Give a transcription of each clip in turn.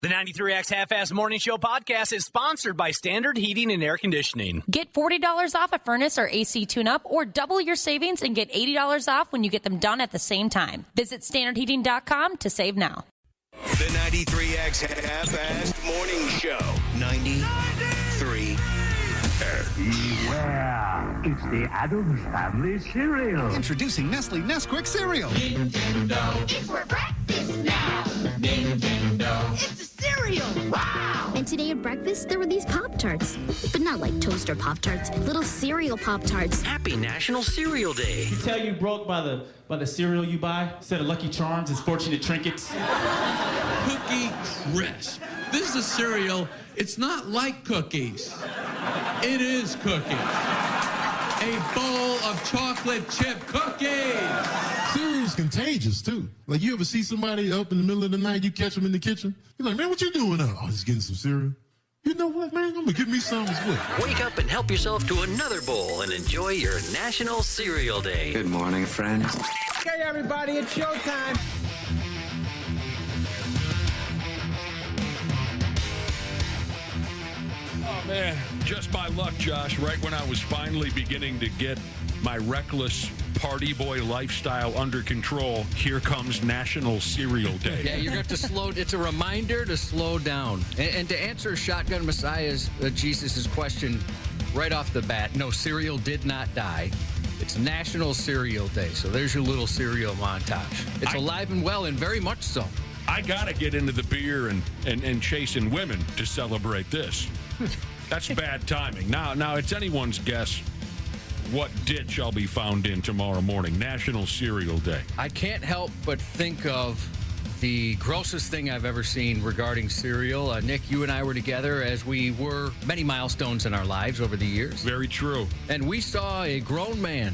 The 93X Half-Ass Morning Show podcast is sponsored by Standard Heating and Air Conditioning. Get $40 off a furnace or AC tune-up, or double your savings and get $80 off when you get them done at the same time. Visit standardheating.com to save now. The 93X Half-Assed Morning Show. 93. Beware, it's the Addams Family cereal. Introducing Nestle Nesquik cereal. Nintendo, it's for breakfast now. Nintendo, it's a cereal. Wow! And today at breakfast, there were these Pop-Tarts. But not like toaster Pop-Tarts, little cereal Pop-Tarts. Happy National Cereal Day. You tell you broke by the cereal you buy? Instead of Lucky Charms, it's Fortunate Trinkets. Cookie Crisp. This is a cereal. It's not like cookies. It is cookies. A bowl of chocolate chip cookies. Cereal's contagious, too. Like, you ever see somebody up in the middle of the night, you catch them in the kitchen? You're like, man, what you doing now? Oh, just getting some cereal. You know what, man? I'm going to give me some as well. Wake up and help yourself to another bowl and enjoy your National Cereal Day. Good morning, friends. Okay, everybody, it's showtime. Oh, man, just by luck, Josh, right when I was finally beginning to get my reckless party boy lifestyle under control, here comes National Cereal Day. Yeah, you're going to have to slow. It's a reminder to slow down. And to answer Shotgun Messiah's, Jesus' question right off the bat, no, cereal did not die. It's National Cereal Day, so there's your little cereal montage. It's alive and well, and very much so. I got to get into the beer and chasing women to celebrate this. That's bad timing. Now it's anyone's guess what ditch I'll be found in tomorrow morning. National Cereal Day. I can't help but think of the grossest thing I've ever seen regarding cereal. Nick, you and I were together as we were many milestones in our lives over the years. Very true. And we saw a grown man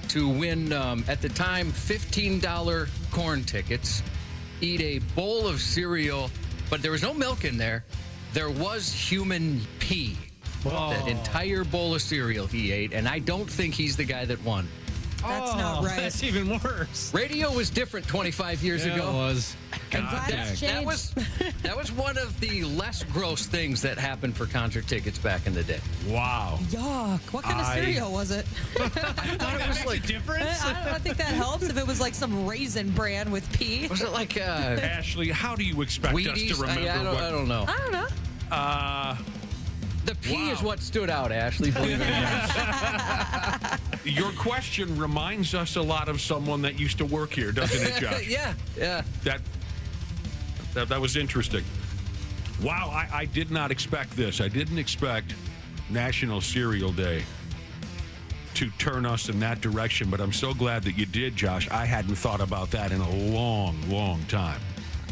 to win, at the time, $15 corn tickets, eat a bowl of cereal, but there was no milk in there. There was human pee. Oh. That entire bowl of cereal he ate, and I don't think he's the guy that won. That's not right. That's even worse. Radio was different 25 years ago. It was. That was one of the less gross things that happened for concert tickets back in the day. Wow. Yuck. What kind of cereal was it? I thought it was like difference. I don't think that helps if it was like some raisin bran with pee. Was it like Ashley, how do you expect Wheaties? us to remember I don't know. I don't know. The pee is what stood out, Ashley, believe it or not. Your question reminds us a lot of someone that used to work here, doesn't it, Josh? Yeah. That was interesting. Wow, I did not expect this. I didn't expect National Cereal Day to turn us in that direction, but I'm so glad that you did, Josh. I hadn't thought about that in a long, long time.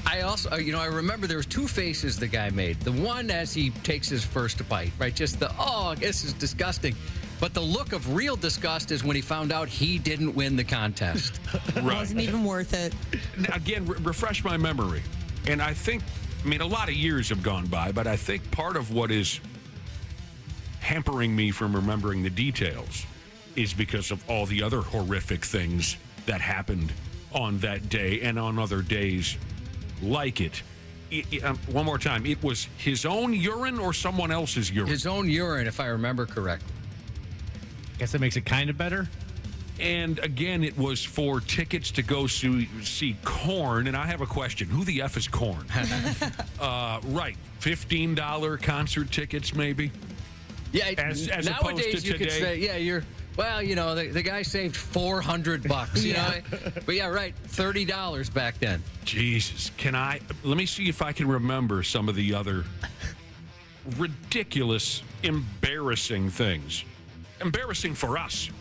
I also, I remember there was two faces the guy made. The one as he takes his first bite, right? Just this is disgusting. But the look of real disgust is when he found out he didn't win the contest. It wasn't even worth it. Again, refresh my memory. And I think, a lot of years have gone by, but I think part of what is hampering me from remembering the details is because of all the other horrific things that happened on that day and on other days like it. One more time, it was his own urine or someone else's urine? His own urine, if I remember correctly. Guess that makes it kind of better. And again, it was for tickets to go see Korn. And I have a question. Who the F is Korn? Right. $15 concert tickets, maybe? Yeah. As nowadays, opposed to you today? could say, the guy saved $400, you know? But yeah, right, $30 back then. Jesus. Let me see if I can remember some of the other ridiculous, embarrassing things. Embarrassing for us,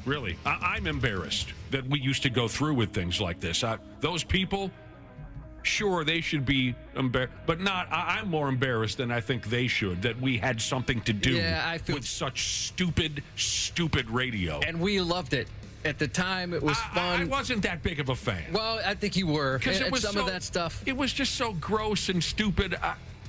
really. I'm embarrassed that we used to go through with things like this. Those people, sure, they should be embarrassed, but not. I'm more embarrassed than I think they should, that we had something to do with such stupid radio. And we loved it. At the time, it was fun. I wasn't that big of a fan. Well, I think you were. Because it was some of that stuff. It was just so gross and stupid.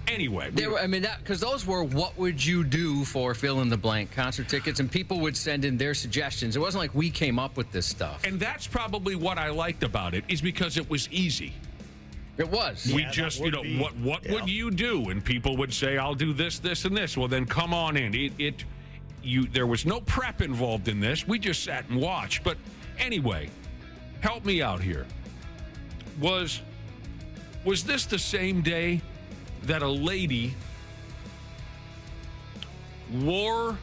Anyway. Because those were what would you do for fill-in-the-blank concert tickets, and people would send in their suggestions. It wasn't like we came up with this stuff. And that's probably what I liked about it, is because it was easy. It was. We just, what would you do? And people would say, I'll do this, this, and this. Well, then come on in. There was no prep involved in this. We just sat and watched. But anyway, help me out here. Was this the same day that a lady wore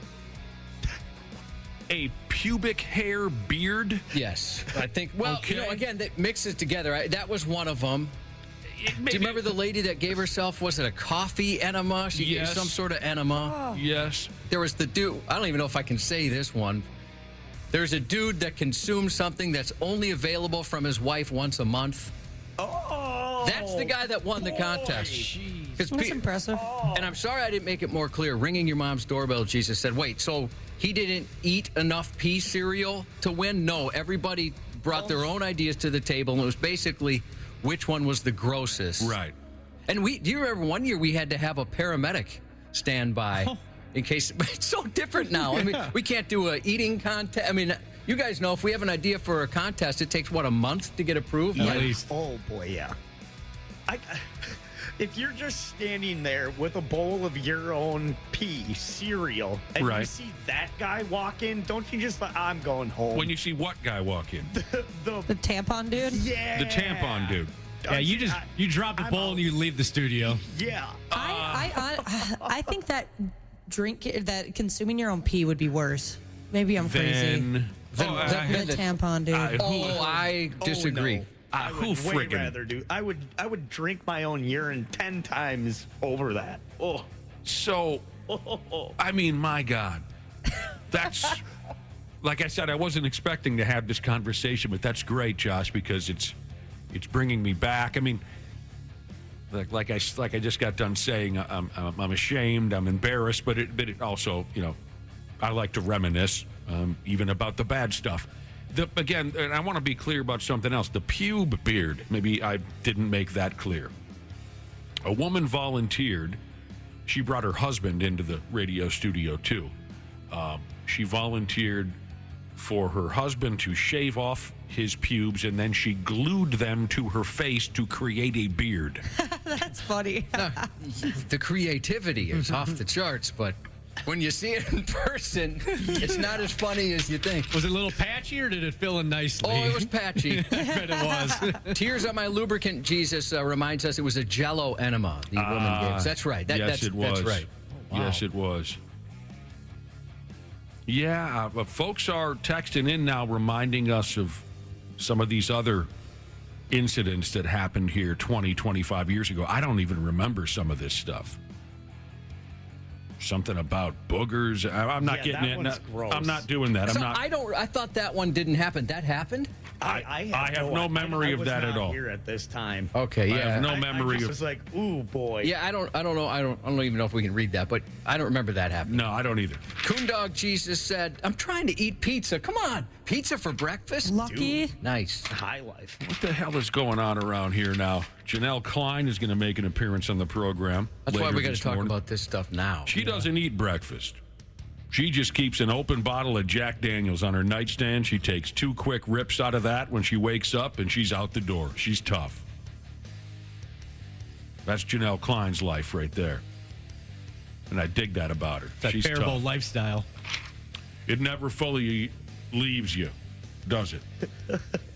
a pubic hair beard? Yes. I think, well, okay. Again, that mixes together. That was one of them. Do you remember the lady that gave herself, was it a coffee enema? She gave some sort of enema. Oh. Yes. There was the dude, I don't even know if I can say this one. There's a dude that consumes something that's only available from his wife once a month. Oh. That's the guy that won the contest. That's impressive. And I'm sorry I didn't make it more clear. Ringing your mom's doorbell, Jesus said, wait, so he didn't eat enough pea cereal to win? No, everybody brought their own ideas to the table, and it was basically which one was the grossest. Right. And do you remember one year we had to have a paramedic stand by in case, it's so different now. I mean, we can't do a eating contest. I mean, you guys know if we have an idea for a contest, it takes, a month to get approved? At least. Oh, boy, yeah. If you're just standing there with a bowl of your own pea cereal and you see that guy walk in, don't you just like, I'm going home? When you see what guy walk in? The tampon dude? Yeah. The tampon dude. Yeah, you drop the bowl and you leave the studio. Yeah. I think that consuming your own pee would be worse. Maybe I'm crazy. The tampon dude. I disagree. No. I would way rather do. I would drink my own urine 10 times over that. Oh, so I mean, my God, that's like I said. I wasn't expecting to have this conversation, but that's great, Josh, because it's bringing me back. I mean, like I just got done saying, I'm ashamed, I'm embarrassed, but it also, I like to reminisce, even about the bad stuff. Again, and I want to be clear about something else. The pube beard, maybe I didn't make that clear. A woman volunteered. She brought her husband into the radio studio, too. She volunteered for her husband to shave off his pubes, and then she glued them to her face to create a beard. That's funny. The creativity is off the charts, but when you see it in person, it's not as funny as you think. Was it a little patchy or did it fill in nicely? Oh, it was patchy. I bet it was. Tears on my lubricant, Jesus, reminds us it was a Jello enema the woman gave us. That's right. Yes, it was. That's right. Oh, wow. Yes, it was. Yeah, folks are texting in now reminding us of some of these other incidents that happened here 20, 25 years ago. I don't even remember some of this stuff. Something about boogers. I'm not getting it. Gross. I'm not doing that. I thought that one didn't happen. That happened? I have no memory of that at all. Here at this time. Okay, yeah. I have no memory I of. was like, ooh, boy. Yeah, I don't know. I don't even know if we can read that, but I don't remember that happening. No, I don't either. Coondog Jesus said, "I'm trying to eat pizza. Come on, pizza for breakfast. Lucky. Dude. Nice. High life. What the hell is going on around here now? Janel Klein is going to make an appearance on the program. That's why we got to talk about this stuff now. She doesn't eat breakfast. She just keeps an open bottle of Jack Daniels on her nightstand. She takes 2 quick rips out of that when she wakes up, and she's out the door. She's tough. That's Janel Klein's life right there. And I dig that about her. That She's Faribault tough. lifestyle. It never fully leaves you, does it?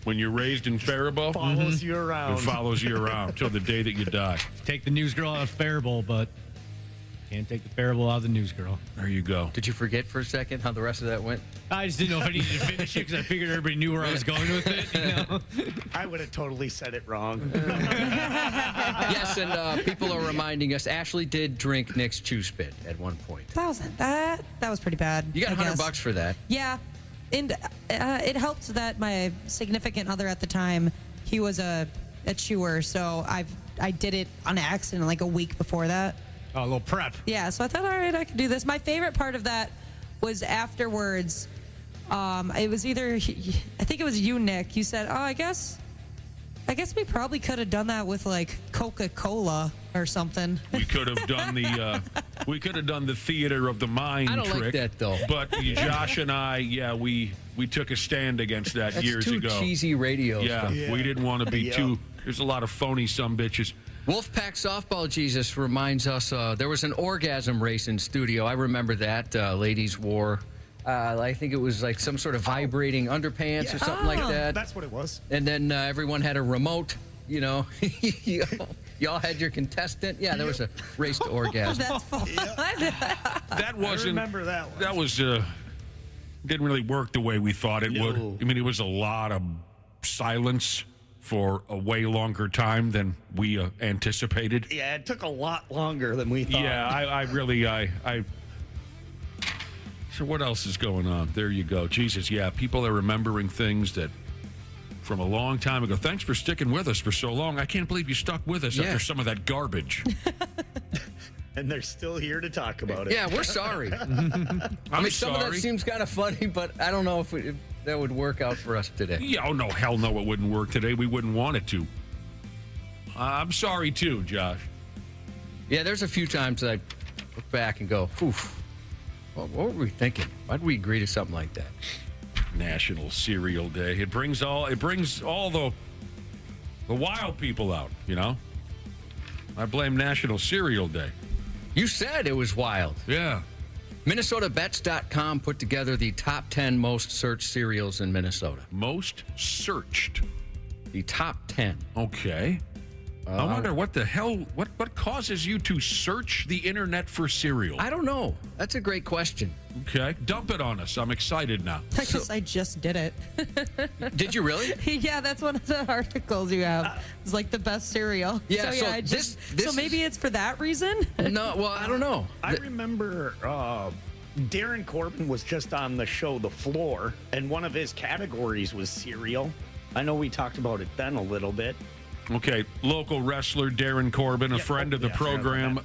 When you're raised in Faribault, follows you around. It follows you around till the day that you die. Take the news girl out of Faribault, but can't take the Faribault out of the news girl. There you go. Did you forget for a second how the rest of that went? I just didn't know if I needed to finish it because I figured everybody knew where I was going with it. I would have totally said it wrong. Yes, and people are reminding us Ashley did drink Nick's Chew Spit at one point. That was pretty bad. You got $100 for that. Yeah, and it helped that my significant other at the time, he was a chewer, so I did it on accident like a week before that. Oh, a little prep. Yeah, so I thought, all right, I could do this. My favorite part of that was afterwards. It was either, I think it was you, Nick. You said, "Oh, I guess we probably could have done that with like Coca-Cola or something." We could have done the theater of the mind trick. I don't like that though. But Josh and I, we took a stand against that years too ago. Cheesy radio. Yeah, stuff. we didn't want to be There's a lot of phony sumbitches. Wolfpack Softball Jesus reminds us there was an orgasm race in studio. I remember that. Ladies wore, I think it was like some sort of vibrating underpants or something like that. That's what it was. And then everyone had a remote, you know. Y'all had your contestant. Yeah, there was a race to orgasm. That's fun. That wasn't. I remember that one. That was didn't really work the way we thought it would. I mean, it was a lot of silence for a way longer time than we anticipated. Yeah, it took a lot longer than we thought. Yeah, I really. So what else is going on? There you go. Jesus, yeah, people are remembering things that from a long time ago. Thanks for sticking with us for so long. I can't believe you stuck with us after some of that garbage. And they're still here to talk about it. Yeah, we're sorry. I mean, some of that seems kind of funny, but I don't know if that would work out for us today. Yeah, oh no, hell no, it wouldn't work today. We wouldn't want it to. I'm sorry too, Josh. Yeah, there's a few times that I look back and go, "Oof, what were we thinking? Why did we agree to something like that?" National Cereal Day. It brings all the wild people out, you know? I blame National Cereal Day. You said it was wild. Yeah. MinnesotaBets.com put together the top 10 most searched cereals in Minnesota. Most searched? The top 10. Okay. I wonder what the hell, what causes you to search the internet for cereal? I don't know. That's a great question. Okay. Dump it on us. I'm excited now. I guess I just did it. Did you really? Yeah, that's one of the articles you have. It's like the best cereal. Yeah, so, I just, so maybe it's for that reason? No, well, I don't know. I remember Darren Corbin was just on the show The Floor, and one of his categories was cereal. I know we talked about it then a little bit. Okay, local wrestler Darren Corbin, a friend of the program.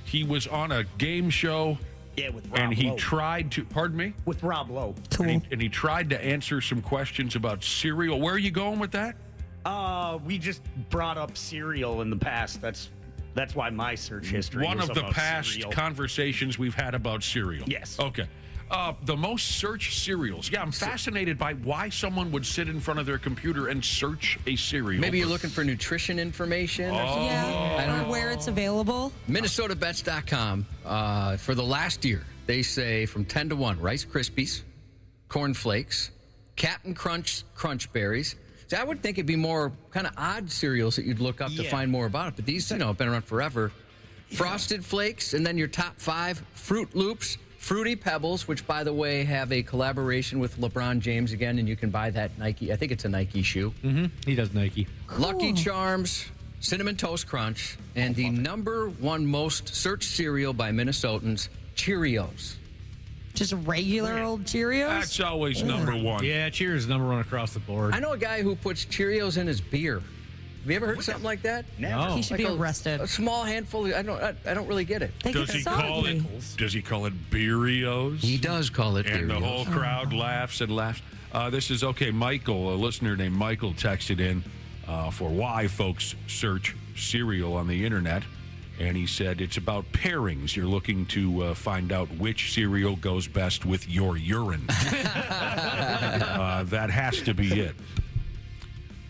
He was on a game show. Yeah, with Rob and he Lowe. tried to, pardon me? With Rob Lowe. Cool. And he tried to answer some questions about cereal. Where are you going with that? We just brought up cereal in the past. That's why my search history One was of the about past cereal. conversations we've had about cereal. Yes. Okay. The most searched cereals. Yeah, I'm fascinated by why someone would sit in front of their computer and search a cereal. Maybe you're looking for nutrition information or something. Yeah, or where it's available. MinnesotaBets.com, for the last year, they say from 10 to 1, Rice Krispies, Corn Flakes, Captain Crunch Berries. So I would think it'd be more kind of odd cereals that you'd look up to find more about it. But these, have been around forever. Frosted Flakes, and then your top 5, Fruit Loops, Fruity Pebbles, which, by the way, have a collaboration with LeBron James again, and you can buy that Nike. I think it's a Nike shoe. Mm-hmm. He does Nike. Cool. Lucky Charms, Cinnamon Toast Crunch, and the number one most searched cereal by Minnesotans, Cheerios. Just regular old Cheerios? That's always number one. Yeah, Cheerios is number one across the board. I know a guy who puts Cheerios in his beer. Have you ever heard something like that? No. He should be arrested. A small handful. I don't really get it. Does he call it Beerios? He does call it And Beerios. the whole crowd laughs and laughs. This is okay. Michael, a listener named Michael, texted in for why folks search cereal on the internet. And he said it's about pairings. You're looking to find out which cereal goes best with your urine. That has to be it.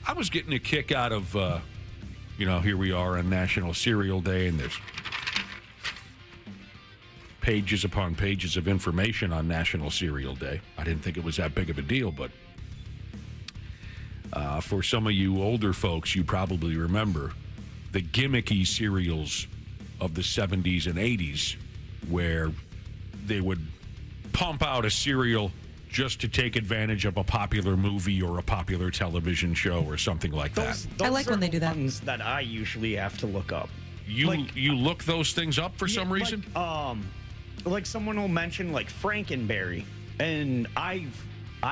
I was getting a kick out of, here we are on National Cereal Day, and there's pages upon pages of information on National Cereal Day. I didn't think it was that big of a deal, but for some of you older folks, you probably remember the gimmicky cereals of the 70s and 80s, where they would pump out a cereal just to take advantage of a popular movie or a popular television show or something like that. I like when they do that. Ones that I usually have to look up. You look those things up for some reason? Like someone will mention like Frankenberry, and I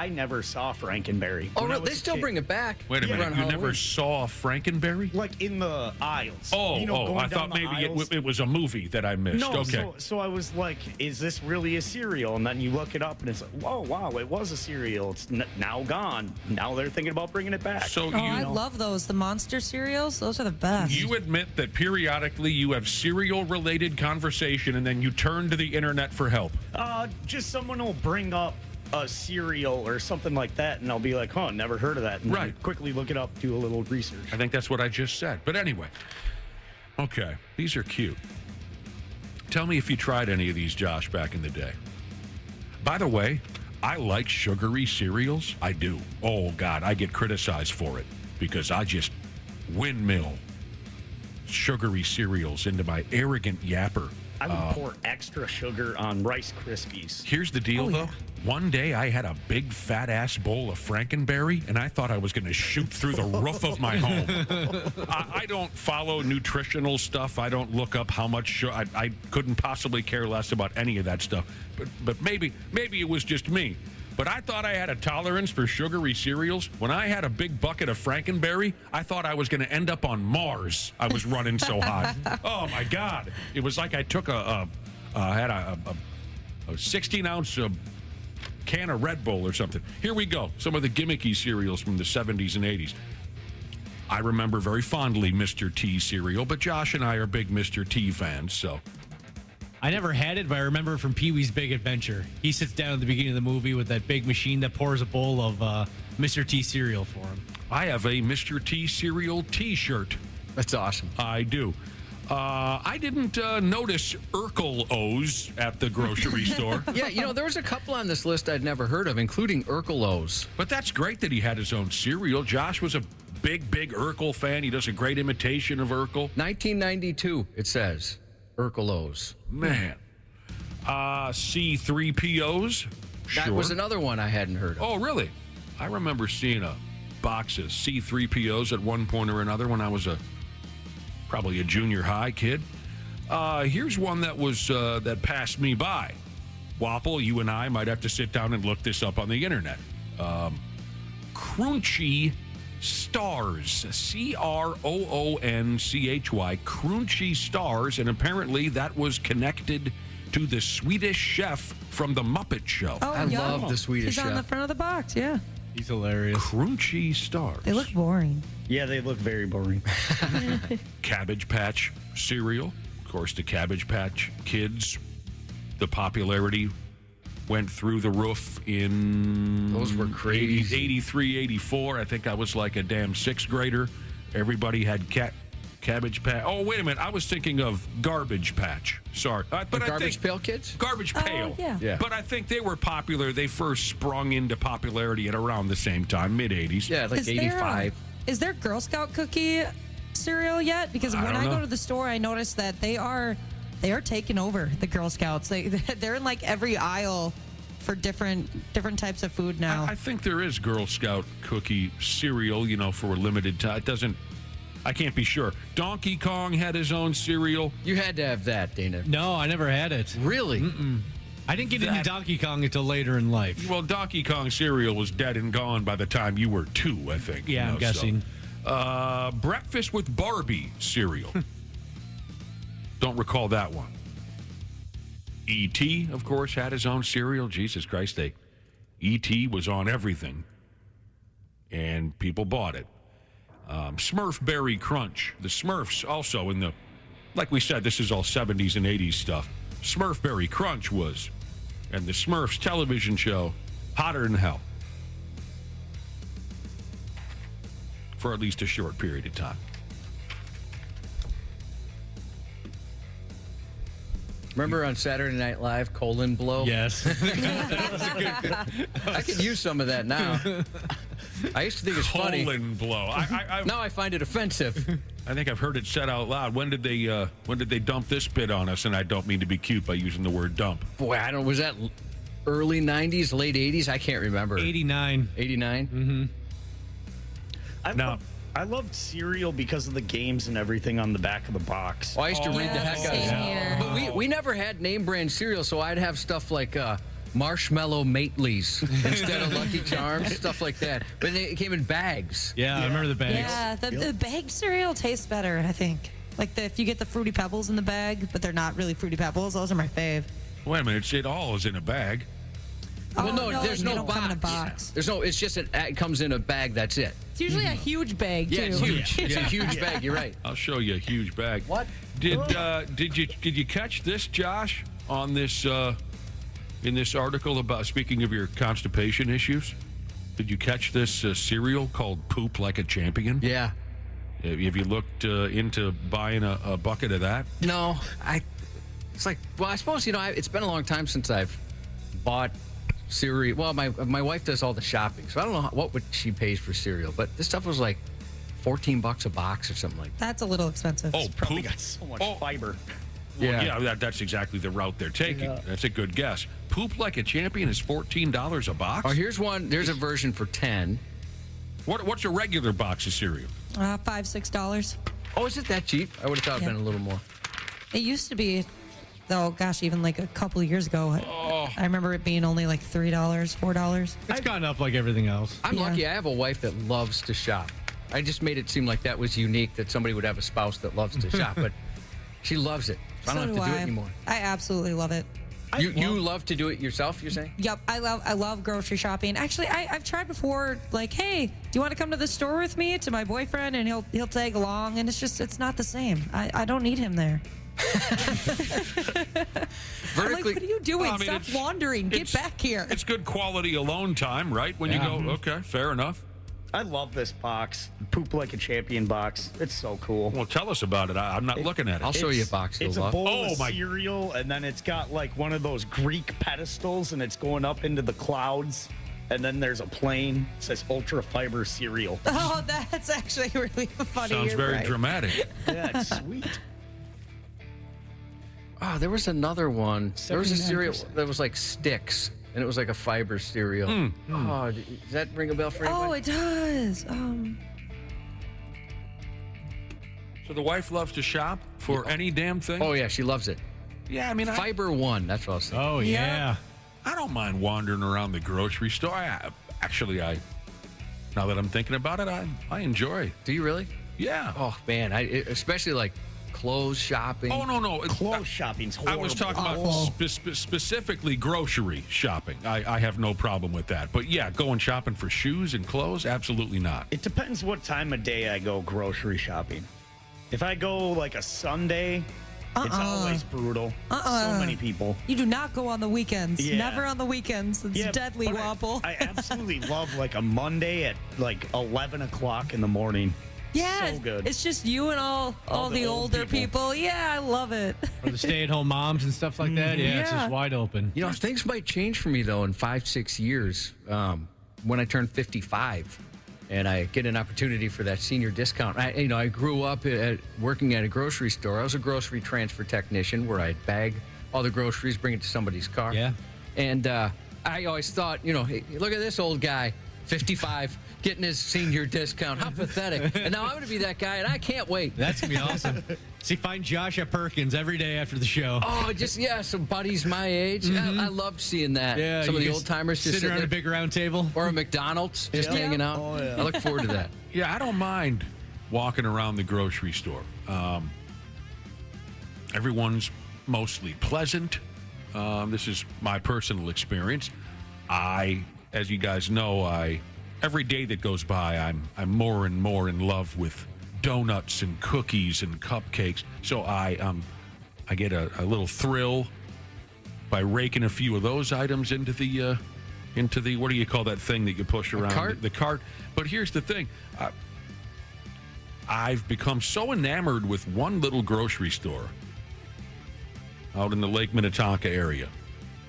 never saw Frankenberry. Oh, really? They still bring it back. Wait a minute. You never saw Frankenberry? Like in the aisles. Oh, going I down thought the maybe aisles. it was a movie that I missed. No, okay. so I was like, is this really a cereal? And then you look it up, and it's like, whoa, wow, it was a cereal. It's now gone. Now they're thinking about bringing it back. So I love those. The monster cereals, those are the best. You admit that periodically you have cereal-related conversation, and then you turn to the internet for help. Just someone will bring up a cereal or something like that, and I'll be like, "Oh, never heard of that." And Right. then quickly look it up, do a little research. I think that's what I just said. But anyway, okay, these are cute. Tell me if you tried any of these, Josh, back in the day. By the way, I like sugary cereals. I do. Oh, God, I get criticized for it because I just windmill sugary cereals into my arrogant yapper. I would pour extra sugar on Rice Krispies. Here's the deal, though. One day I had a big fat-ass bowl of Frankenberry, and I thought I was going to shoot through the roof of my home. I don't follow nutritional stuff. I don't look up how much sugar. I couldn't possibly care less about any of that stuff. But maybe it was just me. But I thought I had a tolerance for sugary cereals. When I had a big bucket of Frankenberry, I thought I was going to end up on Mars. I was running so hot. Oh, my God. It was like I took had a 16-ounce can of Red Bull or something. Here we go. Some of the gimmicky cereals from the 70s and 80s. I remember very fondly Mr. T cereal, but Josh and I are big Mr. T fans, so... I never had it, but I remember from Pee-wee's Big Adventure. He sits down at the beginning of the movie with that big machine that pours a bowl of Mr. T cereal for him. I have a Mr. T cereal T-shirt. That's awesome. I do. I didn't notice Urkel O's at the grocery store. Yeah, there was a couple on this list I'd never heard of, including Urkel O's. But that's great that he had his own cereal. Josh was a big Urkel fan. He does a great imitation of Urkel. 1992, it says. Urkel O's. Man. C3POs? That was another one I hadn't heard of. Oh, really? I remember seeing a box of C3POs at one point or another when I was probably a junior high kid. Here's one that was that passed me by. Wapple, you and I might have to sit down and look this up on the internet. Crunchy Stars, CROONCHY, Crunchy Stars, and apparently that was connected to the Swedish chef from the Muppet Show. Oh, I love the Swedish chef. He's on the front of the box, yeah. He's hilarious. Crunchy Stars. They look boring. Yeah, they look very boring. Cabbage Patch cereal. Of course, the Cabbage Patch Kids, the popularity went through the roof in... Those were crazy. 83, 84. I think I was like a damn sixth grader. Everybody had Cabbage Patch. Oh, wait a minute. I was thinking of Garbage Patch. Sorry. But Garbage Pail Kids? Garbage Pail. Yeah. But I think they were popular. They first sprung into popularity at around the same time, mid-80s. Yeah, like Is 85. Is there Girl Scout cookie cereal yet? Because when I go to the store, I notice that they are taking over the Girl Scouts. They're in like every aisle for different types of food now. I think there is Girl Scout cookie cereal, for a limited time. It doesn't... I can't be sure. Donkey Kong had his own cereal. You had to have that, Dana. No, I never had it. Really? Mm-mm. I didn't get into Donkey Kong until later in life. Well, Donkey Kong cereal was dead and gone by the time you were 2, I think. Yeah, I'm guessing. So. Breakfast with Barbie cereal. Don't recall that one. E.T., of course, had his own cereal. Jesus Christ, E.T. was on everything. And people bought it. Smurf Berry Crunch. The Smurfs also in the... Like we said, this is all 70s and 80s stuff. Smurf Berry Crunch was... And the Smurfs television show, hotter than hell. For at least a short period of time. Remember on Saturday Night Live, Colon Blow? Yes. I could use some of that now. I used to think it's funny. Colon Blow. Now I find it offensive. I think I've heard it said out loud. When did they dump this bit on us? And I don't mean to be cute by using the word dump. Boy, I don't. Was that early 90s, late 80s? I can't remember. 89. 89? Mm-hmm. I loved cereal because of the games and everything on the back of the box. Oh, I used to read the heck out of it. But we never had name brand cereal, so I'd have stuff like Marshmallow Mateleys instead of Lucky Charms, stuff like that. But it came in bags. Yeah, I remember the bags. Yeah, the bagged cereal tastes better, I think. Like if you get the Fruity Pebbles in the bag, but they're not really Fruity Pebbles, those are my fave. Wait a minute, it all is in a bag. Well, no, there's they no don't box. come in a box. There's no. It's just it comes in a bag. That's it. It's usually a huge bag, too. Yeah, it's huge. It's a huge bag. You're right. I'll show you a huge bag. What? Did you catch this, Josh? On this in this article about, speaking of your constipation issues, did you catch this cereal called Poop Like a Champion? Yeah. Have you looked into buying a bucket of that? No, it's like, well, I suppose, it's been a long time since I've bought cereal. Well, my wife does all the shopping, so I don't know what she pays for cereal, but this stuff was like $14 a box or something like that. That's a little expensive. Oh, Probably got so much fiber. Yeah, that's exactly the route they're taking. Yeah. That's a good guess. Poop Like a Champion is $14 a box? Oh, here's one. There's a version for $10. What's a regular box of cereal? $5, $6. Oh, is it that cheap? I would have thought it'd been a little more. It used to be, though, gosh, even like a couple of years ago. I remember it being only like $3, $4. It's gone up like everything else. I'm lucky. I have a wife that loves to shop. I just made it seem like that was unique, that somebody would have a spouse that loves to shop, but she loves it. So I don't have to do it anymore. I absolutely love it. You love to do it yourself, you're saying? Yep, I love grocery shopping. Actually, I've tried before, like, hey, do you want to come to the store with me, to my boyfriend, and he'll tag along, and it's not the same. I don't need him there. I'm like, what are you doing? Well, Stop wandering. Get back here. It's good quality alone time, right? When you go, okay, fair enough. I love this box. Poop Like a Champion box. It's so cool. Well, tell us about it. I'm not looking at it. I'll show you a box. It's a bowl of cereal, and then it's got like one of those Greek pedestals, and it's going up into the clouds. And then there's a plane. It says Ultra Fiber Cereal. Oh, that's actually really funny. Sounds very dramatic. Yeah, it's sweet. Oh, there was another one. There was a cereal that was like sticks, and it was like a fiber cereal. Oh, does that ring a bell for anybody? Oh, it does. So the wife loves to shop for any damn thing? Oh, yeah, she loves it. Yeah, I mean... Fiber One, that's what I was thinking. Oh, yeah. I don't mind wandering around the grocery store. Now that I'm thinking about it, I enjoy. Do you really? Yeah. Oh, man, especially like clothes shopping. Oh, no. Clothes shopping's horrible. I was talking about specifically grocery shopping. I have no problem with that. But yeah, going shopping for shoes and clothes, absolutely not. It depends what time of day I go grocery shopping. If I go like a Sunday, it's always brutal. So many people. You do not go on the weekends. Yeah. Never on the weekends. It's deadly, Wapple. I absolutely love like a Monday at like 11 o'clock in the morning. Yeah, so good. It's just you and all the older people. Yeah, I love it. Or the stay-at-home moms and stuff like that. Yeah, it's just wide open. You know, things might change for me, though, in 5-6 years when I turn 55 and I get an opportunity for that senior discount. I grew up working at a grocery store. I was a grocery transfer technician where I'd bag all the groceries, bring it to somebody's car. Yeah. And I always thought, hey, look at this old guy, 55, getting his senior discount. How pathetic. And now I'm going to be that guy, and I can't wait. That's going to be awesome. See, find Josh at Perkins every day after the show. Oh, some buddies my age. Mm-hmm. I loved seeing that. Yeah, some of the old timers just sitting around a big round table. Or a McDonald's just hanging out. Oh, yeah. I look forward to that. Yeah, I don't mind walking around the grocery store. Everyone's mostly pleasant. This is my personal experience. As you guys know, every day that goes by, I'm more and more in love with donuts and cookies and cupcakes. So I get a little thrill by raking a few of those items into the what do you call that thing that you push around? Cart? The cart. But here's the thing. I've become so enamored with one little grocery store out in the Lake Minnetonka area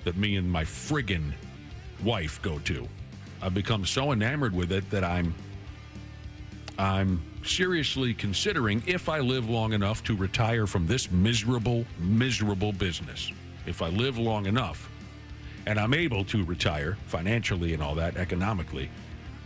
that me and my friggin' wife go to. I've become so enamored with it that I'm seriously considering, if I live long enough, to retire from this miserable business. If I live long enough and I'm able to retire financially and all that, economically,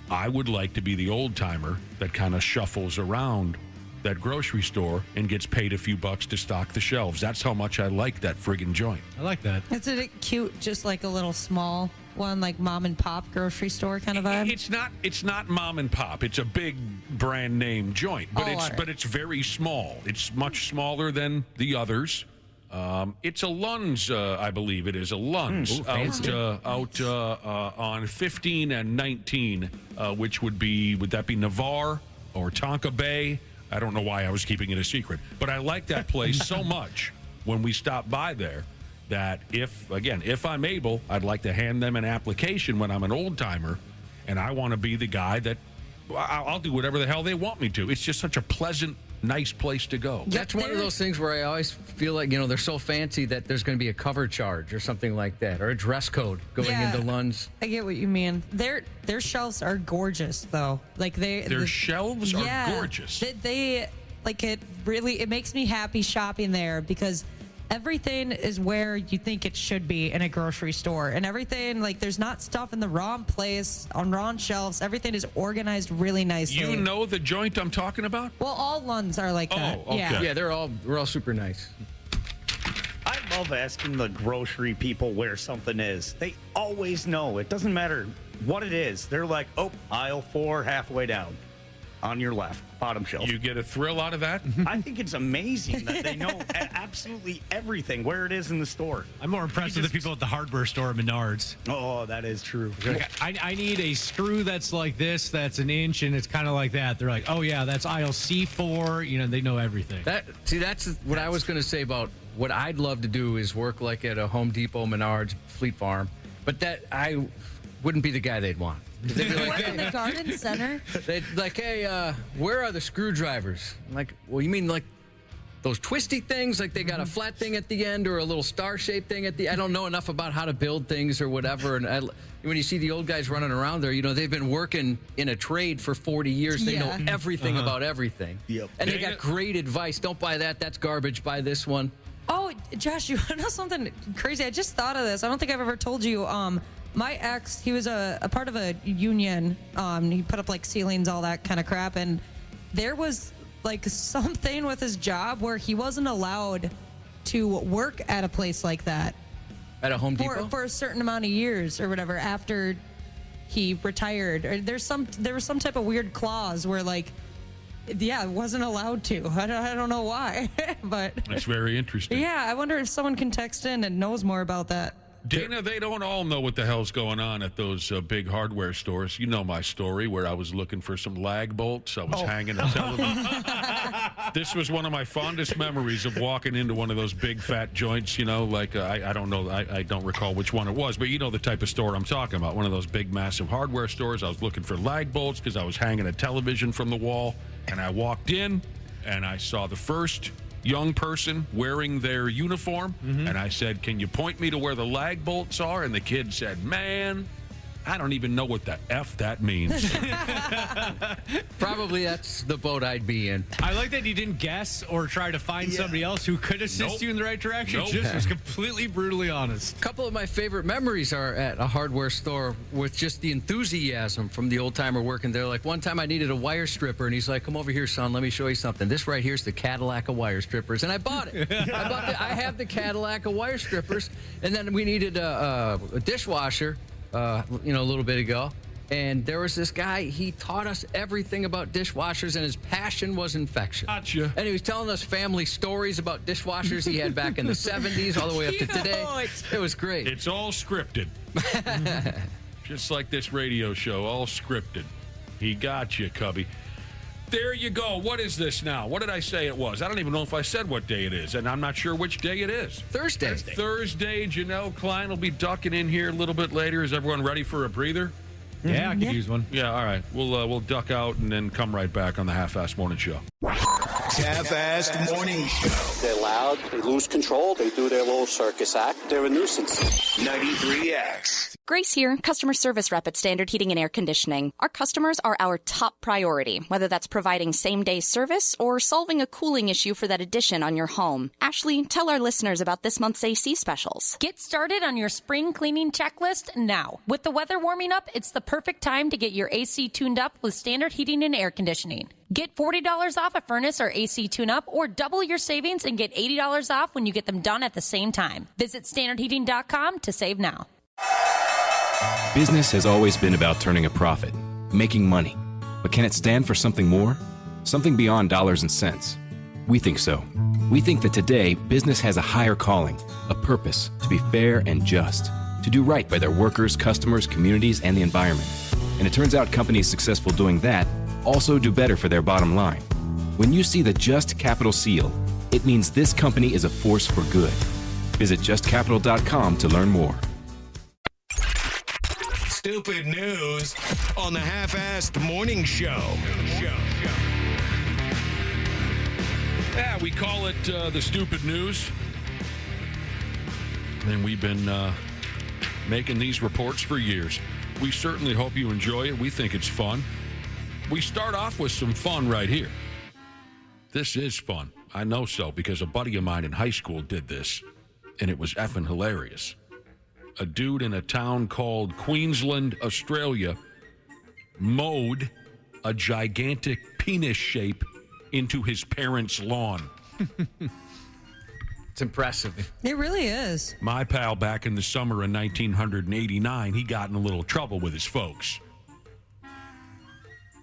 I would like to be the old timer that kind of shuffles around that grocery store and gets paid a few bucks to stock the shelves. That's how much I like that friggin' joint. I like that. Isn't it cute, just like a little small one, like mom and pop grocery store kind of vibe? It's not mom and pop. It's a big brand name joint, but it's very small. It's much smaller than the others. It's a Lund's, I believe it is a Lund's out on 15 and 19, would that be Navarre or Tonka Bay? I don't know why I was keeping it a secret, but I like that place so much when we stopped by there that if I'm able, I'd like to hand them an application when I'm an old timer, and I want to be the guy that I'll do whatever the hell they want me to. It's just such a pleasant, nice place to go. That's one of those things where I always feel like, they're so fancy that there's going to be a cover charge or something like that, or a dress code going into Lund's. I get what you mean. Their shelves are gorgeous, though. Like their shelves are gorgeous. They like it really. It makes me happy shopping there because everything is where you think it should be in a grocery store, and everything, like, there's not stuff in the wrong place on wrong shelves. Everything is organized really nicely. You know the joint I'm talking about? Well, all Lunds are like that. Oh, okay. Yeah, we're all super nice. I love asking the grocery people where something is. They always know. It doesn't matter what it is. They're like, oh, aisle 4, halfway down. On your left, bottom shelf. You get a thrill out of that? I think it's amazing that they know absolutely everything, where it is in the store. I'm more impressed with the people at the hardware store at Menards. Oh, that is true. I need a screw that's like this, that's an inch, and it's kind of like that. They're like, oh, yeah, that's aisle C4. They know everything. That's what I was going to say about what I'd love to do is work like at a Home Depot, Menards, Fleet Farm. But that I wouldn't be the guy they'd want. They'd be like, Work in the garden center? They'd like, hey, where are the screwdrivers? I'm like, well, you mean like those twisty things? Like they got a flat thing at the end or a little star-shaped thing at the end? I don't know enough about how to build things or whatever. And when you see the old guys running around there, they've been working in a trade for 40 years. They know everything about everything. Yep. And they got great advice. Don't buy that. That's garbage. Buy this one. Oh, Josh, you want to know something crazy? I just thought of this. I don't think I've ever told you. My ex, he was a part of a union. He put up like ceilings, all that kind of crap. And there was like something with his job where he wasn't allowed to work at a place like that. At a Home Depot? For a certain amount of years or whatever after he retired. Or there was some type of weird clause where wasn't allowed to. I don't know why, but it's very interesting. Yeah, I wonder if someone can text in and knows more about that. Dana, they don't all know what the hell's going on at those big hardware stores. You know my story where I was looking for some lag bolts. I was hanging a television. This was one of my fondest memories of walking into one of those big fat joints, I don't know. I don't recall which one it was, but you know the type of store I'm talking about. One of those big, massive hardware stores. I was looking for lag bolts because I was hanging a television from the wall, and I walked in, and I saw the first young person wearing their uniform, and I said, can you point me to where the lag bolts are? And the kid said, man, I don't even know what the F that means. Probably that's the boat I'd be in. I like that you didn't guess or try to find somebody else who could assist you in the right direction. Just was completely brutally honest. A couple of my favorite memories are at a hardware store with just the enthusiasm from the old timer working there. Like one time I needed a wire stripper, and he's like, come over here, son, let me show you something. This right here's the Cadillac of wire strippers. And I bought it. I have the Cadillac of wire strippers. And then we needed a dishwasher. A little bit ago, and there was this guy. He taught us everything about dishwashers, and his passion was infectious. Gotcha. And he was telling us family stories about dishwashers he had back in the 70s all the way up to today. It was great. It's all scripted. Just like this radio show, all scripted. He got you, Cubby. There you go. What is this now? What did I say it was? I don't even know if I said what day it is, and I'm not sure which day it is. Thursday. Janel Klein will be ducking in here a little bit later. Is everyone ready for a breather? Yeah, I could use one. Yeah, all right. We'll duck out and then come right back on the Half-Assed Morning Show. Half-Assed Morning Show. They're loud. They lose control. They do their little circus act. They're a nuisance. 93X. Grace here, customer service rep at Standard Heating and Air Conditioning. Our customers are our top priority, whether that's providing same-day service or solving a cooling issue for that addition on your home. Ashley, tell our listeners about this month's AC specials. Get started on your spring cleaning checklist now. With the weather warming up, it's the perfect time to get your AC tuned up with Standard Heating and Air Conditioning. Get $40 off a furnace or AC tune-up, or double your savings and get $80 off when you get them done at the same time. Visit standardheating.com to save now. Business has always been about turning a profit, making money. But can it stand for something more? Something beyond dollars and cents? We think so. We think that today, business has a higher calling, a purpose to be fair and just, to do right by their workers, customers, communities, and the environment. And it turns out companies successful doing that also do better for their bottom line. When you see the Just capital seal, it means this company is a force for good. Visit justcapital.com to learn more. Stupid news on the Half-Assed Morning Show. Yeah, we call it the stupid news. And we've been making these reports for years. We certainly hope you enjoy it. We think it's fun. We start off with some fun right here. This is fun. I know so because a buddy of mine in high school did this, and it was effing hilarious. A dude in a town called Queensland, Australia, mowed a gigantic penis shape into his parents' lawn. It's impressive. It really is. My pal back in the summer of 1989, he got in a little trouble with his folks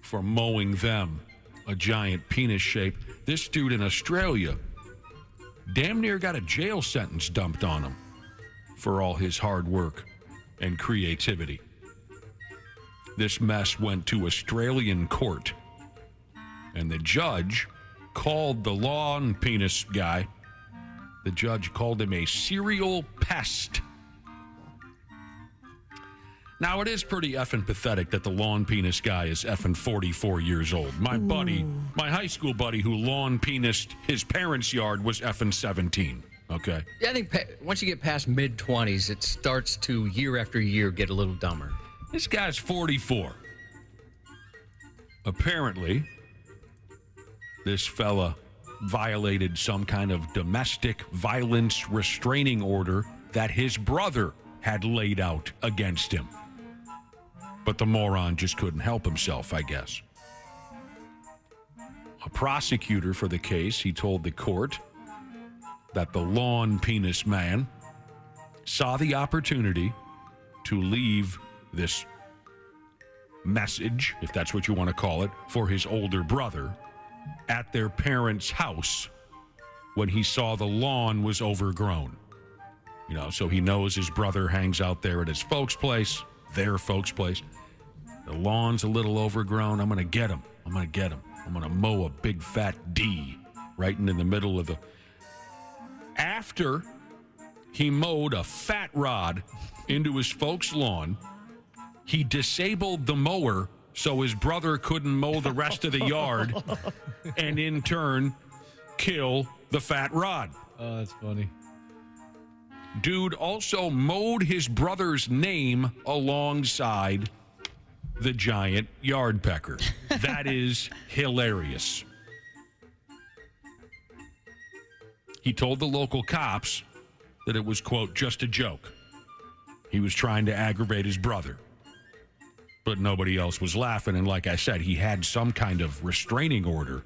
for mowing them a giant penis shape. This dude in Australia damn near got a jail sentence dumped on him for all his hard work and creativity. This mess went to Australian court, and the judge called the lawn penis guy, the judge called him a serial pest. Now, it is pretty effing pathetic that the lawn penis guy is effing 44 years old. My buddy, my high school buddy who lawn penised his parents' yard was effing 17. Okay. Yeah, I think once you get past mid-20s, it starts to, year after year, get a little dumber. This guy's 44. Apparently, this fella violated some kind of domestic violence restraining order that his brother had laid out against him. But the moron just couldn't help himself, I guess. A prosecutor for the case, he told the court that the lawn penis man saw the opportunity to leave this message, if that's what you want to call it, for his older brother at their parents' house when he saw the lawn was overgrown. You know, so he knows his brother hangs out there at his folks' place, their folks' place. The lawn's a little overgrown. I'm going to get him. I'm going to mow a big fat D right in the middle of the... After he mowed a fat rod into his folks' lawn, he disabled the mower so his brother couldn't mow the rest of the yard and in turn kill the fat rod. Oh, that's funny. Dude also mowed his brother's name alongside the giant yard pecker. That is hilarious. He told the local cops that it was, quote, just a joke. He was trying to aggravate his brother. But nobody else was laughing. And like I said, he had some kind of restraining order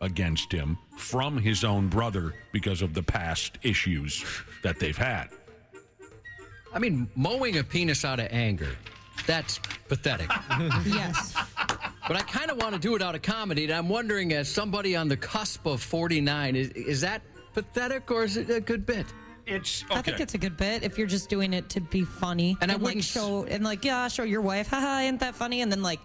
against him from his own brother because of the past issues that they've had. I mean, mowing a penis out of anger, that's pathetic. Yes. But I kind of want to do it out of comedy, and I'm wondering, as somebody on the cusp of 49, is that pathetic or is it a good bit? It's okay. I think it's a good bit if you're just doing it to be funny and I like wouldn't show your wife, haha, ain't that funny, and then like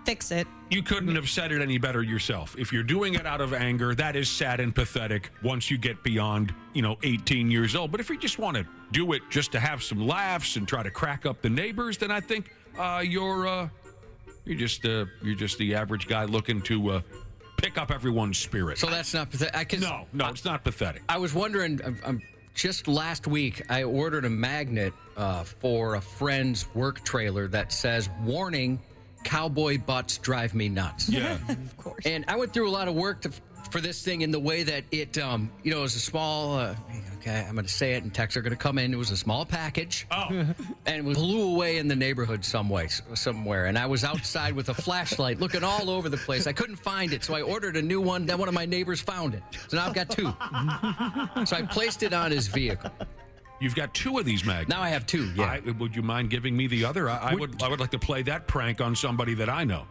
fix it. You couldn't have said it any better yourself. If you're doing it out of anger, that is sad and pathetic once you get beyond, 18 years old. But if you just want to do it just to have some laughs and try to crack up the neighbors, then I think you're just the average guy looking to pick up everyone's spirit. So that's not pathetic. No, it's not pathetic. I was wondering, just last week, I ordered a magnet for a friend's work trailer that says, warning, cowboy butts drive me nuts. Yeah. Of course. And I went through a lot of work for this thing in the way that it, it was a small, okay, I'm going to say it and texts are going to come in. It was a small package. Oh. And it blew away in the neighborhood somewhere. And I was outside with a flashlight looking all over the place. I couldn't find it, so I ordered a new one. Then one of my neighbors found it. So now I've got two. So I placed it on his vehicle. You've got two of these magnets. Now I have two, yeah. Would you mind giving me the other? I would like to play that prank on somebody that I know.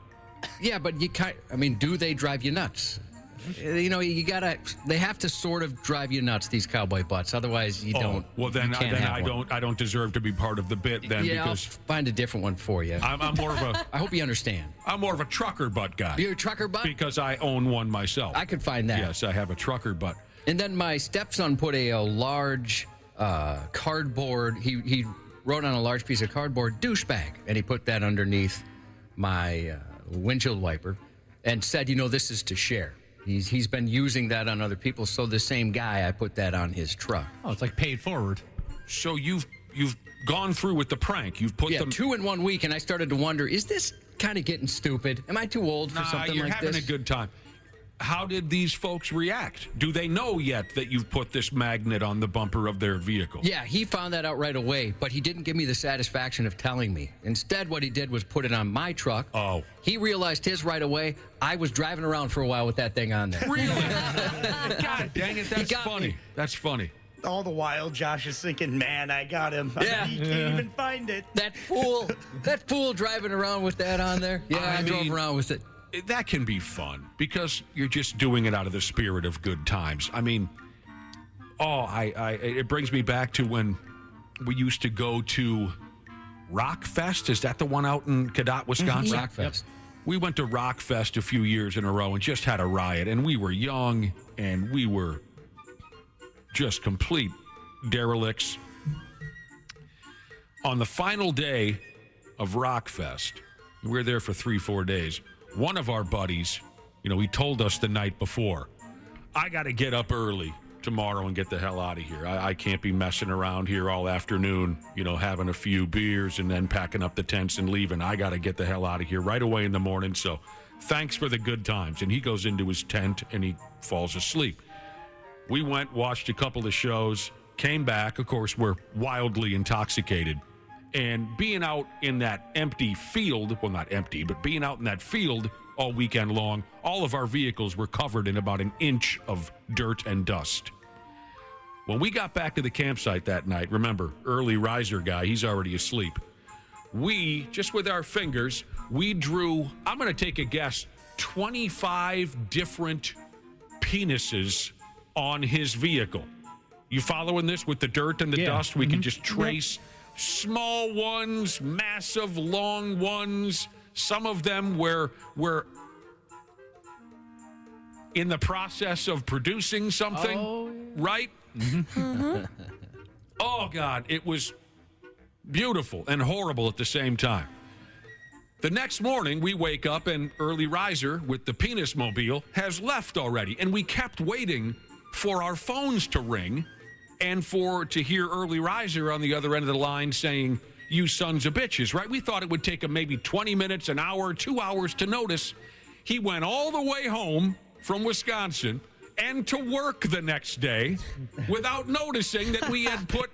Yeah, but do they drive you nuts? They have to sort of drive you nuts, these cowboy butts. Otherwise, you don't. Well, then I don't deserve to be part of the bit then. Yeah, because I'll find a different one for you. I'm more of a. I hope you understand. I'm more of a trucker butt guy. You're a trucker butt? Because I own one myself. I could find that. Yes, I have a trucker butt. And then my stepson put a large cardboard. He wrote on a large piece of cardboard, douchebag, and he put that underneath my windshield wiper and said, this is to share. He's been using that on other people, so the same guy, I put that on his truck. Oh, it's like paid forward. So you've gone through with the prank. You've put them 2 in 1 week, and I started to wonder, is this kind of getting stupid? Am I too old for something like this? You're having a good time. How did these folks react? Do they know yet that you've put this magnet on the bumper of their vehicle? Yeah, he found that out right away, but he didn't give me the satisfaction of telling me. Instead, what he did was put it on my truck. Oh. He realized his right away. I was driving around for a while with that thing on there. Really? God dang it, that's funny. Me. That's funny. All the while, Josh is thinking, man, I got him. Yeah. He can't even find it. That fool driving around with that on there. Yeah, I drove around with it. That can be fun because you're just doing it out of the spirit of good times. I mean, it brings me back to when we used to go to Rockfest. Is that the one out in Cadott, Wisconsin? Rockfest. Yep. We went to Rockfest a few years in a row and just had a riot. And we were young and we were just complete derelicts. On the final day of Rockfest, we were there for 3-4 days. One of our buddies, he told us the night before, I got to get up early tomorrow and get the hell out of here. I can't be messing around here all afternoon, having a few beers and then packing up the tents and leaving. I got to get the hell out of here right away in the morning. So thanks for the good times. And he goes into his tent and he falls asleep. We went, watched a couple of shows, came back. Of course, we're wildly intoxicated. And being out in that empty field, well, not empty, but being out in that field all weekend long, all of our vehicles were covered in about an inch of dirt and dust. When we got back to the campsite that night, remember, early riser guy, he's already asleep. We, just with our fingers, we drew, I'm going to take a guess, 25 different penises on his vehicle. You following this with the dirt and the dust? We can just trace small ones, massive, long ones. Some of them were in the process of producing something, right? Oh, God, it was beautiful and horrible at the same time. The next morning, we wake up and early riser with the penis mobile has left already. And we kept waiting for our phones to ring and to hear early riser on the other end of the line saying, you sons of bitches, right? We thought it would take him maybe 20 minutes, an hour, 2 hours to notice. He went all the way home from Wisconsin and to work the next day without noticing that we had put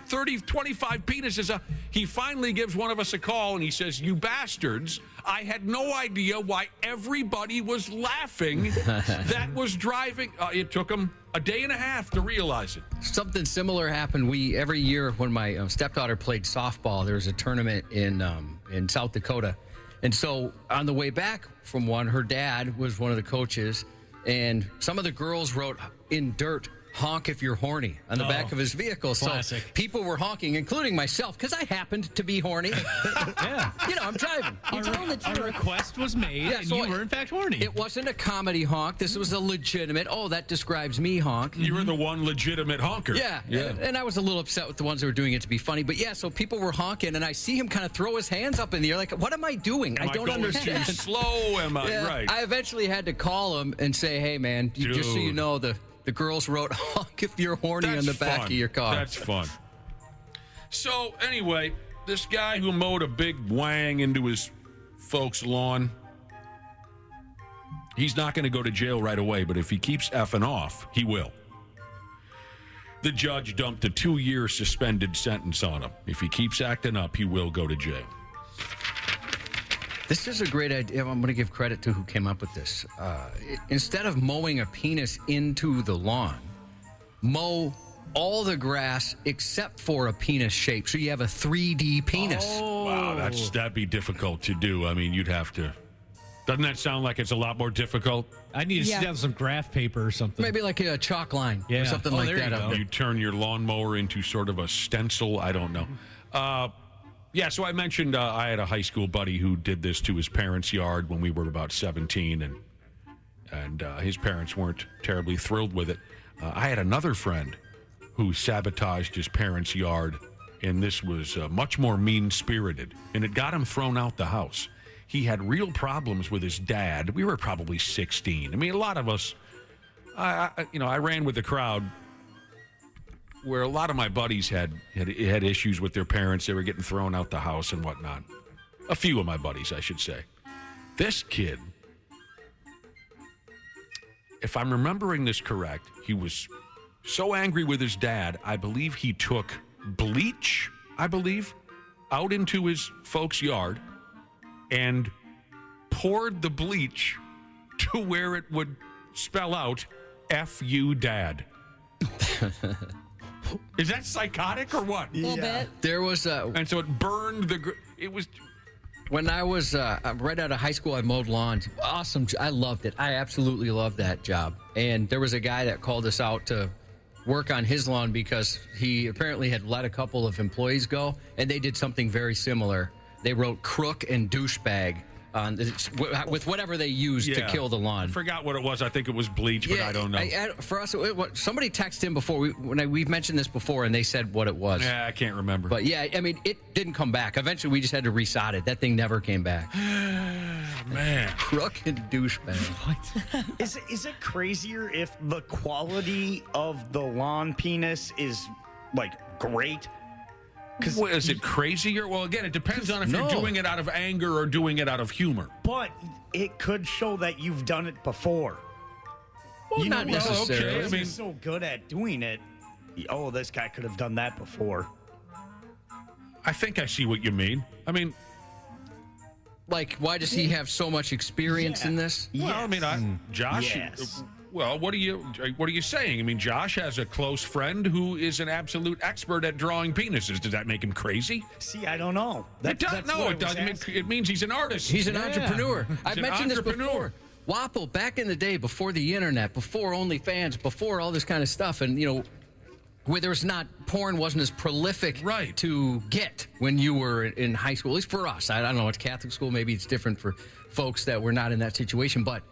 25 penises. He finally gives one of us a call and he says, you bastards, I had no idea why everybody was laughing. That was driving. It took him a day and a half to realize it. Something similar happened. Every year when my stepdaughter played softball, there was a tournament in South Dakota. And so on the way back from one, her dad was one of the coaches, and some of the girls wrote in dirt, honk if you're horny, on the back of his vehicle. Classic. So people were honking, including myself, because I happened to be horny. Yeah. I'm driving. Our request was made, and you were, in fact, horny. It wasn't a comedy honk. This was a legitimate, that describes me honk. You were the one legitimate honker. Yeah. And I was a little upset with the ones that were doing it to be funny. But, so people were honking, and I see him kind of throw his hands up in the air like, what am I doing? I don't understand. Too slow? Am I right? I eventually had to call him and say, hey, man, just so you know, the girls wrote, honk if you're horny on the back of your car. That's fun. So, anyway, this guy who mowed a big wang into his folks' lawn, he's not going to go to jail right away, but if he keeps effing off, he will. The judge dumped a 2-year suspended sentence on him. If he keeps acting up, he will go to jail. This is a great idea. I'm going to give credit to who came up with this. Instead of mowing a penis into the lawn, mow all the grass except for a penis shape, so you have a 3D penis. Oh. Wow, that'd be difficult to do. I mean, you'd have to. Doesn't that sound like it's a lot more difficult? I need to sit down some graph paper or something. Maybe like a chalk line or something like that. You turn your lawnmower into sort of a stencil. I don't know. So I mentioned I had a high school buddy who did this to his parents' yard when we were about 17, and his parents weren't terribly thrilled with it. I had another friend who sabotaged his parents' yard, and this was much more mean-spirited, and it got him thrown out the house. He had real problems with his dad. We were probably 16. I mean, a lot of us, I ran with the crowd where a lot of my buddies had issues with their parents. They were getting thrown out the house and whatnot. A few of my buddies, I should say. This kid, if I'm remembering this correct, he was so angry with his dad, I believe he took bleach, out into his folks' yard and poured the bleach to where it would spell out, F you, Dad. Is that psychotic or what? A little bit. There was and so it burned it was... When I was right out of high school, I mowed lawns. Awesome. I loved it. I absolutely loved that job. And there was a guy that called us out to work on his lawn because he apparently had let a couple of employees go, and they did something very similar. They wrote crook and douchebag on with whatever they used to kill the lawn. I forgot what it was. I think it was bleach, but I don't know. For us, somebody texted him before. We've mentioned this before, and they said what it was. Yeah, I can't remember. But yeah, I mean, it didn't come back. Eventually, we just had to resod it. That thing never came back. Man. Crook and douchebag. Is it crazier if the quality of the lawn penis is, like, great? Is it crazier? Well, again, it depends on if you're doing it out of anger or doing it out of humor. But it could show that you've done it before. Well, not necessarily. Okay. I mean, so good at doing it. Oh, this guy could have done that before. I think I see what you mean. I mean, like, why does he have so much experience in this? Well, I mean, Josh. Yes. Well, what are you saying? I mean, Josh has a close friend who is an absolute expert at drawing penises. Does that make him crazy? See, I don't know. It doesn't. It means he's an artist. He's an entrepreneur. I've mentioned this before. Wapple, back in the day, before the internet, before OnlyFans, before all this kind of stuff, and where porn wasn't as prolific to get when you were in high school. At least for us. I don't know. It's Catholic school. Maybe it's different for folks that were not in that situation, but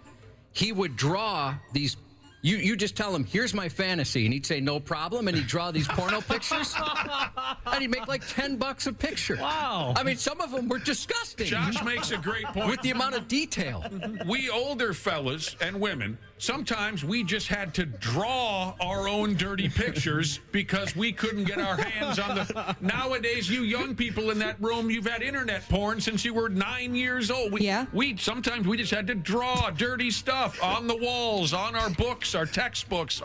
he would draw these. You just tell him, here's my fantasy, and he'd say, no problem, and he'd draw these porno pictures, and he'd make like $10 a picture. Wow. I mean, some of them were disgusting. Josh makes a great point. With the amount of detail. We older fellas and women, sometimes we just had to draw our own dirty pictures because we couldn't get our hands on the... Nowadays, you young people in that room, you've had internet porn since you were 9 years old. Sometimes we just had to draw dirty stuff on the walls, on our books, our textbooks,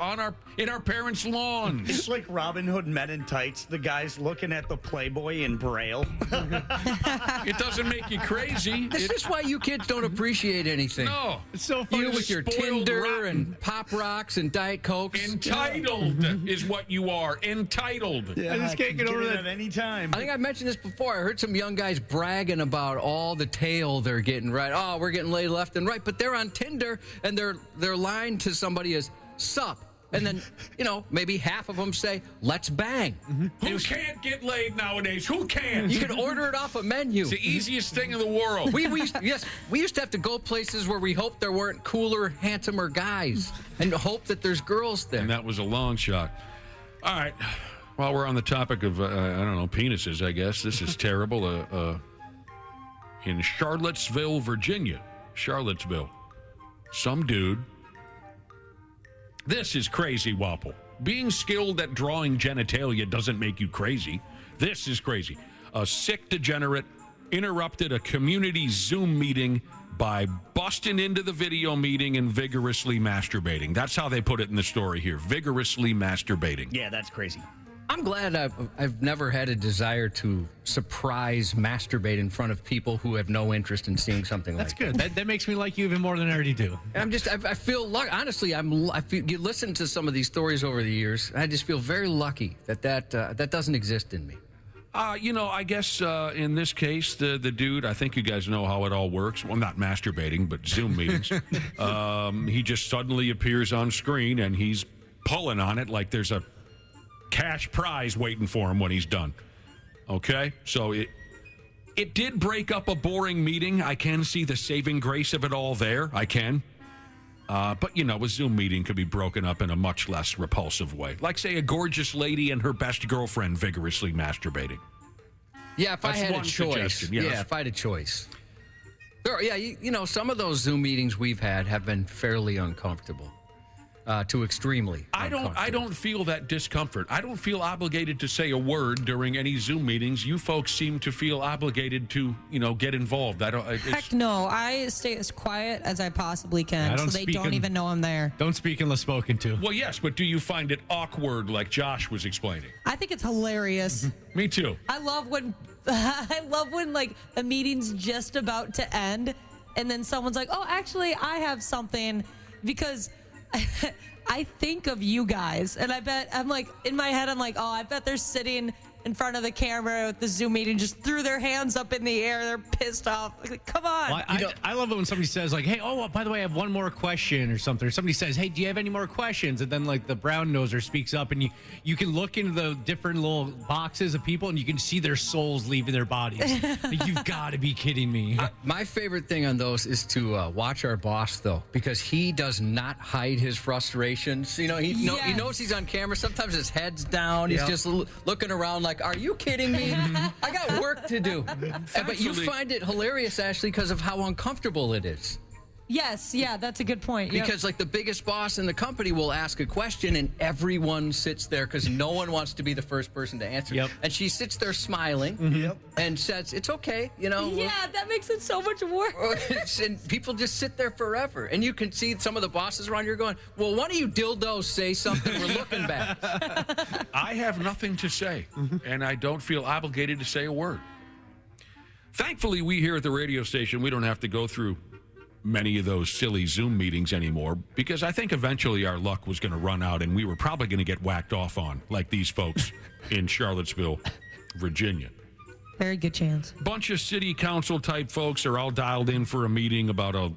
in our parents' lawns. It's like Robin Hood Men in Tights. The guy's looking at the Playboy in Braille. It doesn't make you crazy. This is why you kids don't appreciate anything. No. It's so funny. You with your Tinder and Pop Rocks and Diet Cokes. Entitled is what you are. Entitled. Yeah, I just can't get over that at any time. I think I mentioned this before. I heard some young guys bragging about all the tail they're getting, right? Oh, we're getting laid left and right. But they're on Tinder, and their line to somebody is, sup. And then, maybe half of them say, let's bang. Mm-hmm. Who can't get laid nowadays? Who can? You can order it off a menu. It's the easiest thing in the world. We used to have to go places where we hoped there weren't cooler, handsomer guys and hope that there's girls there. And that was a long shot. All right. While we're on the topic of, penises, I guess, this is terrible. In Charlottesville, Virginia, some dude... This is crazy, Wapple. Being skilled at drawing genitalia doesn't make you crazy. This is crazy. A sick degenerate interrupted a community Zoom meeting by busting into the video meeting and vigorously masturbating. That's how they put it in the story here. Vigorously masturbating. Yeah, that's crazy. I'm glad I've never had a desire to surprise masturbate in front of people who have no interest in seeing something That's like good. That makes me like you even more than I already do. And I feel lucky. Honestly, you listen to some of these stories over the years, I just feel very lucky that doesn't exist in me. I guess in this case, the dude, I think you guys know how it all works. Well, not masturbating, but Zoom meetings. He just suddenly appears on screen, and he's pulling on it like there's a cash prize waiting for him when he's done. Okay? So it did break up a boring meeting. I can see the saving grace of it all there. I can. But, a Zoom meeting could be broken up in a much less repulsive way. Like, say, a gorgeous lady and her best girlfriend vigorously masturbating. Yeah, if That's I had a one choice. suggestion, Yeah, if I had a choice. Some of those Zoom meetings we've had have been fairly uncomfortable. To extremely uncomfortable. I don't feel that discomfort. I don't feel obligated to say a word during any Zoom meetings. You folks seem to feel obligated to, get involved. Heck no. I stay as quiet as I possibly can, so they don't even know I'm there. Don't speak unless spoken to. Well, yes, but do you find it awkward like Josh was explaining? I think it's hilarious. Me too. I love when like a meeting's just about to end and then someone's like, "Oh, actually, I have something," because I think of you guys, and I'm like, in my head, I'm like, oh, I bet they're sitting in front of the camera with the Zoom meeting, just threw their hands up in the air. They're pissed off. Like, come on. Well, I love it when somebody says, like, hey, by the way, I have one more question or something. Or somebody says, hey, do you have any more questions? And then, like, the brown noser speaks up, and you can look into the different little boxes of people, and you can see their souls leaving their bodies. Like, you've got to be kidding me. My favorite thing on those is to watch our boss, though, because he does not hide his frustrations. He knows he's on camera. Sometimes his head's down. He's just looking around like, are you kidding me? I got work to do. But you find it hilarious, Ashley, because of how uncomfortable it is. Yes, yeah, that's a good point. Because, like, the biggest boss in the company will ask a question, and everyone sits there because no one wants to be the first person to answer. Yep. And she sits there smiling and says, it's okay, Yeah, that makes it so much worse. And people just sit there forever. And you can see some of the bosses around here going, well, why don't you dildos say something? We're looking back. I have nothing to say, and I don't feel obligated to say a word. Thankfully, we here at the radio station, we don't have to go through many of those silly Zoom meetings anymore, because I think eventually our luck was going to run out and we were probably going to get whacked off on, like these folks in Charlottesville, Virginia. Very good chance. Bunch of city council type folks are all dialed in for a meeting about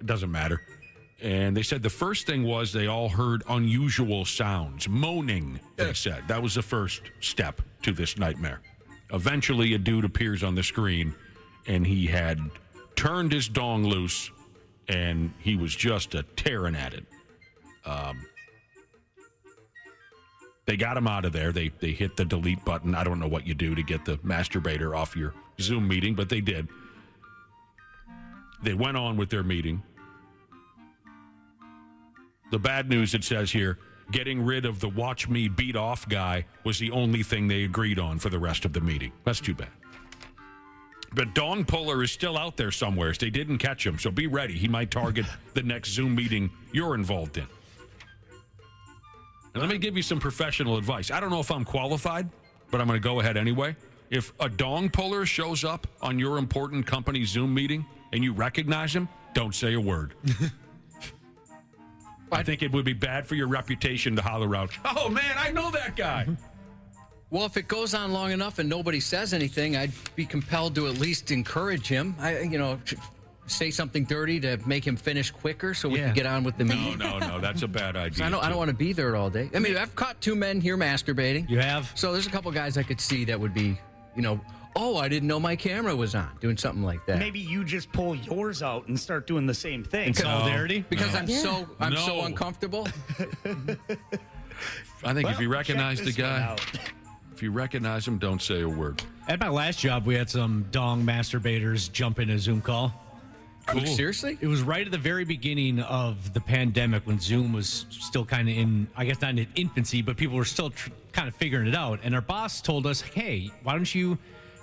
doesn't matter. And they said the first thing was they all heard unusual sounds, moaning, they said. That was the first step to this nightmare. Eventually, a dude appears on the screen, and he had turned his dong loose, and he was just tearing at it. They got him out of there. They hit the delete button. I don't know what you do to get the masturbator off your Zoom meeting, but they did. They went on with their meeting. The bad news, it says here, getting rid of the watch me beat off guy was the only thing they agreed on for the rest of the meeting. That's too bad. But Dong Puller is still out there somewhere. They didn't catch him, so be ready. He might target the next Zoom meeting you're involved in. And let me give you some professional advice. I don't know if I'm qualified, but I'm going to go ahead anyway. If a Dong Puller shows up on your important company Zoom meeting and you recognize him, don't say a word. I think it would be bad for your reputation to holler out, oh, man, I know that guy. Well, if it goes on long enough and nobody says anything, I'd be compelled to at least encourage him. Say something dirty to make him finish quicker so we can get on with the meeting. No, that's a bad idea. I don't want to be there all day. I mean, I've caught two men here masturbating. You have? So there's a couple guys I could see that would be, oh, I didn't know my camera was on, doing something like that. Maybe you just pull yours out and start doing the same thing. In solidarity? Because I'm so uncomfortable. I think if you recognize the guy, if you recognize him, don't say a word. At my last job, we had some dong masturbators jump in a Zoom call. Cool. Seriously? It was right at the very beginning of the pandemic when Zoom was still kind of in, I guess not in infancy, but people were still kind of figuring it out. And our boss told us, hey, why don't you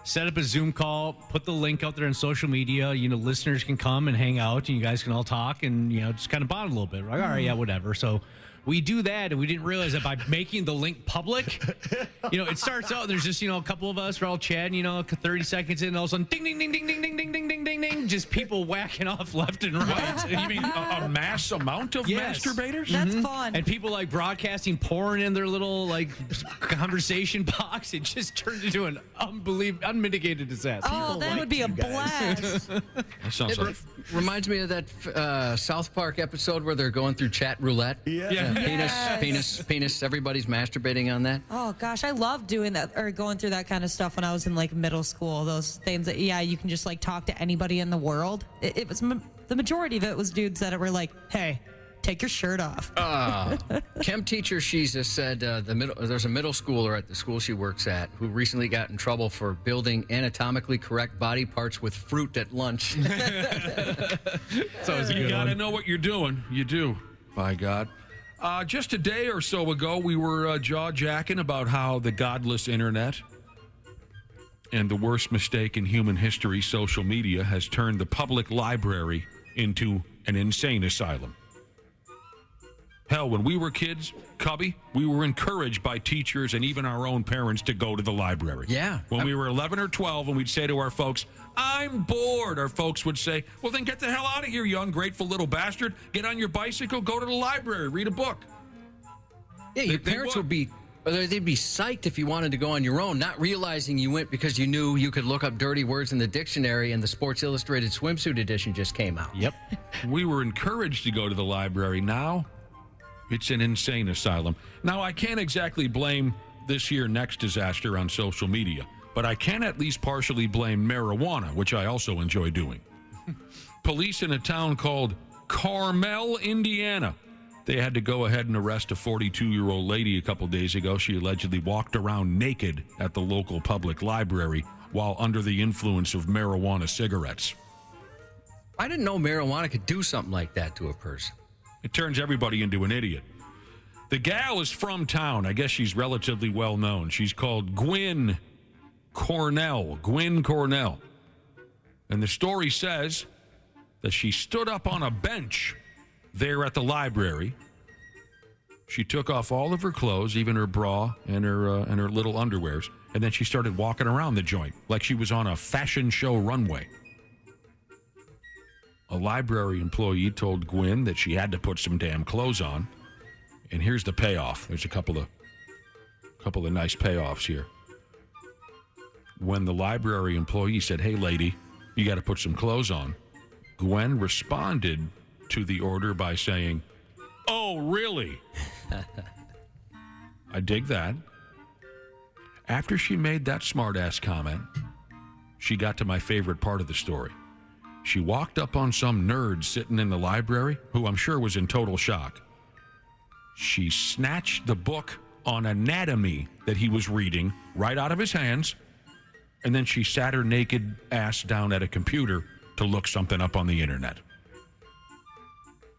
set up a Zoom call, put the link out there on social media, listeners can come and hang out and you guys can all talk and, just kind of bond a little bit. We're like, all right, yeah, whatever. So we do that, and we didn't realize that by making the link public, it starts out, there's just, a couple of us, we're all chatting, 30 seconds in, and all of a sudden, ding, ding, ding, ding, ding, ding, ding, ding, ding, ding, ding, just people whacking off left and right. You mean a mass amount of masturbators? That's fun. And people, broadcasting porn in their little, conversation box. It just turned into an unmitigated disaster. Oh, that would be a blast. That sounds like... Reminds me of that South Park episode where they're going through chat roulette. Yeah. Penis. Everybody's masturbating on that. Oh, gosh. I loved doing that or going through that kind of stuff when I was in, middle school. Those things that, you can just, talk to anybody in the world. It was the majority of it was dudes that were like, hey, take your shirt off. Chem teacher Shiza said there's a middle schooler at the school she works at who recently got in trouble for building anatomically correct body parts with fruit at lunch. So you got to know what you're doing. You do, by God. Just a day or so ago, we were jaw-jacking about how the godless internet and the worst mistake in human history, social media, has turned the public library into an insane asylum. Hell, when we were kids, Cubby, we were encouraged by teachers and even our own parents to go to the library. Yeah. When we were 11 or 12 and we'd say to our folks, I'm bored, our folks would say, well, then get the hell out of here, you ungrateful little bastard. Get on your bicycle, go to the library, read a book. Yeah, your parents would be, they'd be psyched if you wanted to go on your own, not realizing you went because you knew you could look up dirty words in the dictionary and the Sports Illustrated swimsuit edition just came out. Yep. We were encouraged to go to the library. Now, it's an insane asylum. Now, I can't exactly blame this year next disaster on social media, but I can at least partially blame marijuana, which I also enjoy doing. Police in a town called Carmel, Indiana. They had to go ahead and arrest a 42-year-old lady a couple days ago. She allegedly walked around naked at the local public library while under the influence of marijuana cigarettes. I didn't know marijuana could do something like that to a person. It turns everybody into an idiot. The gal is from town. I guess she's relatively well known. She's called Gwyn Cornell. Gwyn Cornell. And the story says that she stood up on a bench there at the library. She took off all of her clothes, even her bra and her little underwears, and then she started walking around the joint like she was on a fashion show runway. A library employee told Gwyn that she had to put some damn clothes on. And here's the payoff. There's a couple of nice payoffs here. When the library employee said, hey, lady, you got to put some clothes on, Gwen responded to the order by saying, oh, really? I dig that. After she made that smart-ass comment, she got to my favorite part of the story. She walked up on some nerd sitting in the library, who I'm sure was in total shock. She snatched the book on anatomy that he was reading right out of his hands, and then she sat her naked ass down at a computer to look something up on the internet.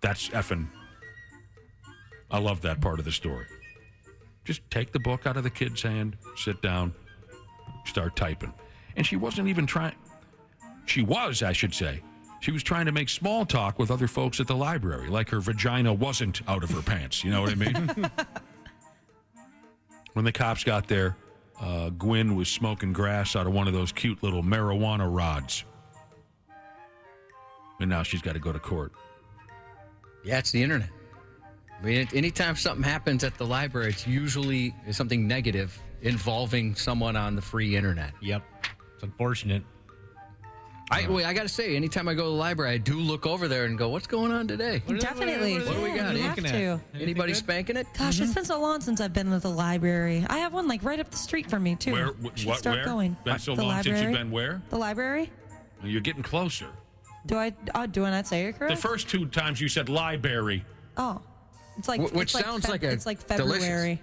That's effing... I love that part of the story. Just take the book out of the kid's hand, sit down, start typing. And she wasn't even trying... She was, I should say. She was trying to make small talk with other folks at the library, like her vagina wasn't out of her pants. You know what I mean? When the cops got there, Gwyn was smoking grass out of one of those cute little marijuana rods. And now she's got to go to court. Yeah, it's the internet. I mean, anytime something happens at the library, it's usually something negative involving someone on the free internet. Yep. It's unfortunate. I got to say, anytime I go to the library, I do look over there and go, what's going on today? Definitely. What do we got? You have to. Anybody spanking it? Gosh, it's been so long since I've been to the librry. I have one like right up the street from me, too. Where? Start going. Been so the long library. since you've been where? The library. You're getting closer. Do I not say it correct? The first two times you said library. Oh. It's like Which sounds like a it's like February.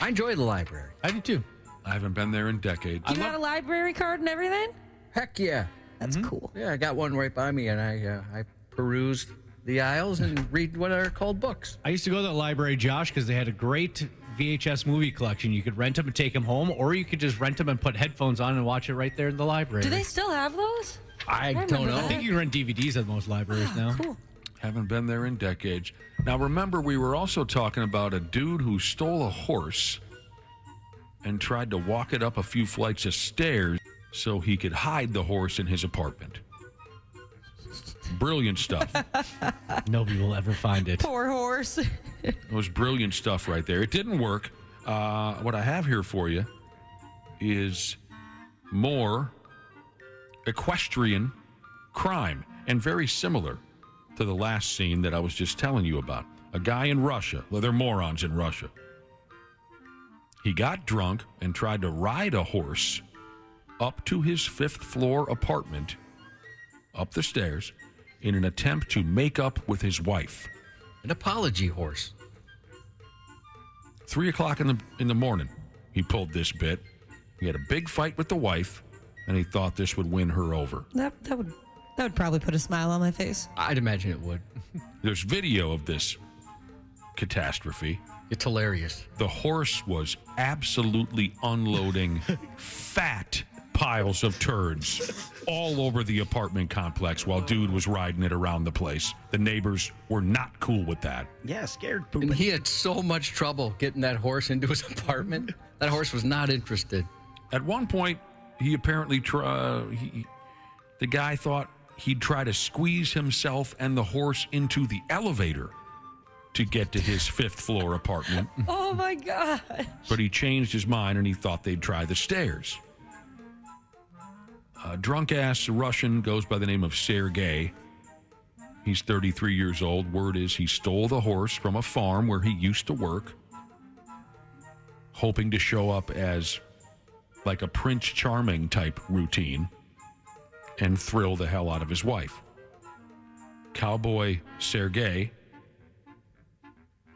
I enjoy the library. I do too. I haven't been there in decades. You got a library card and everything? Heck yeah. That's cool. Yeah, I got one right by me, and I perused the aisles and read what are called books. I used to go to the library, Josh, because they had a great VHS movie collection. You could rent them and take them home, or you could just rent them and put headphones on and watch it right there in the library. Do they still have those? I don't know. I think you can rent DVDs at most libraries now. Cool. Haven't been there in decades. Now, remember, we were also talking about a dude who stole a horse and tried to walk it up a few flights of stairs so he could hide the horse in his apartment. Brilliant stuff. Nobody will ever find it. Poor horse. It was brilliant stuff right there. It didn't work. What I have here for you is more equestrian crime, and very similar to the last scene that I was just telling you about. A guy in Russia. Well, they're morons in Russia. He got drunk and tried to ride a horse up to his 5th floor apartment, up the stairs, in an attempt to make up with his wife. An apology horse. 3 o'clock in the morning, he pulled this bit. He had a big fight with the wife, and he thought this would win her over. That would probably put a smile on my face. I'd imagine it would. There's video of this catastrophe. It's hilarious. The horse was absolutely unloading fat piles of turds all over the apartment complex while dude was riding it around the place. The neighbors were not cool with that. Yeah, scared And pooping. he had so much trouble getting that horse into his apartment. That horse was not interested. At one point, he apparently the guy thought he'd try to squeeze himself and the horse into the elevator to get to his 5th floor apartment. Oh my God. But he changed his mind and he thought they'd try the stairs. A drunk-ass Russian goes by the name of Sergei. He's 33 years old. Word is he stole the horse from a farm where he used to work, hoping to show up as like a Prince Charming type routine and thrill the hell out of his wife. Cowboy Sergei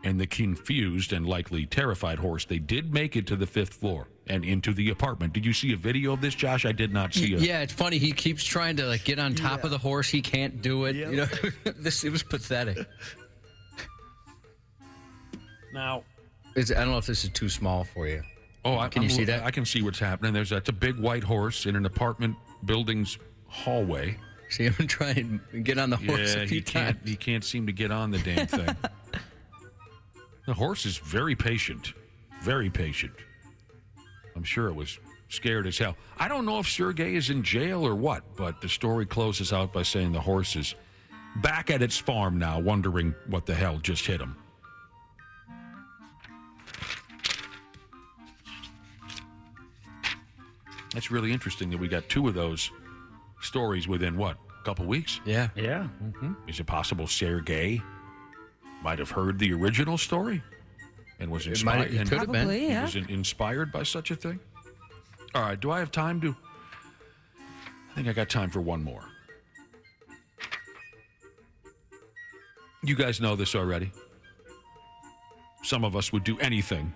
and the confused and likely terrified horse, they did make it to the 5th floor and into the apartment. Did you see a video of this, Josh? I did not see it. Yeah, it's funny. He keeps trying to get on top of the horse. He can't do it. Yep. You know, it was pathetic. Now, I don't know if this is too small for you. Oh, Can you see that? I can see what's happening. That's a big white horse in an apartment building's hallway. See him trying to get on the horse a few times. He can't seem to get on the damn thing. The horse is very patient. Very patient. I'm sure it was scared as hell. I don't know if Sergei is in jail or what, but the story closes out by saying the horse is back at its farm now, wondering what the hell just hit him. That's really interesting that we got 2 of those stories within, what, a couple weeks? Yeah. Yeah. Mm-hmm. Is it possible Sergei might have heard the original story and was inspired? It could have been. Probably, yeah. Was inspired by such a thing? All right, do I have time to... I think I got time for one more. You guys know this already. Some of us would do anything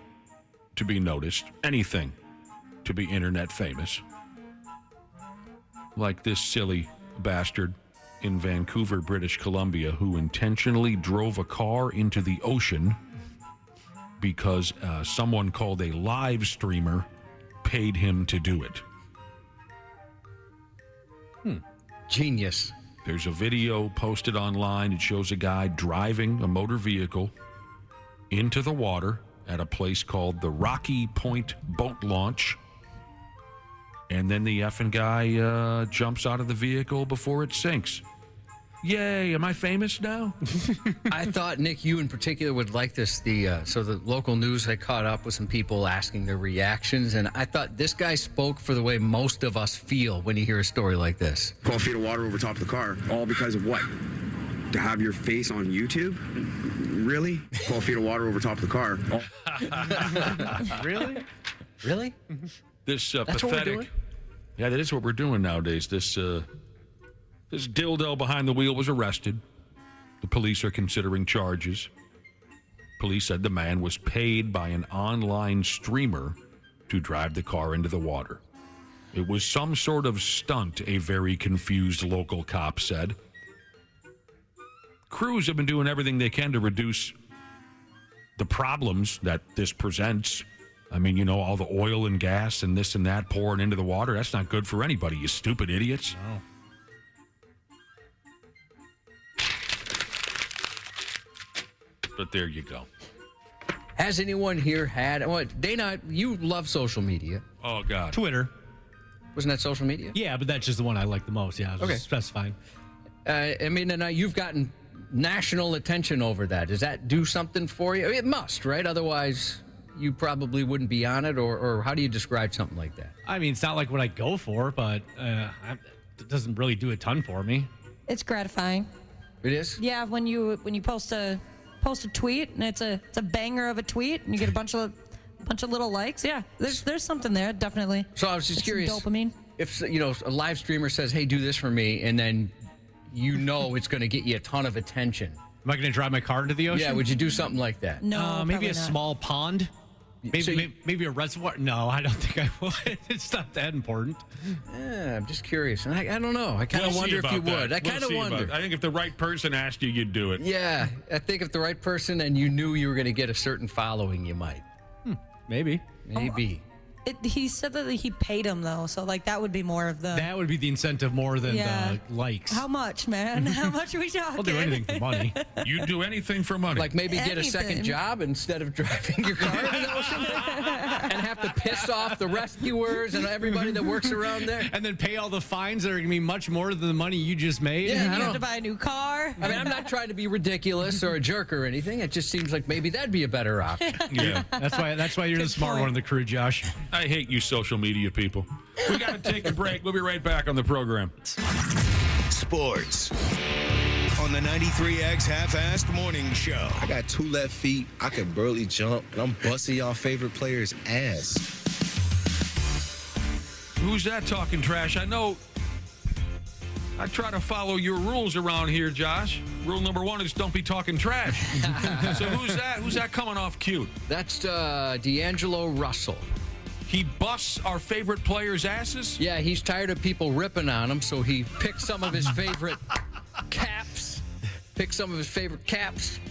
to be noticed, anything to be internet famous. Like this silly bastard in Vancouver, British Columbia, who intentionally drove a car into the ocean because someone called a live streamer paid him to do it. Genius. There's a video posted online. It shows a guy driving a motor vehicle into the water at a place called the Rocky Point Boat Launch. And then the effing guy jumps out of the vehicle before it sinks. Yay, am I famous now? I thought, Nick, you in particular would like this. So the local news had caught up with some people asking their reactions, and I thought this guy spoke for the way most of us feel when you hear a story like this. 12 feet of water over top of the car, all because of what? To have your face on YouTube? Really? 12 feet of water over top of the car. Really? Really? This That's what we're pathetic... doing? Yeah, that is what we're doing nowadays. This dildo behind the wheel was arrested. The police are considering charges. Police said the man was paid by an online streamer to drive the car into the water. It was some sort of stunt, a very confused local cop said. Crews have been doing everything they can to reduce the problems that this presents. I mean, you know, all the oil and gas and this and that pouring into the water. That's not good for anybody, you stupid idiots. No. But there you go. Has anyone here had... What, Dana, you love social media. Oh, God. Twitter. Wasn't that social media? Yeah, but that's just the one I like the most. Yeah, I was Okay. just specifying. I mean, and you've gotten national attention over that. Does that do something for you? It must, right? Otherwise, you probably wouldn't be on it. Or how do you describe something like that? I mean, it's not like what I go for, but it doesn't really do a ton for me. It's gratifying. It is? Yeah, when you post a tweet and it's a banger of a tweet and you get a bunch of little likes. Yeah, there's something there, definitely. So I was just curious. Dopamine. If, you know, a live streamer says, hey, do this for me, and then you know it's going to get you a ton of attention. Am I going to drive my car into the ocean? Yeah, would you do something like that? No, maybe a probably not. small pond. Maybe a reservoir. No, I don't think I would. It's not that important. Yeah, I'm just curious. I don't know. I kind of wonder if you would. I kind of wonder. I think if the right person asked you, you'd do it. Yeah, I think if the right person and you knew you were going to get a certain following, you might. Maybe. Maybe. He said that he paid him, though, so like that would be more of the... That would be the incentive more than the likes. How much, man? How much are we talking? I'll do anything for money. You'd do anything for money. Like maybe get a second job instead of driving your car in the ocean and have to piss off the rescuers and everybody that works around there. And then pay all the fines that are going to be much more than the money you just made. Yeah, you have to buy a new car. I mean, I'm not trying to be ridiculous or a jerk or anything. It just seems like maybe that'd be a better option. Yeah. That's why you're the smart one in the crew, Josh. I hate you social media people. We got to take a break. We'll be right back on the program. Sports on the 93X Half-Assed Morning Show. I got 2 left feet. I can barely jump, and I'm busting y'all favorite player's ass. Who's that talking trash? I know. I try to follow your rules around here, Josh. Rule number 1 is don't be talking trash. So who's that? Who's that coming off cute? That's D'Angelo Russell. He busts our favorite players' asses? Yeah, he's tired of people ripping on him, so he picked some of his favorite caps,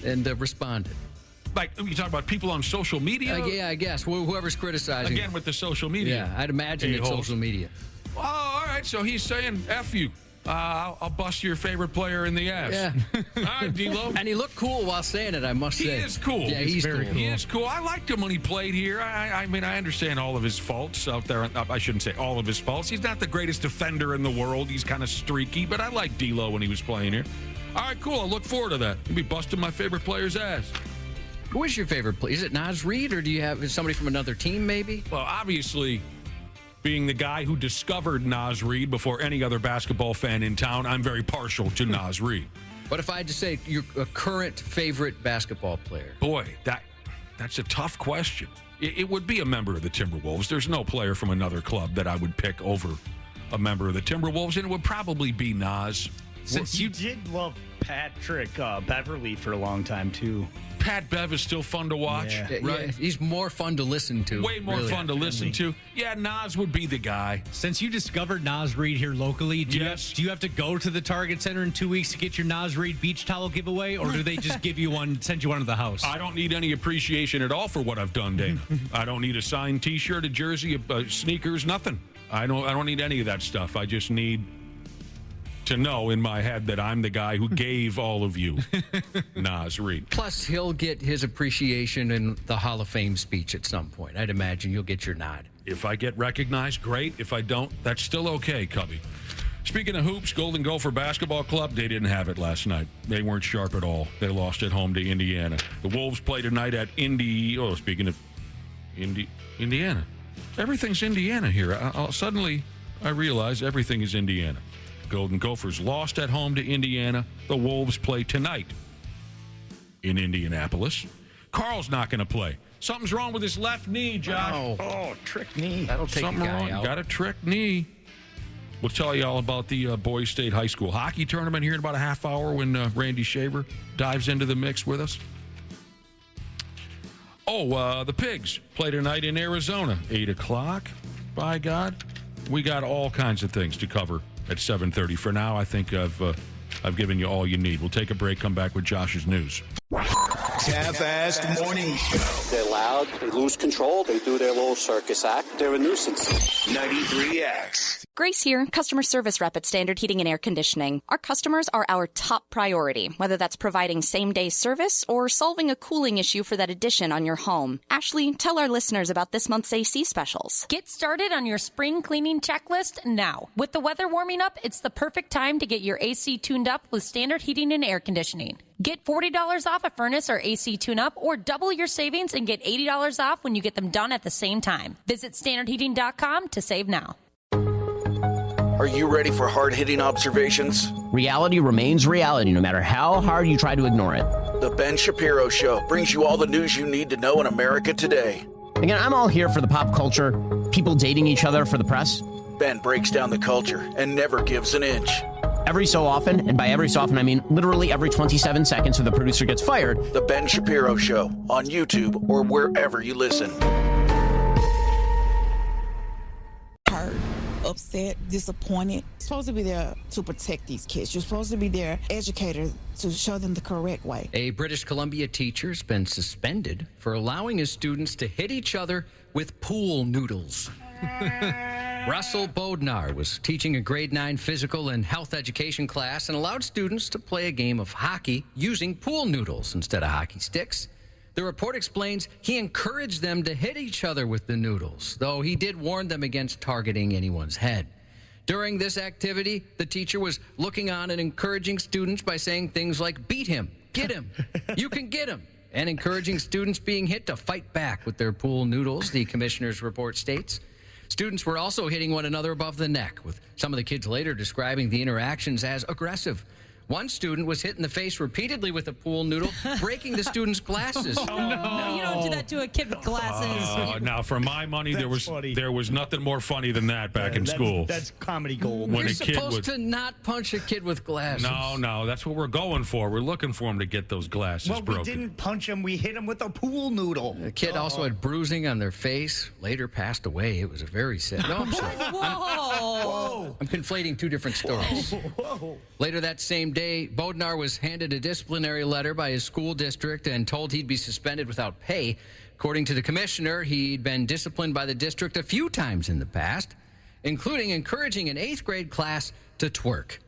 and responded. Like, you talk about people on social media? Yeah, I guess. Whoever's criticizing. Again, with the social media. Yeah, I'd imagine it's social media. Oh, all right, so he's saying, F you. I'll bust your favorite player in the ass. Yeah. All right, D-Lo. And he looked cool while saying it, I must say. He is cool. Yeah, he's very cool. cool. He is cool. I liked him when he played here. I mean, I understand all of his faults out there. I shouldn't say all of his faults. He's not the greatest defender in the world. He's kind of streaky, but I liked D-Lo when he was playing here. All right, cool. I look forward to that. He'll be busting my favorite player's ass. Who is your favorite player? Is it Naz Reid, or do you have somebody from another team, maybe? Well, obviously, being the guy who discovered Naz Reid before any other basketball fan in town, I'm very partial to Naz Reid. But if I had to say your current favorite basketball player? Boy, that's a tough question. It would be a member of the Timberwolves. There's no player from another club that I would pick over a member of the Timberwolves, and it would probably be Naz. Since you did love Patrick Beverly for a long time, too. Pat Bev is still fun to watch, right? Yeah, he's more fun to listen to. Way more fun to listen to. Yeah, Naz would be the guy. Since you discovered Naz Reid here locally, do you have to go to the Target Center in 2 weeks to get your Naz Reid beach towel giveaway, or do they just give you one, send you one to the house? I don't need any appreciation at all for what I've done, Dana. I don't need a signed T-shirt, a jersey, sneakers, nothing. I don't need any of that stuff. I just need to know in my head that I'm the guy who gave all of you Naz Reid. Plus, he'll get his appreciation in the Hall of Fame speech at some point. I'd imagine you'll get your nod. If I get recognized, great. If I don't, that's still okay, Cubby. Speaking of hoops, Golden Gopher Basketball Club, they didn't have it last night. They weren't sharp at all. They lost at home to Indiana. The Wolves play tonight at speaking of Indiana. Everything's Indiana here. Suddenly, I realize everything is Indiana. Golden Gophers lost at home to Indiana. The Wolves play tonight in Indianapolis. Carl's not going to play. Something's wrong with his left knee, Josh. Oh, trick knee. That'll take Something a guy wrong. out. Got a trick knee. We'll tell you all about the Boys State High School hockey tournament here in about a half hour when Randy Shaver dives into the mix with us. The Pigs play tonight in Arizona, 8 o'clock. By God, we got all kinds of things to cover at 7:30. For now, I think I've given you all you need. We'll take a break, come back with Josh's news. Half-Assed Morning Show. They're loud, they lose control, they do their little circus act, they're a nuisance. 93X. Grace here, customer service rep at Standard Heating and Air Conditioning. Our customers are our top priority, whether that's providing same-day service or solving a cooling issue for that addition on your home. Ashley, tell our listeners about this month's AC specials. Get started on your spring cleaning checklist now. With the weather warming up, it's the perfect time to get your AC tuned up with Standard Heating and Air Conditioning. Get $40 off a furnace or AC tune-up, or double your savings and get $80 off when you get them done at the same time. Visit standardheating.com to save now. Are you ready for hard-hitting observations? Reality remains reality, no matter how hard you try to ignore it. The Ben Shapiro Show brings you all the news you need to know in America today. Again, I'm all here for the pop culture, people dating each other for the press. Ben breaks down the culture and never gives an inch. Every so often, and by every so often I mean literally every 27 seconds, so the producer gets fired. The Ben Shapiro Show on YouTube or wherever you listen. Hurt, upset, disappointed. You're supposed to be there to protect these kids. You're supposed to be their educator to show them the correct way. A British Columbia teacher's been suspended for allowing his students to hit each other with pool noodles. Russell Bodnar was teaching a grade 9 physical and health education class and allowed students to play a game of hockey using pool noodles instead of hockey sticks. The report explains he encouraged them to hit each other with the noodles, though he did warn them against targeting anyone's head. During this activity, the teacher was looking on and encouraging students by saying things like, beat him, get him, you can get him, and encouraging students being hit to fight back with their pool noodles, the commissioner's report states. Students were also hitting one another above the neck, with some of the kids later describing the interactions as aggressive. One student was hit in the face repeatedly with a pool noodle, breaking the student's glasses. Oh, no. You don't do that to a kid with glasses. Now, for my money, there was nothing more funny than that back in school. That's comedy gold. You're supposed to not punch a kid with glasses. No, that's what we're going for. We're looking for him to get those glasses broken. We didn't punch him. We hit him with a pool noodle. The kid also had bruising on their face, later passed away. It was a very sad... No, I'm sorry. Whoa. I'm conflating two different stories. Whoa. Later that same day, Bodnar was handed a disciplinary letter by his school district and told he'd be suspended without pay. According to the commissioner, he'd been disciplined by the district a few times in the past, including encouraging an 8th grade class to twerk.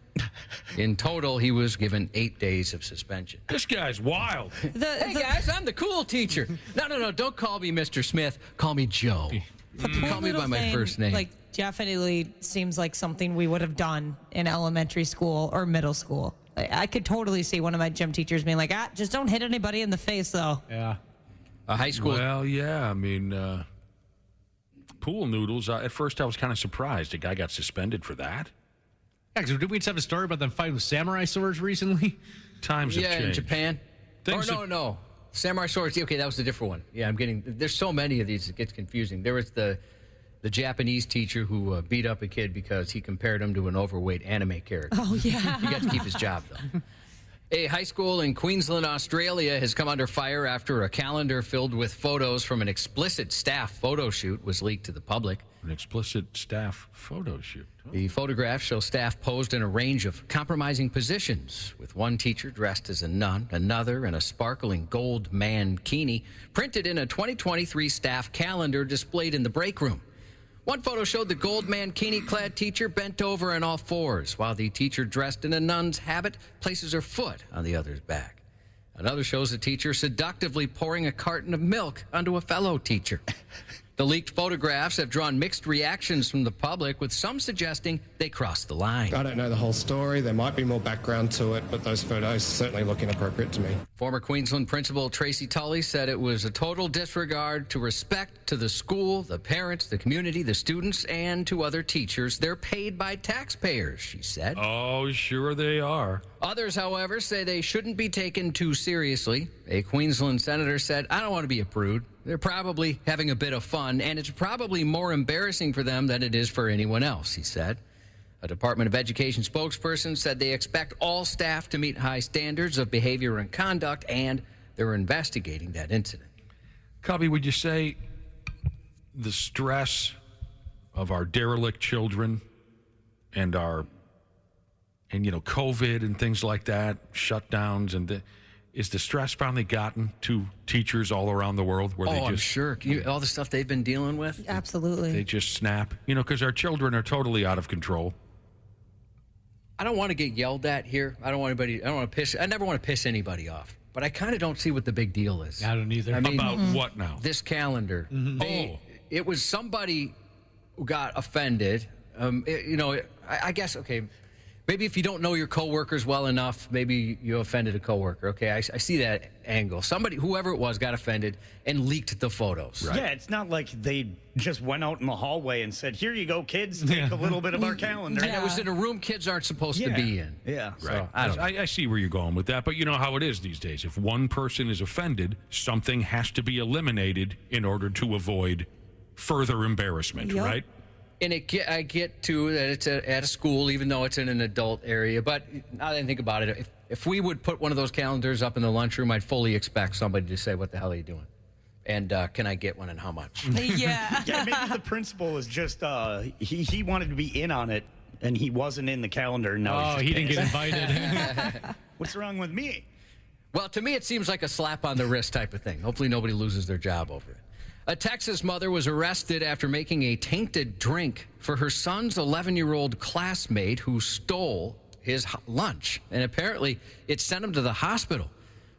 In total, he was given 8 days of suspension. This guy's wild. Hey, guys, I'm the cool teacher. No, don't call me Mr. Smith. Call me Joe. Call me by my first name. Like, definitely seems like something we would have done in elementary school or middle school. I could totally see one of my gym teachers being like, just don't hit anybody in the face, though. Yeah. A high school. Well, yeah, I mean, pool noodles. At first, I was kind of surprised a guy got suspended for that. Yeah, because did we just have a story about them fighting with samurai swords recently? Times have changed. In Japan. No. Samurai swords. Okay, that was a different one. Yeah, there's so many of these, it gets confusing. There was the Japanese teacher who beat up a kid because he compared him to an overweight anime character. Oh, yeah. He got to keep his job, though. A high school in Queensland, Australia has come under fire after a calendar filled with photos from an explicit staff photo shoot was leaked to the public. An explicit staff photo shoot. Oh. The photographs show staff posed in a range of compromising positions, with one teacher dressed as a nun, another in a sparkling gold mankini, printed in a 2023 staff calendar displayed in the break room. One photo showed the gold mankini-clad teacher bent over on all fours, while the teacher dressed in a nun's habit places her foot on the other's back. Another shows the teacher seductively pouring a carton of milk onto a fellow teacher. The leaked photographs have drawn mixed reactions from the public, with some suggesting they crossed the line. I don't know the whole story. There might be more background to it, but those photos certainly look inappropriate to me. Former Queensland principal Tracy Tully said it was a total disregard to respect to the school, the parents, the community, the students, and to other teachers. They're paid by taxpayers, she said. Oh, sure they are. Others, however, say they shouldn't be taken too seriously. A Queensland senator said, I don't want to be a prude. They're probably having a bit of fun, and it's probably more embarrassing for them than it is for anyone else, he said. A Department of Education spokesperson said they expect all staff to meet high standards of behavior and conduct, and they're investigating that incident. Cubby, would you say the stress of our derelict children and COVID and things like that, shutdowns, and is the stress finally gotten to teachers all around the world? I'm sure. All the stuff they've been dealing with? Absolutely. They just snap. Because our children are totally out of control. I don't want to get yelled at here. I never want to piss anybody off. But I kind of don't see what the big deal is. I don't either. About what now? This calendar. It was somebody who got offended. I guess, okay, maybe if you don't know your coworkers well enough, maybe you offended a coworker. Okay, I see that angle. Somebody, whoever it was, got offended and leaked the photos. Right. Yeah, it's not like they just went out in the hallway and said, here you go, kids, take a little bit of our calendar. And it was in a room kids aren't supposed to be in. Yeah. Right. So, I see where you're going with that, but you know how it is these days. If one person is offended, something has to be eliminated in order to avoid further embarrassment, right? And I get to that it's at a school, even though it's in an adult area. But now that I think about it, if we would put one of those calendars up in the lunchroom, I'd fully expect somebody to say, "What the hell are you doing?" And can I get one and how much? Yeah. Yeah, maybe the principal is just he wanted to be in on it and he wasn't in the calendar. No, he didn't get invited. What's wrong with me? Well, to me, it seems like a slap on the wrist type of thing. Hopefully nobody loses their job over it. A Texas mother was arrested after making a tainted drink for her son's 11-year-old classmate who stole his lunch. And apparently it sent him to the hospital.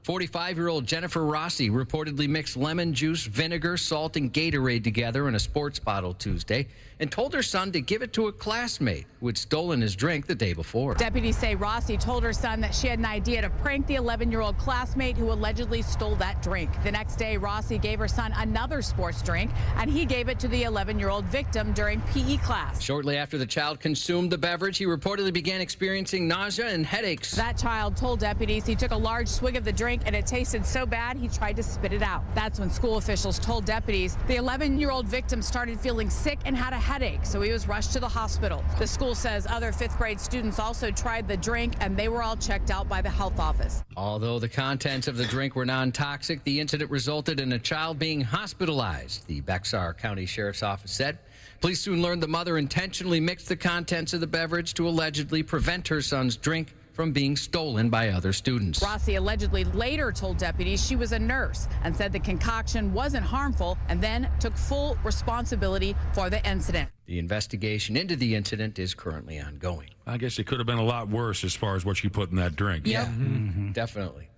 45-year-old Jennifer Rossi reportedly mixed lemon juice, vinegar, salt, and Gatorade together in a sports bottle Tuesday and told her son to give it to a classmate who had stolen his drink the day before. Deputies say Rossi told her son that she had an idea to prank the 11-year-old classmate who allegedly stole that drink. The next day, Rossi gave her son another sports drink, and he gave it to the 11-year-old victim during PE class. Shortly after the child consumed the beverage, he reportedly began experiencing nausea and headaches. That child told deputies he took a large swig of the drink and it tasted so bad he tried to spit it out. That's when school officials told deputies the 11-year-old victim started feeling sick and had a headache, so he was rushed to the hospital. The school says other fifth-grade students also tried the drink, and they were all checked out by the health office. Although the contents of the drink were non-toxic, the incident resulted in a child being hospitalized, the Bexar County Sheriff's Office said. Police soon learned the mother intentionally mixed the contents of the beverage to allegedly prevent her son's drink from being stolen by other students. Rossi allegedly later told deputies she was a nurse and said the concoction wasn't harmful, and then took full responsibility for the incident. The investigation into the incident is currently ongoing. I guess it could have been a lot worse as far as what you put in that drink. Yeah, definitely.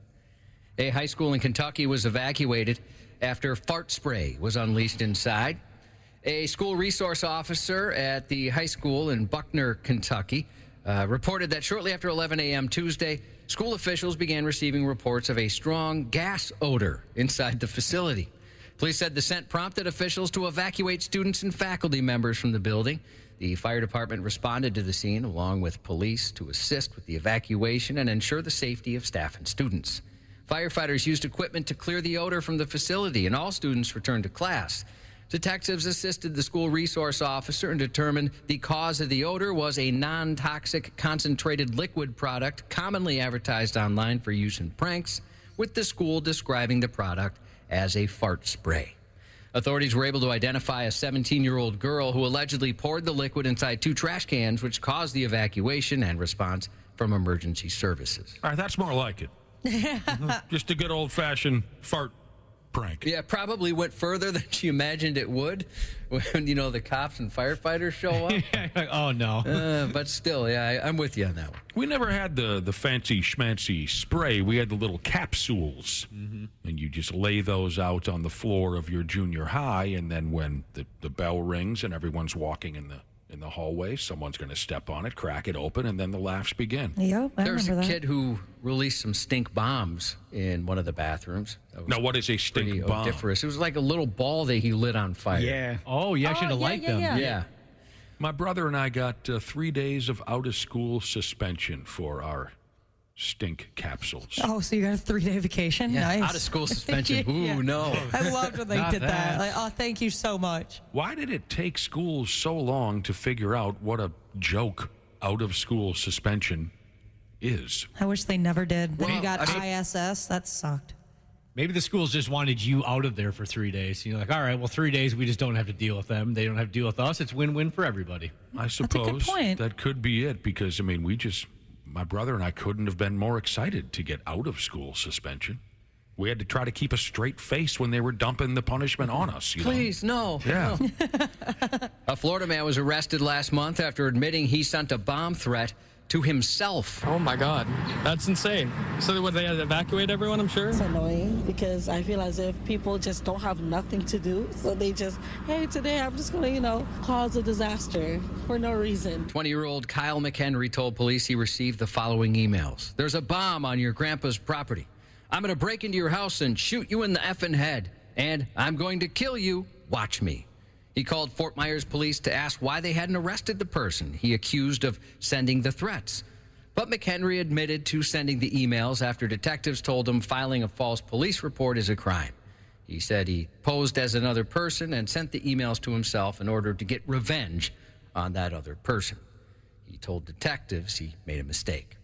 A high school in Kentucky was evacuated after fart spray was unleashed inside. A school resource officer at the high school in Buckner, Kentucky, reported that shortly after 11 a.m. Tuesday, school officials began receiving reports of a strong gas odor inside the facility. Police said the scent prompted officials to evacuate students and faculty members from the building. The fire department responded to the scene along with police to assist with the evacuation and ensure the safety of staff and students. Firefighters used equipment to clear the odor from the facility, and all students returned to class. Detectives assisted the school resource officer and determined the cause of the odor was a non-toxic concentrated liquid product commonly advertised online for use in pranks, with the school describing the product as a fart spray. Authorities were able to identify a 17-year-old girl who allegedly poured the liquid inside 2 trash cans, which caused the evacuation and response from emergency services. All right, that's more like it. Just a good old-fashioned fart prank. Yeah, probably went further than she imagined it would when, you know, the cops and firefighters show up. Oh, no. But still, yeah, I'm with you on that one. We never had the fancy schmancy spray. We had the little capsules. And you just lay those out on the floor of your junior high, and then when the bell rings and everyone's walking in the hallway, someone's going to step on it, crack it open, and then the laughs begin. Yep, I There's remember a that. kid who released some stink bombs in one of the bathrooms. Now, what is a stink bomb? Odoriferous. It was like a little ball that he lit on fire. Yeah. Oh, you actually like them. Yeah. My brother and I got 3 days of out-of-school suspension for our stink capsules. Oh, so you got a 3-day vacation? Yeah, Nice. out of school suspension. Ooh, Yeah. no. I loved when they Not did that. that. Like, oh, thank you so much. Why did it take schools so long to figure out what a joke out-of-school suspension is? I wish they never did. Then Well, you got I mean- ISS. That sucked. Maybe the schools just wanted you out of there for 3 days. You're like, all right, well, 3 days, we just don't have to deal with them. They don't have to deal with us. It's win-win for everybody. I suppose point. that could be it because, I mean, my brother and I couldn't have been more excited to get out of school suspension. We had to try to keep a straight face when they were dumping the punishment on us. You Please, no. Yeah. No. A Florida man was arrested last month after admitting he sent a bomb threat to himself. Oh my God, that's insane. So would they had to evacuate everyone, I'm sure? It's annoying because I feel as if people just don't have nothing to do. So they just, hey, today I'm just going to, cause a disaster for no reason. 20-year-old Kyle McHenry told police he received the following emails. There's a bomb on your grandpa's property. I'm going to break into your house and shoot you in the effing head. And I'm going to kill you. Watch me. He called Fort Myers police to ask why they hadn't arrested the person he accused of sending the threats. But McHenry admitted to sending the emails after detectives told him filing a false police report is a crime. He said he posed as another person and sent the emails to himself in order to get revenge on that other person. He told detectives he made a mistake.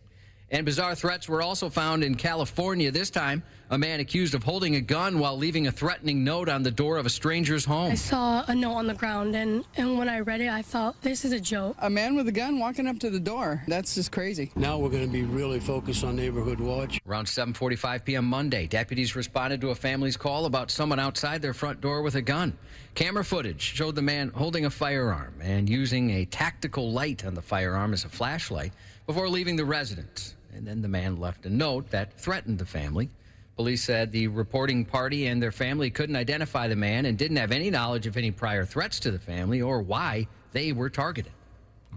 And bizarre threats were also found in California. This time, a man accused of holding a gun while leaving a threatening note on the door of a stranger's home. I saw a note on the ground, and when I read it, I thought, this is a joke. A man with a gun walking up to the door. That's just crazy. Now we're going to be really focused on neighborhood watch. Around 7:45 p.m. Monday, deputies responded to a family's call about someone outside their front door with a gun. Camera footage showed the man holding a firearm and using a tactical light on the firearm as a flashlight before leaving the residence. And then the man left a note that threatened the family. Police said the reporting party and their family couldn't identify the man and didn't have any knowledge of any prior threats to the family or why they were targeted.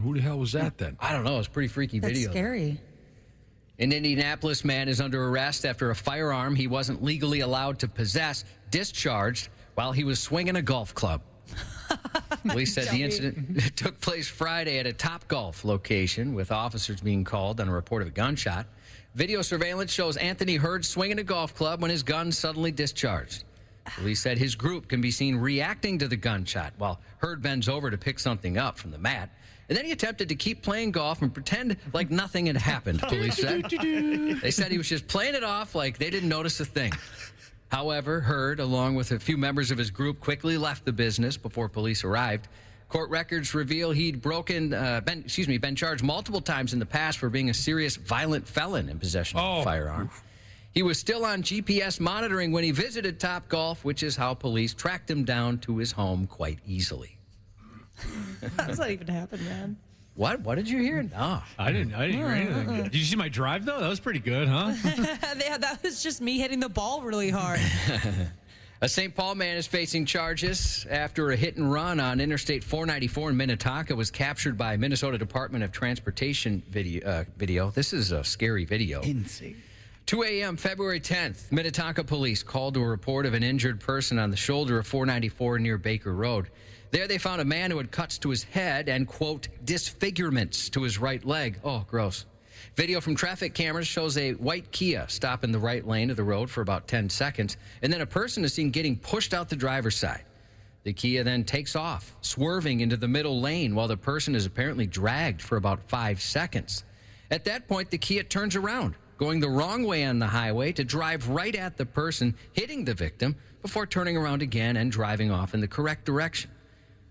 Who the hell was that then? I don't know. It's a pretty freaky video. That's scary. An Indianapolis man is under arrest after a firearm he wasn't legally allowed to possess discharged while he was swinging a golf club. Police said the incident took place Friday at a Topgolf location, with officers being called on a report of a gunshot. Video surveillance shows Anthony Hurd swinging a golf club when his gun suddenly discharged. Police said his group can be seen reacting to the gunshot while Hurd bends over to pick something up from the mat. And then he attempted to keep playing golf and pretend like nothing had happened, police said. They said he was just playing it off like they didn't notice a thing. However, Hurd, along with a few members of his group, quickly left the business before police arrived. Court records reveal he'd been charged multiple times in the past for being a serious violent felon in possession of a firearm. He was still on GPS monitoring when he visited Topgolf, which is how police tracked him down to his home quite easily. How's that even happen, man? What? What did you hear? No. I didn't hear anything. Did you see my drive, though? That was pretty good, huh? Yeah, that was just me hitting the ball really hard. A St. Paul man is facing charges after a hit and run on Interstate 494 in Minnetonka was captured by Minnesota Department of Transportation video. This is a scary video. Insane. 2 a.m. February 10th, Minnetonka police called to a report of an injured person on the shoulder of 494 near Baker Road. There they found a man who had cuts to his head and, quote, disfigurements to his right leg. Oh, gross. Video from traffic cameras shows a white Kia stop in the right lane of the road for about 10 seconds, and then a person is seen getting pushed out the driver's side. The Kia then takes off, swerving into the middle lane while the person is apparently dragged for about 5 seconds. At that point, the Kia turns around, going the wrong way on the highway to drive right at the person, hitting the victim, before turning around again and driving off in the correct direction.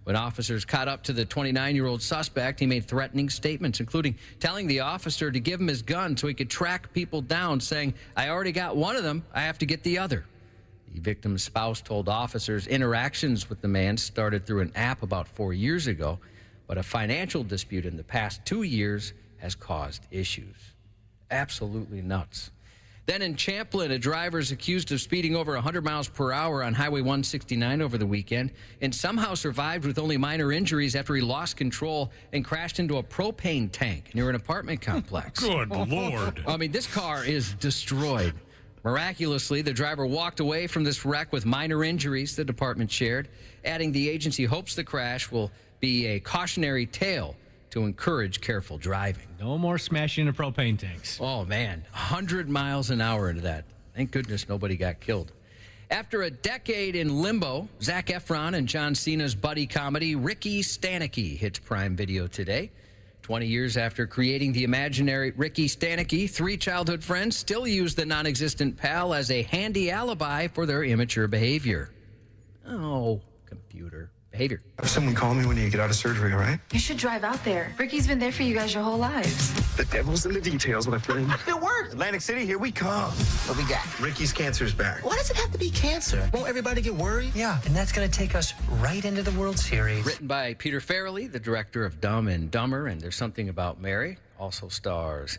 When officers caught up to the 29-year-old suspect, he made threatening statements, including telling the officer to give him his gun so he could track people down, saying, I already got one of them, I have to get the other. The victim's spouse told officers interactions with the man started through an app about 4 years ago, but a financial dispute in the past 2 years has caused issues. Absolutely nuts. Then in Champlin, a driver is accused of speeding over 100 miles per hour on Highway 169 over the weekend and somehow survived with only minor injuries after he lost control and crashed into a propane tank near an apartment complex. Good Lord. I mean, this car is destroyed. Miraculously, the driver walked away from this wreck with minor injuries, the department shared, adding the agency hopes the crash will be a cautionary tale to encourage careful driving. No more smashing into propane tanks. Oh, man. 100 miles an hour into that. Thank goodness nobody got killed. After a decade in limbo, Zac Efron and John Cena's buddy comedy Ricky Stanicky hits Prime Video today. 20 years after creating the imaginary Ricky Stanicky, 3 childhood friends still use the non-existent pal as a handy alibi for their immature behavior. Oh, computer. Behavior. Have someone call me when you get out of surgery, all right? You should drive out there. Ricky's been there for you guys your whole lives. The devil's in the details, my friend. It worked. Atlantic City, here we come. What we got? Ricky's cancer's back. Why does it have to be cancer? Won't everybody get worried? Yeah. And that's going to take us right into the World Series. Written by Peter Farrelly, the director of Dumb and Dumber, and There's Something About Mary. Also stars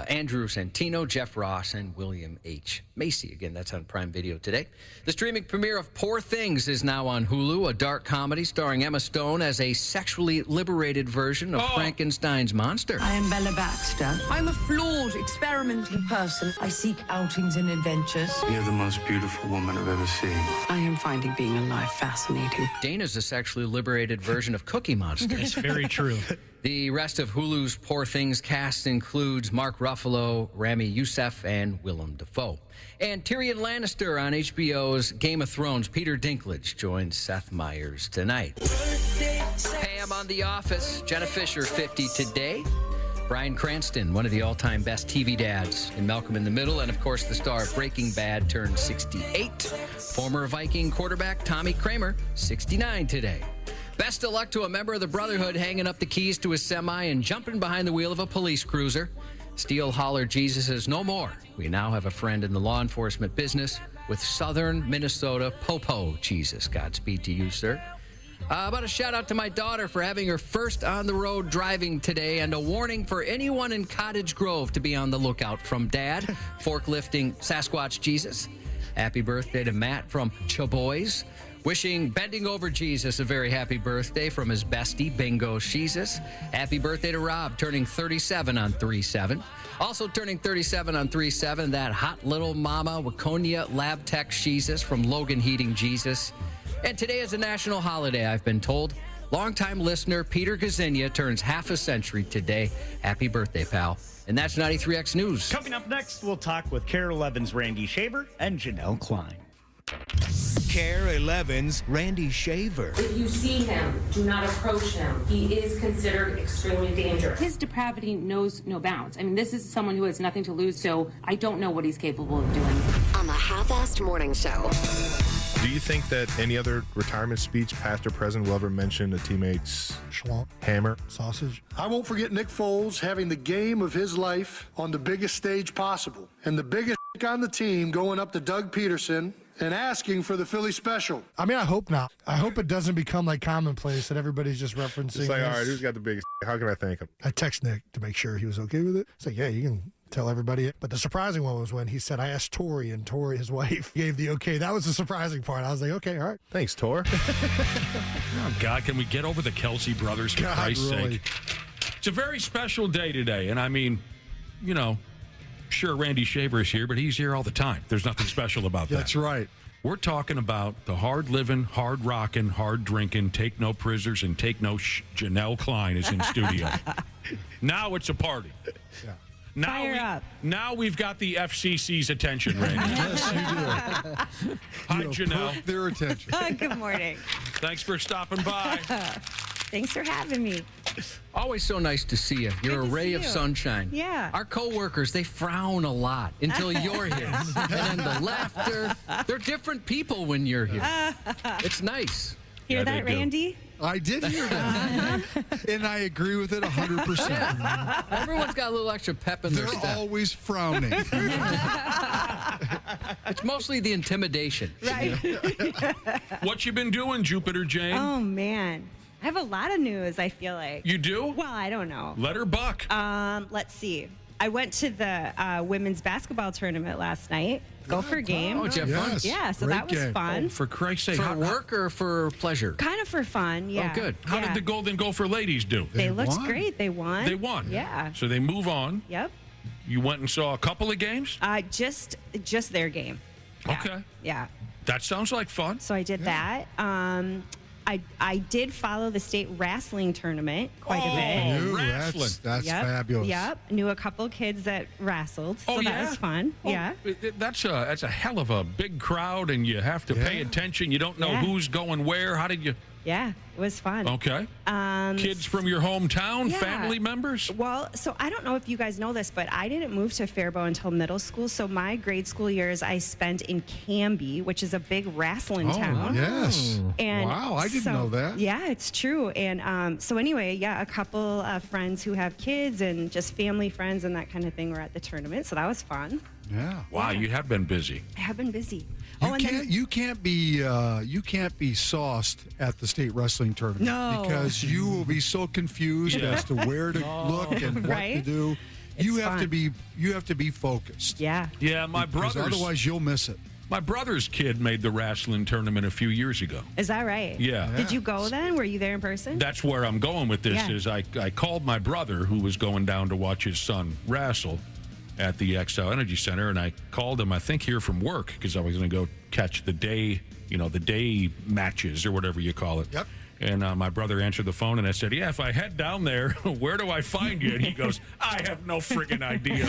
Andrew Santino, Jeff Ross, and William H. Macy. Again, that's on Prime Video today. The streaming premiere of Poor Things is now on Hulu, a dark comedy starring Emma Stone as a sexually liberated version of Frankenstein's monster. I am Bella Baxter. I'm a flawed, experimental person. I seek outings and adventures. You're the most beautiful woman I've ever seen. I am finding being alive fascinating. Dana's a sexually liberated version of Cookie Monster. It's very true. The rest of Hulu's Poor Things cast includes Mark Ruffalo, Rami Youssef, and Willem Dafoe. And Tyrion Lannister on HBO's Game of Thrones. Peter Dinklage joins Seth Meyers tonight. Hey, I'm on The Office. Jenna Fisher, 50 today. Bryan Cranston, one of the all-time best TV dads in Malcolm in the Middle, and of course the star of Breaking Bad, turned 68. Former Viking quarterback Tommy Kramer, 69 today. Best of luck to a member of the Brotherhood hanging up the keys to his semi and jumping behind the wheel of a police cruiser. Steel Holler Jesus is no more. We now have a friend in the law enforcement business with Southern Minnesota Popo Jesus. Godspeed to you, sir. About a shout out to my daughter for having her first on the road driving today, and a warning for anyone in Cottage Grove to be on the lookout from Dad, forklifting Sasquatch Jesus. Happy birthday to Matt from Chaboys. Wishing Bending Over Jesus a very happy birthday from his bestie, Bingo Jesus. Happy birthday to Rob, turning 37 on 3/7. Also turning 37 on 3/7, that hot little mama, Waconia Lab Tech Jesus from Logan Heating Jesus. And today is a national holiday, I've been told. Longtime listener Peter Gazinia turns half a century today. Happy birthday, pal. And that's 93X News. Coming up next, we'll talk with KARE 11's Randy Shaver and Janel Klein. KARE 11's Randy Shaver. If you see him, do not approach him. He is considered extremely dangerous. His depravity knows no bounds. I mean, this is someone who has nothing to lose, so I don't know what he's capable of doing. On the Half-Assed Morning Show. Do you think that any other retirement speech, past or present, will ever mention a teammate's schlong, hammer, sausage? I won't forget Nick Foles having the game of his life on the biggest stage possible, and the biggest on the team going up to Doug Peterson and asking for the Philly special. I mean, I hope not. I hope it doesn't become like commonplace that everybody's just referencing. It's like, this. all right, who's got the biggest? How can I thank him? I text Nick to make sure he was okay with it. It's like, yeah, you can tell everybody. But the surprising one was when he said, I asked Tori, and Tori, his wife, gave the okay. That was the surprising part. I was like, okay, all right. Thanks, Tor. Oh, God, can we get over the Kelsey brothers, for Christ's sake? It's a very special day today, and I mean, you know, sure, Randy Shaver is here, but he's here all the time. There's nothing special about that. That's right. We're talking about the hard-living, hard-rocking, hard-drinking, take no prisoners and take no Janel Klein is in studio. Now it's a party. Yeah. Now we've got the FCC's attention, Randy. Yes, you do. Hi, Janelle. Their attention. Good morning. Thanks for stopping by. Thanks for having me. Always so nice to see you. You're a ray of sunshine. Yeah. Our coworkers, they frown a lot until you're here. And then the laughter. They're different people when you're here. It's nice. Hear that, Randy? I did hear that. And I agree with it 100%. Everyone's got a little extra pep in their step. They're always frowning. It's mostly the intimidation. Right. What you been doing, Jupiter Jane? Oh, man. I have a lot of news, I feel like. You do? Well, I don't know. Let her buck. Let's see. I went to the women's basketball tournament last night. Gopher game. Oh, did you have fun? Yeah, so that was fun. Oh, for Christ's sake. For work or for pleasure? Kind of for fun, yeah. Oh, good. How did the Golden Gopher ladies do? They looked great. They won. They won? Yeah. So they move on. Yep. You went and saw a couple of games? Just their game. Yeah. Okay. Yeah. That sounds like fun. So I did that. I did follow the state wrestling tournament quite a bit. Wrestling. That's fabulous. Yep. Knew a couple kids that wrestled. So that was fun. Oh, yeah. That's a hell of a big crowd, and you have to pay attention. You don't know who's going where. How did you? Yeah, it was fun. Okay. Kids from your hometown, family members? Well, so I don't know if you guys know this, but I didn't move to Faribault until middle school. So my grade school years I spent in Canby, which is a big wrestling town. Yes. And wow, I didn't know that. Yeah, it's true. And so anyway, yeah, a couple of friends who have kids and just family friends and that kind of thing were at the tournament. So that was fun. Yeah. Wow, you have been busy. I have been busy. You can't be sauced at the state wrestling tournament. No. Because you will be so confused as to where to look and what to do. You have to be focused. Yeah. Yeah, because otherwise you'll miss it. My brother's kid made the wrestling tournament a few years ago. Is that right? Yeah. Did you go then? Were you there in person? That's where I'm going with this. Is I called my brother, who was going down to watch his son wrestle at the Xcel Energy Center, and I called him, I think, here from work, because I was going to go catch the day matches or whatever you call it. Yep. And my brother answered the phone, and I said, yeah, if I head down there, where do I find you? And he goes, I have no friggin' idea.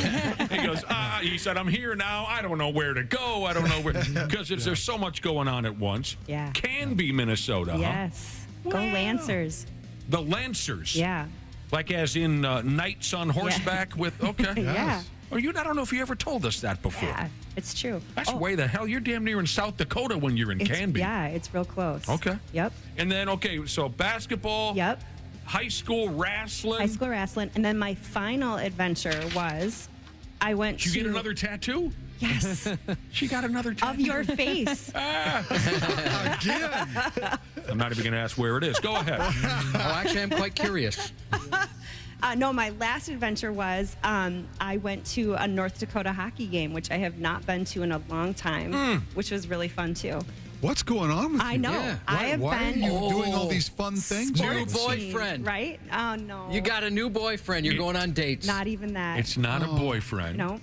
He goes, he said, I'm here now. I don't know where to go. I don't know where, because there's so much going on at once. Yeah. Canby, Minnesota, Yes. Go Lancers. The Lancers. Yeah. Like as in knights on horseback with, okay. Yeah. Or I don't know if you ever told us that before. Yeah, it's true. That's way the hell. You're damn near in South Dakota when you're in Canby. Yeah, it's real close. Okay. Yep. And then, so basketball. Yep. High school wrestling. High school wrestling. And then my final adventure was I went Did you get another tattoo? Yes. She got another tattoo. Of your face. Again. I'm not even going to ask where it is. Go ahead. Actually, I'm quite curious. No, my last adventure was I went to a North Dakota hockey game, which I have not been to in a long time, which was really fun, too. What's going on with you? I know. Yeah. I have why been are you doing all these fun things? New boyfriend. Right? Oh, no. You got a new boyfriend. You're going on dates. Not even that. It's not a boyfriend. No.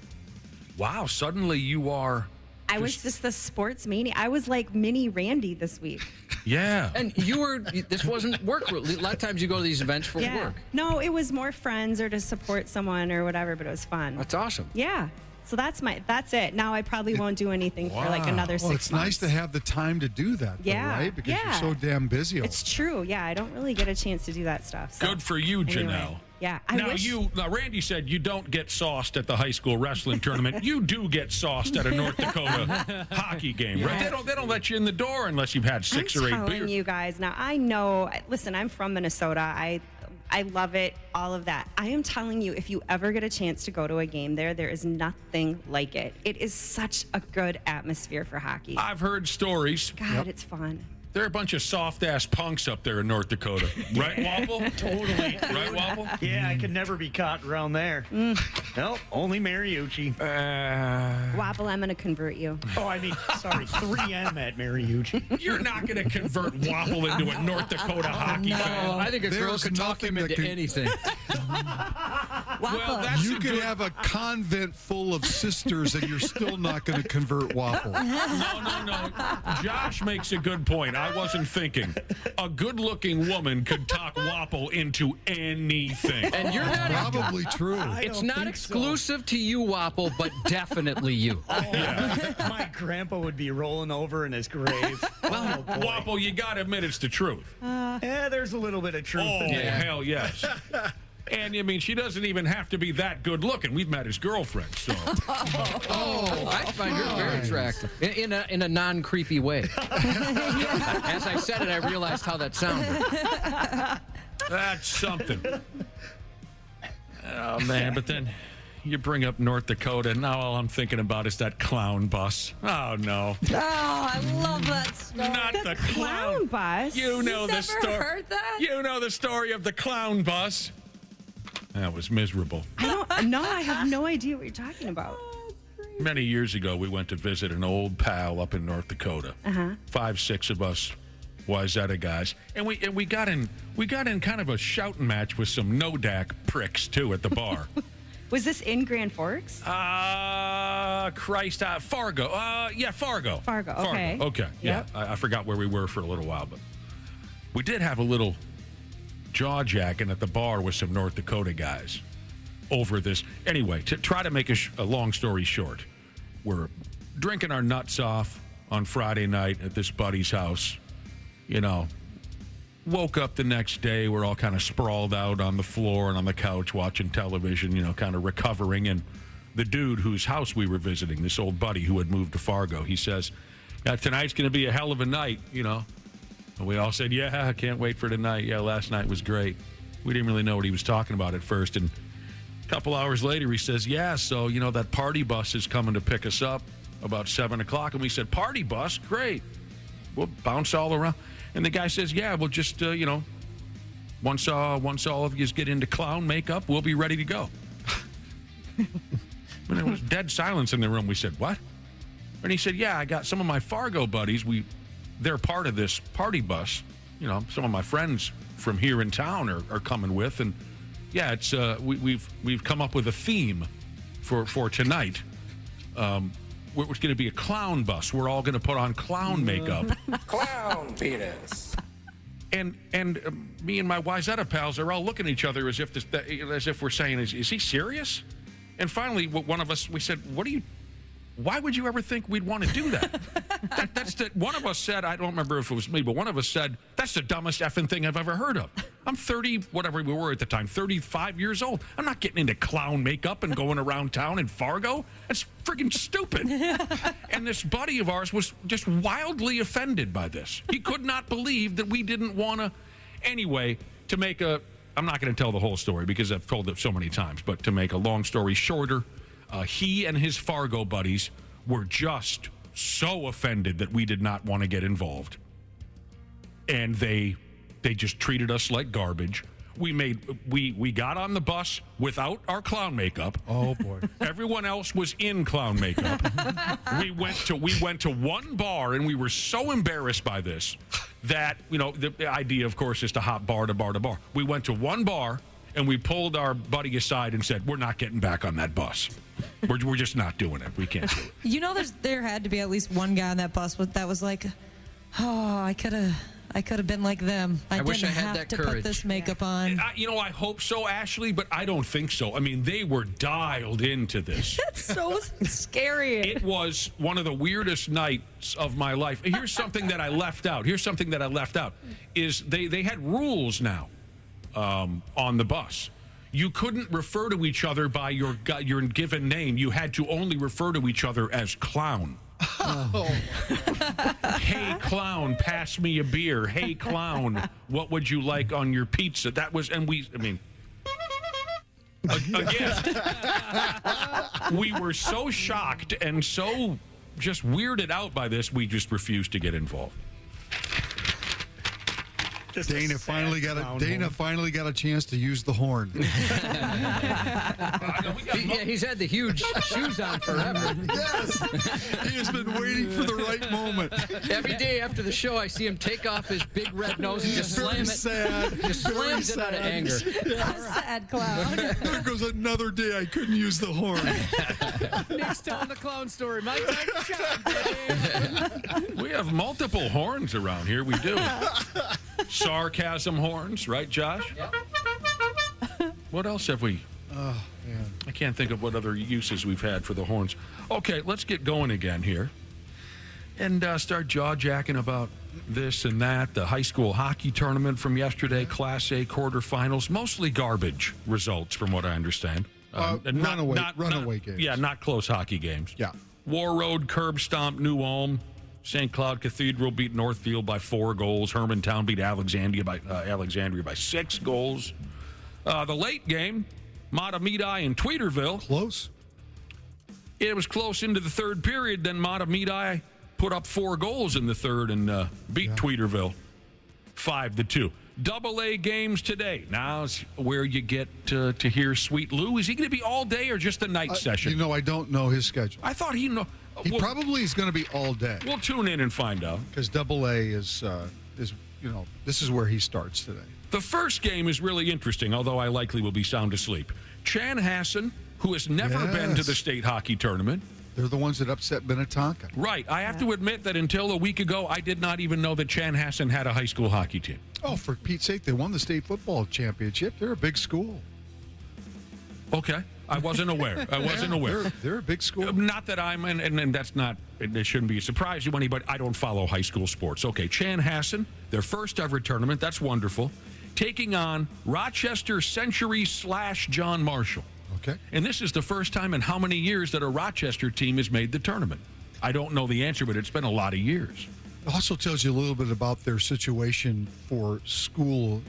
Wow, suddenly you are... I was just the sports mania. I was like mini Randy this week. Yeah. And this wasn't work. A lot of times you go to these events for work. No, it was more friends or to support someone or whatever, but it was fun. That's awesome. Yeah. So that's it. Now I probably won't do anything for like another 6 months. It's nice to have the time to do that, though, right? Because you're so damn busy. It's true. Yeah, I don't really get a chance to do that stuff. So. Good for you, Janelle. Anyway, yeah. Now, Randy said you don't get sauced at the high school wrestling tournament. You do get sauced at a North Dakota hockey game, right? They don't let you in the door unless you've had 6 or 8 beers. I'm telling you guys. Now, I know. Listen, I'm from Minnesota. I love it, all of that. I am telling you, if you ever get a chance to go to a game there is nothing like it. It is such a good atmosphere for hockey. I've heard stories. God, it's fun. There are a bunch of soft-ass punks up there in North Dakota. Right, Wapple? Totally. Right, Wapple? Yeah, I could never be caught around there. Nope, only Mariucci. Wapple, I'm going to convert you. Oh, I mean, sorry, 3M at Mariucci. You're not going to convert Wapple into a North Dakota hockey fan. I think a girl can talk him into anything. Well, that's you can have a convent full of sisters and you're still not going to convert Wapple. No. Josh makes a good point. I wasn't thinking. A good-looking woman could talk Wapple into anything. And you're not probably true. It's not exclusive to you, Wapple, but definitely you. My grandpa would be rolling over in his grave. Well, Wapple, you got to admit it's the truth. Yeah, there's a little bit of truth in there. Hell yes. And, I mean, she doesn't even have to be that good-looking. We've met his girlfriend, so. I find her very attractive in a non-creepy way. As I said it, I realized how that sounded. That's something. Oh, man, but then you bring up North Dakota, and now all I'm thinking about is that clown bus. Oh, no. Oh, I love that story. Not the clown bus. You know the You've story. never heard that? You know the story of the clown bus. That was miserable. I have no idea what you're talking about. Many years ago, we went to visit an old pal up in North Dakota. 5, 6 of us Wayzata guys, and we got in kind of a shouting match with some Nodak pricks too at the bar. Was this in Grand Forks? Fargo. Fargo. Fargo, okay. Okay, yeah. I forgot where we were for a little while, but we did have a little jaw-jacking at the bar with some North Dakota guys over this. Anyway, to try to make a long story short, we're drinking our nuts off on Friday night at this buddy's house. You know, woke up the next day, we're all kind of sprawled out on the floor and on the couch watching television, you know, kind of recovering. And the dude whose house we were visiting, this old buddy who had moved to Fargo, he says, tonight's going to be a hell of a night, you know. And we all said, yeah, I can't wait for tonight. Yeah, last night was great. We didn't really know what he was talking about at first. And a couple hours later, he says, yeah, so, you know, that party bus is coming to pick us up about 7 o'clock. And we said, party bus? Great. We'll bounce all around. And the guy says, yeah, we'll just, you know, once all of you get into clown makeup, we'll be ready to go. And there was dead silence in the room. We said, what? And he said, yeah, I got some of my Fargo buddies. They're part of this party bus. You know, some of my friends from here in town are coming with, and yeah, it's we've come up with a theme for tonight. It's going to be a clown bus. We're all going to put on clown makeup. Clown penis. And me and my Wayzata pals are all looking at each other as if we're saying, is he serious? And finally, one of us, we said, why would you ever think we'd want to do that? One of us said, I don't remember if it was me, but one of us said, that's the dumbest effing thing I've ever heard of. I'm 30, whatever we were at the time, 35 years old. I'm not getting into clown makeup and going around town in Fargo. That's freaking stupid. And this buddy of ours was just wildly offended by this. He could not believe that we didn't want to. Anyway, to make a, I'm not going to tell the whole story because I've told it so many times, but to make a long story shorter, he and his Fargo buddies were just so offended that we did not want to get involved. And they just treated us like garbage. We got on the bus without our clown makeup. Oh boy. Everyone else was in clown makeup. we went to one bar, and we were so embarrassed by this that, the idea, of course, is to hop bar to bar to bar. We went to one bar, and we pulled our buddy aside and said, we're not getting back on that bus. We're just not doing it. We can't do it. There had to be at least one guy on that bus that was like, oh, I could have been like them. I wish I didn't had have that to courage. put this makeup on. I hope so, Ashley, but I don't think so. I mean, they were dialed into this. That's so scary. It was one of the weirdest nights of my life. Here's something that I left out. Is they had rules now on the bus. You couldn't refer to each other by your given name. You had to only refer to each other as clown. Oh. Hey, clown, pass me a beer. Hey, clown, what would you like on your pizza? That was, again, we were so shocked and so just weirded out by this, we just refused to get involved. Dana finally got a chance to use the horn. He's had the huge shoes on forever. Yes, he has been waiting for the right moment. Every day after the show, I see him take off his big red nose and just slam it. Sad. Just slams it out of anger. Sad clown. There goes another day I couldn't use the horn. Nick's telling the clown story. My time to shine, baby. We have multiple horns around here. We do. Sarcasm horns, right, Josh? Yep. What else have we? Oh, man. I can't think of what other uses we've had for the horns. Okay, let's get going again here and start jaw-jacking about this and that. The high school hockey tournament from yesterday, Class A quarterfinals, mostly garbage results from what I understand. Runaway games. Yeah, not close hockey games. Yeah. War Road, curb stomp, New Ulm. St. Cloud Cathedral beat Northfield by 4 goals. Hermantown beat Alexandria by 6 goals. The late game, Matamidi and Tweederville. Close. It was close into the third period. Then Matamidi put up 4 goals in the third and beat Tweederville 5-2. AA games today. Now's where you get to hear Sweet Lou. Is he going to be all day or just a night session? I don't know his schedule. I thought he know. He probably is going to be all day. We'll tune in and find out. Because AA is this is where he starts today. The first game is really interesting, although I likely will be sound asleep. Chanhassen, who has never been to the state hockey tournament. They're the ones that upset Minnetonka. Right. I have to admit that until a week ago, I did not even know that Chanhassen had a high school hockey team. Oh, for Pete's sake, they won the state football championship. They're a big school. Okay. I wasn't aware. They're a big school. Not that I'm, and that's not, it shouldn't be a surprise to anybody. I don't follow high school sports. Okay, Chanhassen, their first ever tournament. That's wonderful. Taking on Rochester Century / John Marshall. Okay. And this is the first time in how many years that a Rochester team has made the tournament? I don't know the answer, but it's been a lot of years. It also tells you a little bit about their situation for school,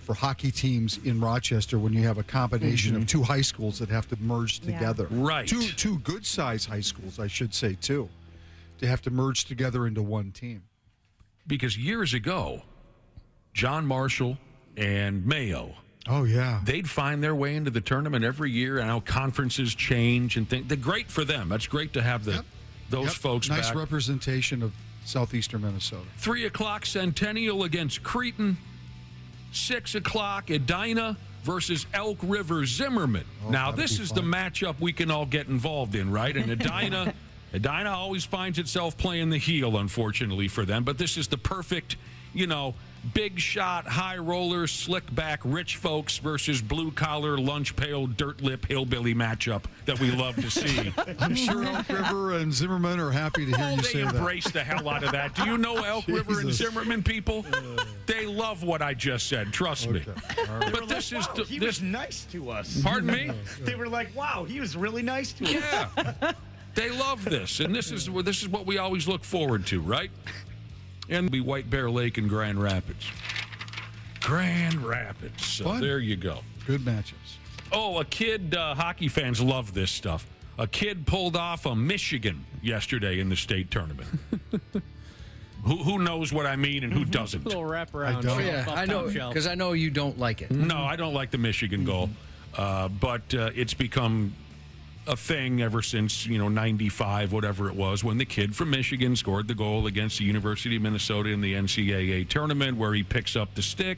for hockey teams in Rochester when you have a combination of 2 high schools that have to merge together. Right. Two good-sized high schools, I should say, too, to have to merge together into one team. Because years ago, John Marshall and Mayo, oh yeah, they'd find their way into the tournament every year. I know conferences change and things. They're great for them. That's great to have those folks nice back. Representation of southeastern Minnesota. 3 o'clock Centennial against Cretin. 6 o'clock Edina versus Elk River Zimmerman. Now this is the matchup we can all get involved in, right? And Edina always finds itself playing the heel, unfortunately for them. But this is the perfect, big shot, high roller, slick back, rich folks versus blue collar, lunch pail, dirt lip, hillbilly matchup that we love to see. I'm sure Elk River and Zimmerman are happy to hear you say They that. embrace the hell out of that. Do you know Elk River and Jesus. Zimmerman people? They love what I just said. Trust me. They But were this like, is wow, he was nice to us. Pardon me? They were like, wow, he was really nice to us. Yeah. They love this, and this is what we always look forward to, right? And be White Bear Lake and Grand Rapids. Grand Rapids. So Fun. there you go. Good matchups. Oh, a kid, hockey fans love this stuff. A kid pulled off a Michigan yesterday in the state tournament. Who knows what I mean and who doesn't? A little wraparound. I don't. Oh, yeah, I know, because I know you don't like it. No, I don't like the Michigan goal, but it's become a thing ever since 95, whatever it was, when the kid from Michigan scored the goal against the University of Minnesota in the NCAA tournament, where he picks up the stick,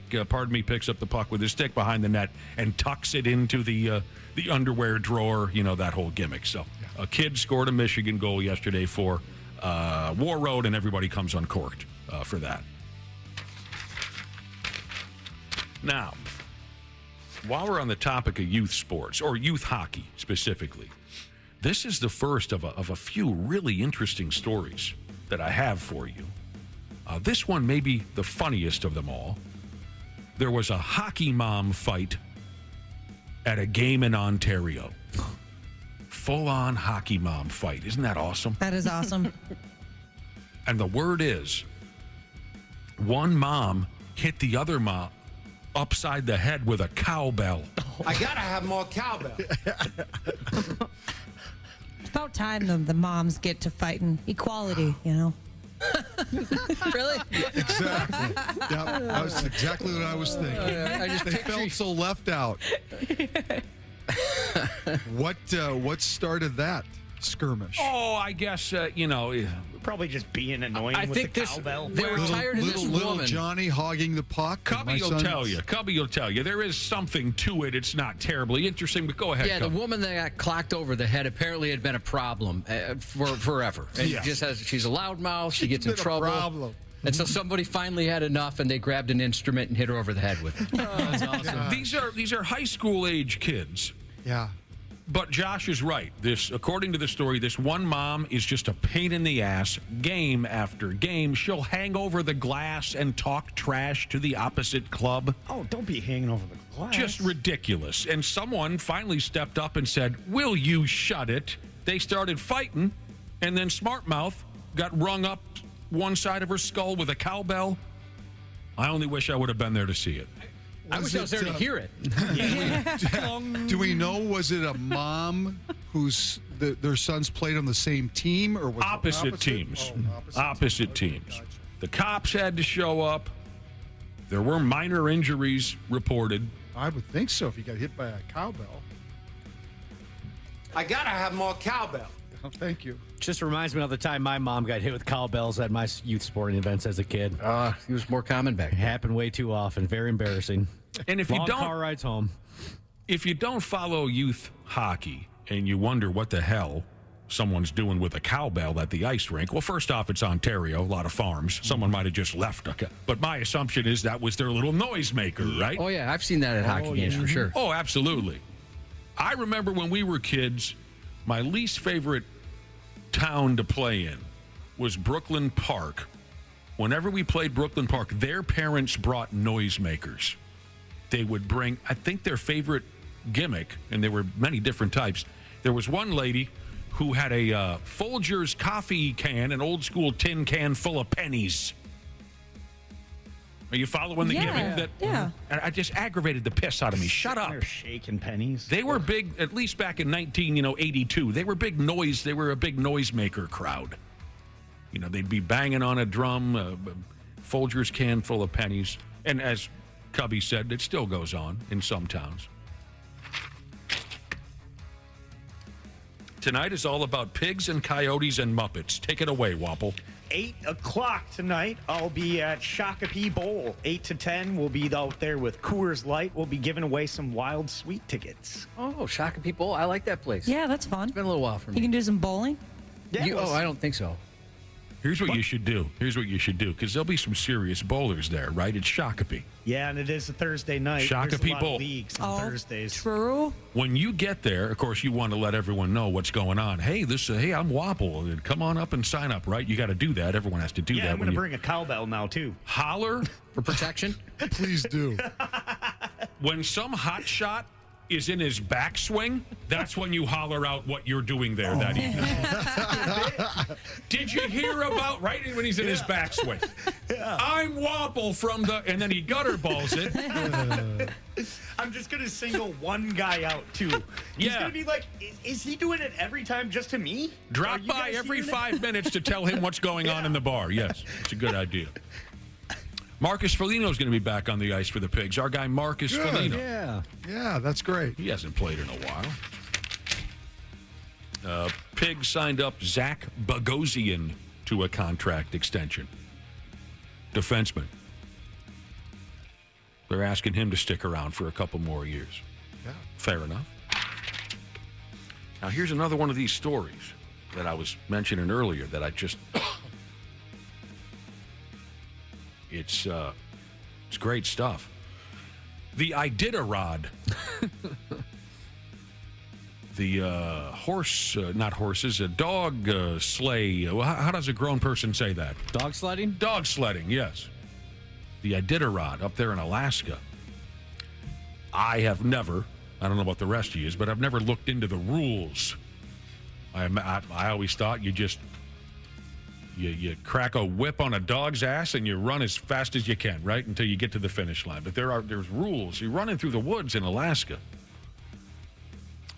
picks up the puck with his stick behind the net and tucks it into the underwear drawer. That whole gimmick. So a kid scored a Michigan goal yesterday for War Road, and everybody comes uncorked for that. Now, while we're on the topic of youth sports, or youth hockey specifically, this is the first of a few really interesting stories that I have for you. This one may be the funniest of them all. There was a hockey mom fight at a game in Ontario. Full-on hockey mom fight. Isn't that awesome? That is awesome. And the word is, one mom hit the other mom upside the head with a cowbell. I gotta have more cowbell. It's about time the moms get to fighting equality, Really? Exactly. Yeah, that's exactly what I was thinking. They felt so left out. What started that skirmish? Oh, I guess, Probably just being annoying I with think the this. cowbell. They were tired of this Little woman. Johnny hogging the puck. Cubby will tell you. There is something to it. It's not terribly interesting, but go ahead. Yeah, Cubby. the woman that got clocked over the head apparently had been a problem for forever. And Yes. she's a loudmouth. She gets in been a trouble. problem. And so somebody finally had enough, and they grabbed an instrument and hit her over the head with it. That's awesome. These are high school age kids. Yeah. But Josh is right. According to the story, this one mom is just a pain in the ass. Game after game, she'll hang over the glass and talk trash to the opposite club. Oh, don't be hanging over the glass. Just ridiculous. And someone finally stepped up and said, "Will you shut it?" They started fighting, and then Smartmouth got rung up one side of her skull with a cowbell. I only wish I would have been there to see it. I wish I was there to hear it. Do we know, was it a mom whose their sons played on the same team, or was Opposite it teams. Oh, Opposite Okay, teams. gotcha. The cops had to show up. There were minor injuries reported. I would think so if you got hit by a cowbell. I gotta have more cowbell. Oh, thank you. Just reminds me of the time my mom got hit with cowbells at my youth sporting events as a kid. It was more common back It then. happened way too often. Very embarrassing. And if Long you don't car rides home. if you don't follow youth hockey and you wonder what the hell someone's doing with a cowbell at the ice rink, well, first off, it's Ontario, a lot of farms. Someone might have just left. But my assumption is that was their little noisemaker, right? Oh, yeah. I've seen that at hockey games for sure. Oh, absolutely. I remember when we were kids, my least favorite town to play in was Brooklyn Park. Whenever we played Brooklyn Park, their parents brought noisemakers. They would bring, I think their favorite gimmick, and there were many different types. There was one lady who had a Folgers coffee can, an old school tin can full of pennies. Are you following the gimmick? Yeah. And I just aggravated the piss out of me. Shut up. They're shaking pennies. They were big, at least back in 1982. They were big noise. They were a big noisemaker crowd. They'd be banging on a drum, Folgers can full of pennies. And as Cubby said, it still goes on in some towns. Tonight is all about pigs and coyotes and Muppets. Take it away, Wapple. 8 o'clock tonight, I'll be at Shakopee Bowl. 8 to 10, we'll be out there with Coors Light. We'll be giving away some Wild Sweet tickets. Oh, Shaka People. I like that place. Yeah, that's fun. It's been a little while for me. You can do some bowling. Yeah, I don't think so. Here's what you should do. Because there'll be some serious bowlers there, right? It's Shakopee. Yeah, and it is a Thursday night. There's a lot of leagues on Thursdays. True. When you get there, of course, you want to let everyone know what's going on. Hey, hey, I'm Wapple. Come on up and sign up, right? You got to do that. Everyone has to do that. I'm going to bring a cowbell now, too. Holler. For protection? Please do. When some hot shot is in his backswing, that's when you holler out what you're doing there that evening. Did you hear about, right when he's in his backswing? Yeah. I'm Wapple from the, and then he gutter balls it. I'm just going to single one guy out, too. He's going to be like, is he doing it every time just to me? Drop by every 5 minutes to tell him what's going on in the bar. Yes, it's a good idea. Marcus Foligno's going to be back on the ice for the Pigs. Our guy Marcus Foligno. Yeah, that's great. He hasn't played in a while. Pigs signed up Zach Bogosian to a contract extension. Defenseman. They're asking him to stick around for a couple more years. Yeah. Fair enough. Now, here's another one of these stories that I was mentioning earlier that I just... It's great stuff. The Iditarod. The not horses, a dog sleigh. How does a grown person say that? Dog sledding? Dog sledding, yes. The Iditarod up there in Alaska. I don't know about the rest of you, but I've never looked into the rules. I always thought you just... You crack a whip on a dog's ass and you run as fast as you can, right, until you get to the finish line. But there's rules. You're running through the woods in Alaska.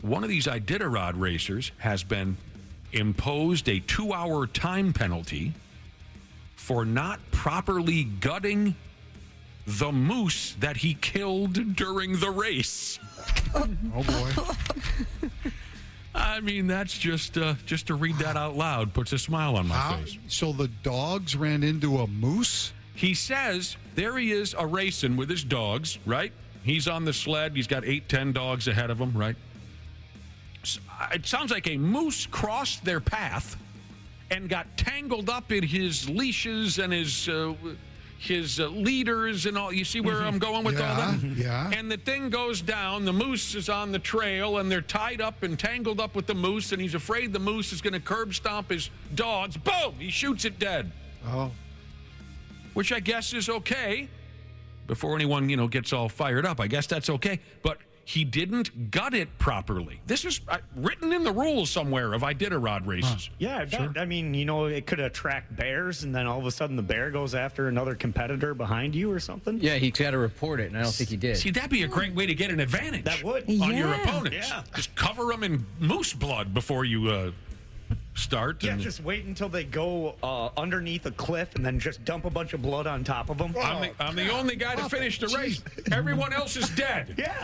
One of these Iditarod racers has been imposed a 2-hour time penalty for not properly gutting the moose that he killed during the race. Oh boy. I mean, that's just to read that out loud puts a smile on my face. So the dogs ran into a moose? He says there he is racing with his dogs, right? He's on the sled. He's got 8-10 dogs ahead of him, right? It sounds like a moose crossed their path and got tangled up in his leashes and his leaders and all. You see where I'm going with all that? Yeah. And the thing goes down. The moose is on the trail, and they're tied up and tangled up with the moose, and he's afraid the moose is going to curb stomp his dogs. Boom! He shoots it dead. Oh. Which I guess is okay. Before anyone, gets all fired up, I guess that's okay. But he didn't gut it properly. This is written in the rules somewhere of Iditarod races. Yeah, Sure. I mean, it could attract bears, and then all of a sudden the bear goes after another competitor behind you or something. Yeah, he's got to report it, and I don't think he did. See, that'd be a great way to get an advantage. That would. On your opponents. Yeah. Just cover them in moose blood before you start. Yeah, just wait until they go underneath a cliff and then just dump a bunch of blood on top of them. I'm the only guy to finish the race. Everyone else is dead. Yeah.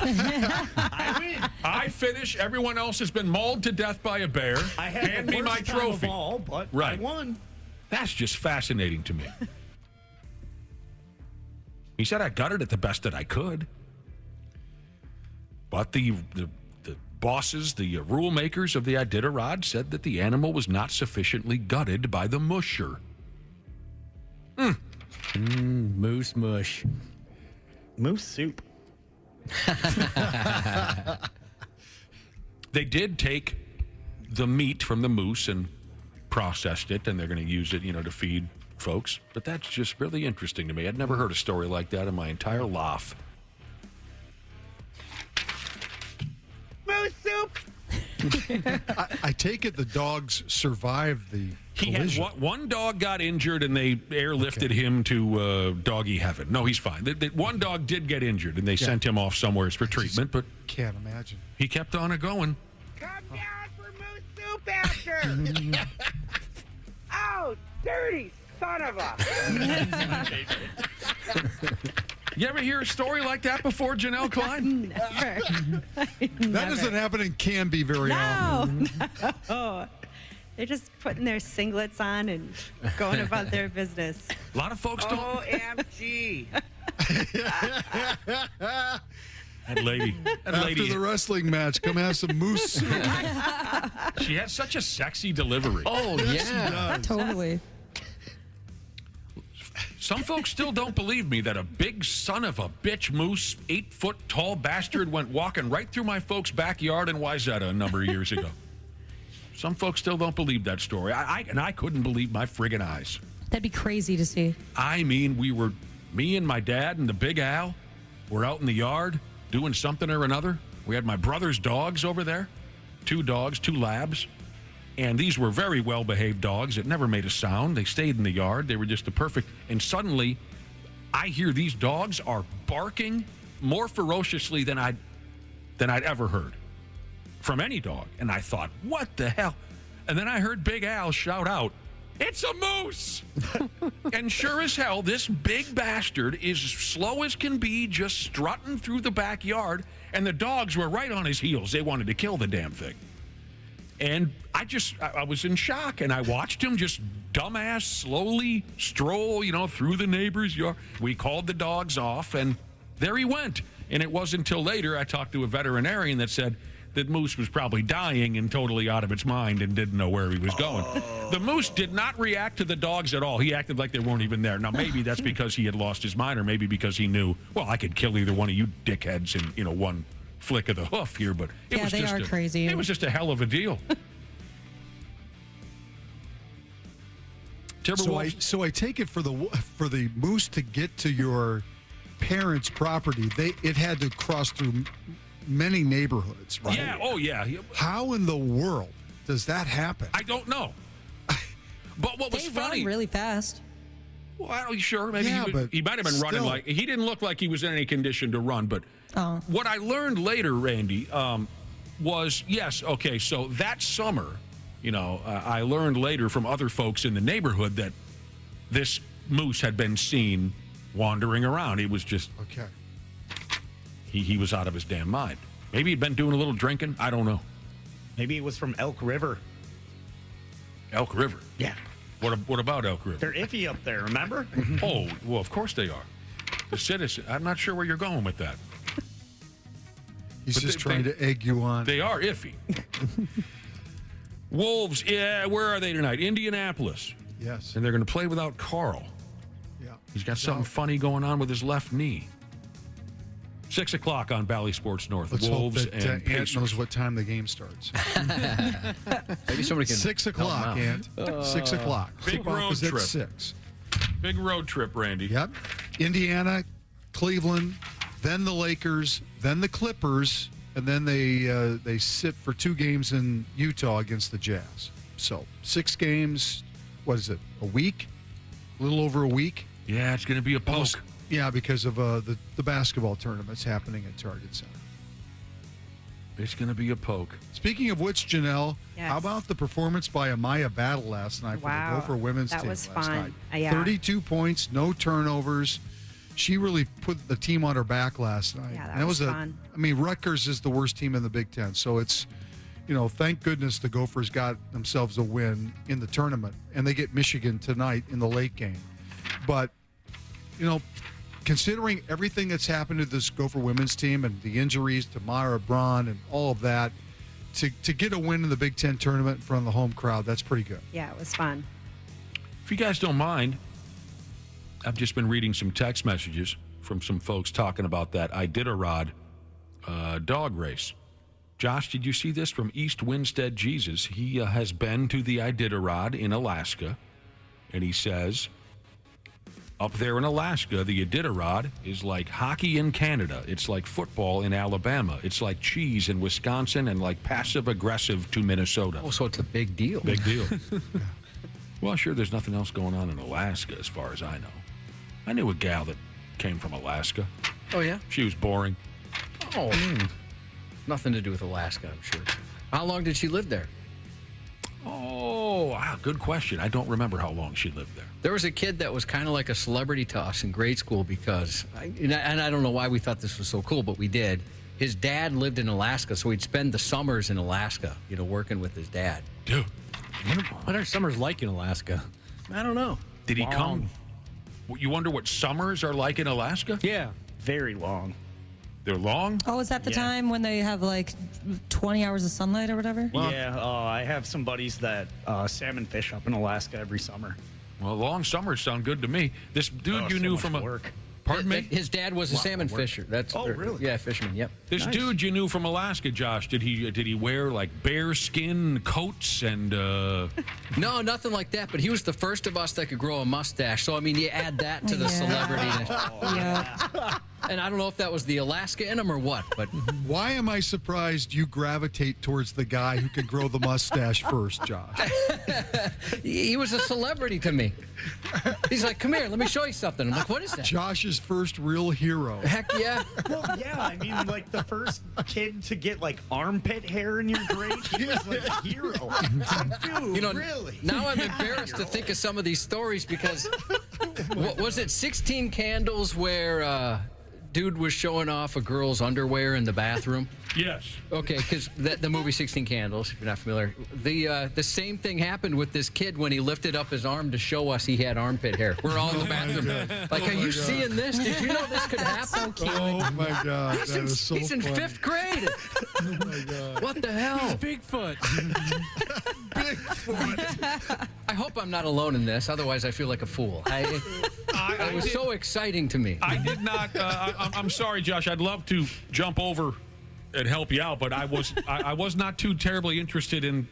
I win. I finish. Everyone else has been mauled to death by a bear. Hand me my trophy. But right. I won. That's just fascinating to me. He said I gutted it the best that I could. But the bosses, the rule makers of the Iditarod, said that the animal was not sufficiently gutted by the musher. Moose mush. Moose soup. They did take the meat from the moose and processed it, and they're going to use it, to feed folks. But that's just really interesting to me. I'd never heard a story like that in my entire life. Moose soup. I take it the dogs survived the collision. One dog got injured, and they airlifted him to doggy heaven. No, he's fine. One dog did get injured, and they sent him off somewhere for treatment. But can't imagine. He kept on going. Come down for moose soup after. Oh, dirty son of a. You ever hear a story like that before, Janel Klein? Never. That doesn't happen in Canby very often. No. They're just putting their singlets on and going about their business. A lot of folks don't. OMG. That lady. After the wrestling match, come have some moose soup. She had such a sexy delivery. Oh, Yes, yeah. she does. Totally. Some folks still don't believe me that a big son of a bitch moose, 8-foot tall bastard went walking right through my folks' backyard in Wayzata a number of years ago. Some folks still don't believe that story. I couldn't believe my friggin' eyes. That'd be crazy to see. I mean, me and my dad and the Big Al were out in the yard doing something or another. We had my brother's dogs over there, 2 dogs, 2 labs. And these were very well-behaved dogs. It never made a sound. They stayed in the yard. They were just the perfect. And suddenly, I hear these dogs are barking more ferociously than I'd ever heard from any dog. And I thought, what the hell? And then I heard Big Al shout out, "It's a moose!" And sure as hell, this big bastard is slow as can be, just strutting through the backyard. And the dogs were right on his heels. They wanted to kill the damn thing. And I was in shock, and I watched him just dumbass slowly stroll, through the neighbor's yard. We called the dogs off, and there he went. And it wasn't until later I talked to a veterinarian that said that moose was probably dying and totally out of its mind and didn't know where he was going. The moose did not react to the dogs at all. He acted like they weren't even there. Now, maybe that's because he had lost his mind, or maybe because he knew, well, I could kill either one of you dickheads in, one flick of the hoof here, but it was just crazy. It was just a hell of a deal. So I take it for the moose to get to your parents' property, it had to cross through many neighborhoods, right? Yeah. Oh, yeah. How in the world does that happen? I don't know. But what was funny? Run really fast. Well, I don't sure. Maybe but he might have been running like he didn't look like he was in any condition to run. But what I learned later, Randy, was yes. Okay, so that summer, I learned later from other folks in the neighborhood that this moose had been seen wandering around. He was just okay. He was out of his damn mind. Maybe he'd been doing a little drinking. I don't know. Maybe it was from Elk River. Elk River? Yeah. What about Elk River? They're iffy up there, remember? Oh, well, of course they are. The citizen. I'm not sure where you're going with that. He's just trying to egg you on. They are iffy. Wolves, yeah, where are they tonight? Indianapolis. Yes. And they're going to play without Carl. Yeah. He's got something funny going on with his left knee. 6 o'clock on Bally Sports North. Let's Wolves hope that and Ant Pacers. knows what time the game starts. Maybe somebody can 6 o'clock, Ant. 6 o'clock. Big road is at trip. 6. Big road trip, Randy. Yep. Indiana, Cleveland, then the Lakers, then the Clippers, and then they sit for 2 games in Utah against the Jazz. So 6 games. What is it? A week? A little over a week. Yeah, it's going to be a poke. Almost, yeah, because of the basketball tournaments happening at Target Center. It's going to be a poke. Speaking of which, Janelle, how about the performance by Amaya Battle last night for the Gopher women's team? That was last fun. night? Yeah. 32 points, no turnovers. She really put the team on her back last night. Yeah, that and it was was fun. Rutgers is the worst team in the Big Ten, so it's, thank goodness the Gophers got themselves a win in the tournament, and they get Michigan tonight in the late game. But, considering everything that's happened to this Gopher women's team and the injuries to Myra Braun and all of that, to get a win in the Big Ten tournament in front of the home crowd, that's pretty good. Yeah, it was fun. If you guys don't mind, I've just been reading some text messages from some folks talking about that Iditarod dog race. Josh, did you see this from East Winstead Jesus? He has been to the Iditarod in Alaska, and he says, up there in Alaska, the Iditarod is like hockey in Canada. It's like football in Alabama. It's like cheese in Wisconsin and like passive-aggressive to Minnesota. Oh, so it's a big deal. Big deal. Well, sure, there's nothing else going on in Alaska as far as I know. I knew a gal that came from Alaska. Oh, yeah? She was boring. Oh, nothing to do with Alaska, I'm sure. How long did she live there? Oh, wow, good question. I don't remember how long she lived there. There was a kid that was kind of like a celebrity to us in grade school because, and I don't know why we thought this was so cool, but we did. His dad lived in Alaska, so he'd spend the summers in Alaska, working with his dad. Dude, what are summers like in Alaska? I don't know. Did he come? You wonder what summers are like in Alaska? Yeah. Very long. They're long? Oh, is that the time when they have like 20 hours of sunlight or whatever? Yeah, I have some buddies that salmon fish up in Alaska every summer. Well, long summers sound good to me. This dude you knew from work. Pardon me? His dad was a salmon fisher. Really? Yeah, fisherman. Yep. This dude you knew from Alaska, Josh, did he wear like bear skin coats and? No, nothing like that. But he was the first of us that could grow a mustache. So I mean, you add that to the celebrity. Yeah. And I don't know if that was the Alaska in him or what, but Why am I surprised you gravitate towards the guy who can grow the mustache first, Josh? he was a celebrity to me. He's like, "Come here, let me show you something." I'm like, "What is that?" Josh's first real hero. Heck yeah. Well, yeah, I mean, like the first kid to get like armpit hair in your grade, he was like a hero. Dude, really? Now I'm embarrassed to think of some of these stories because was it 16 Candles where dude was showing off a girl's underwear in the bathroom? Yes. Okay, because the movie 16 Candles, if you're not familiar, the same thing happened with this kid when he lifted up his arm to show us he had armpit hair. We're all in the bathroom. Like, are you seeing this? Did you know this could happen? So cute. Oh my God, He's in funny. 5th grade. Oh my God. What the hell? Bigfoot. Bigfoot. I hope I'm not alone in this. Otherwise, I feel like a fool. It was so exciting to me. I did not. I'm sorry, Josh. I'd love to jump over and help you out, but I was not too terribly interested in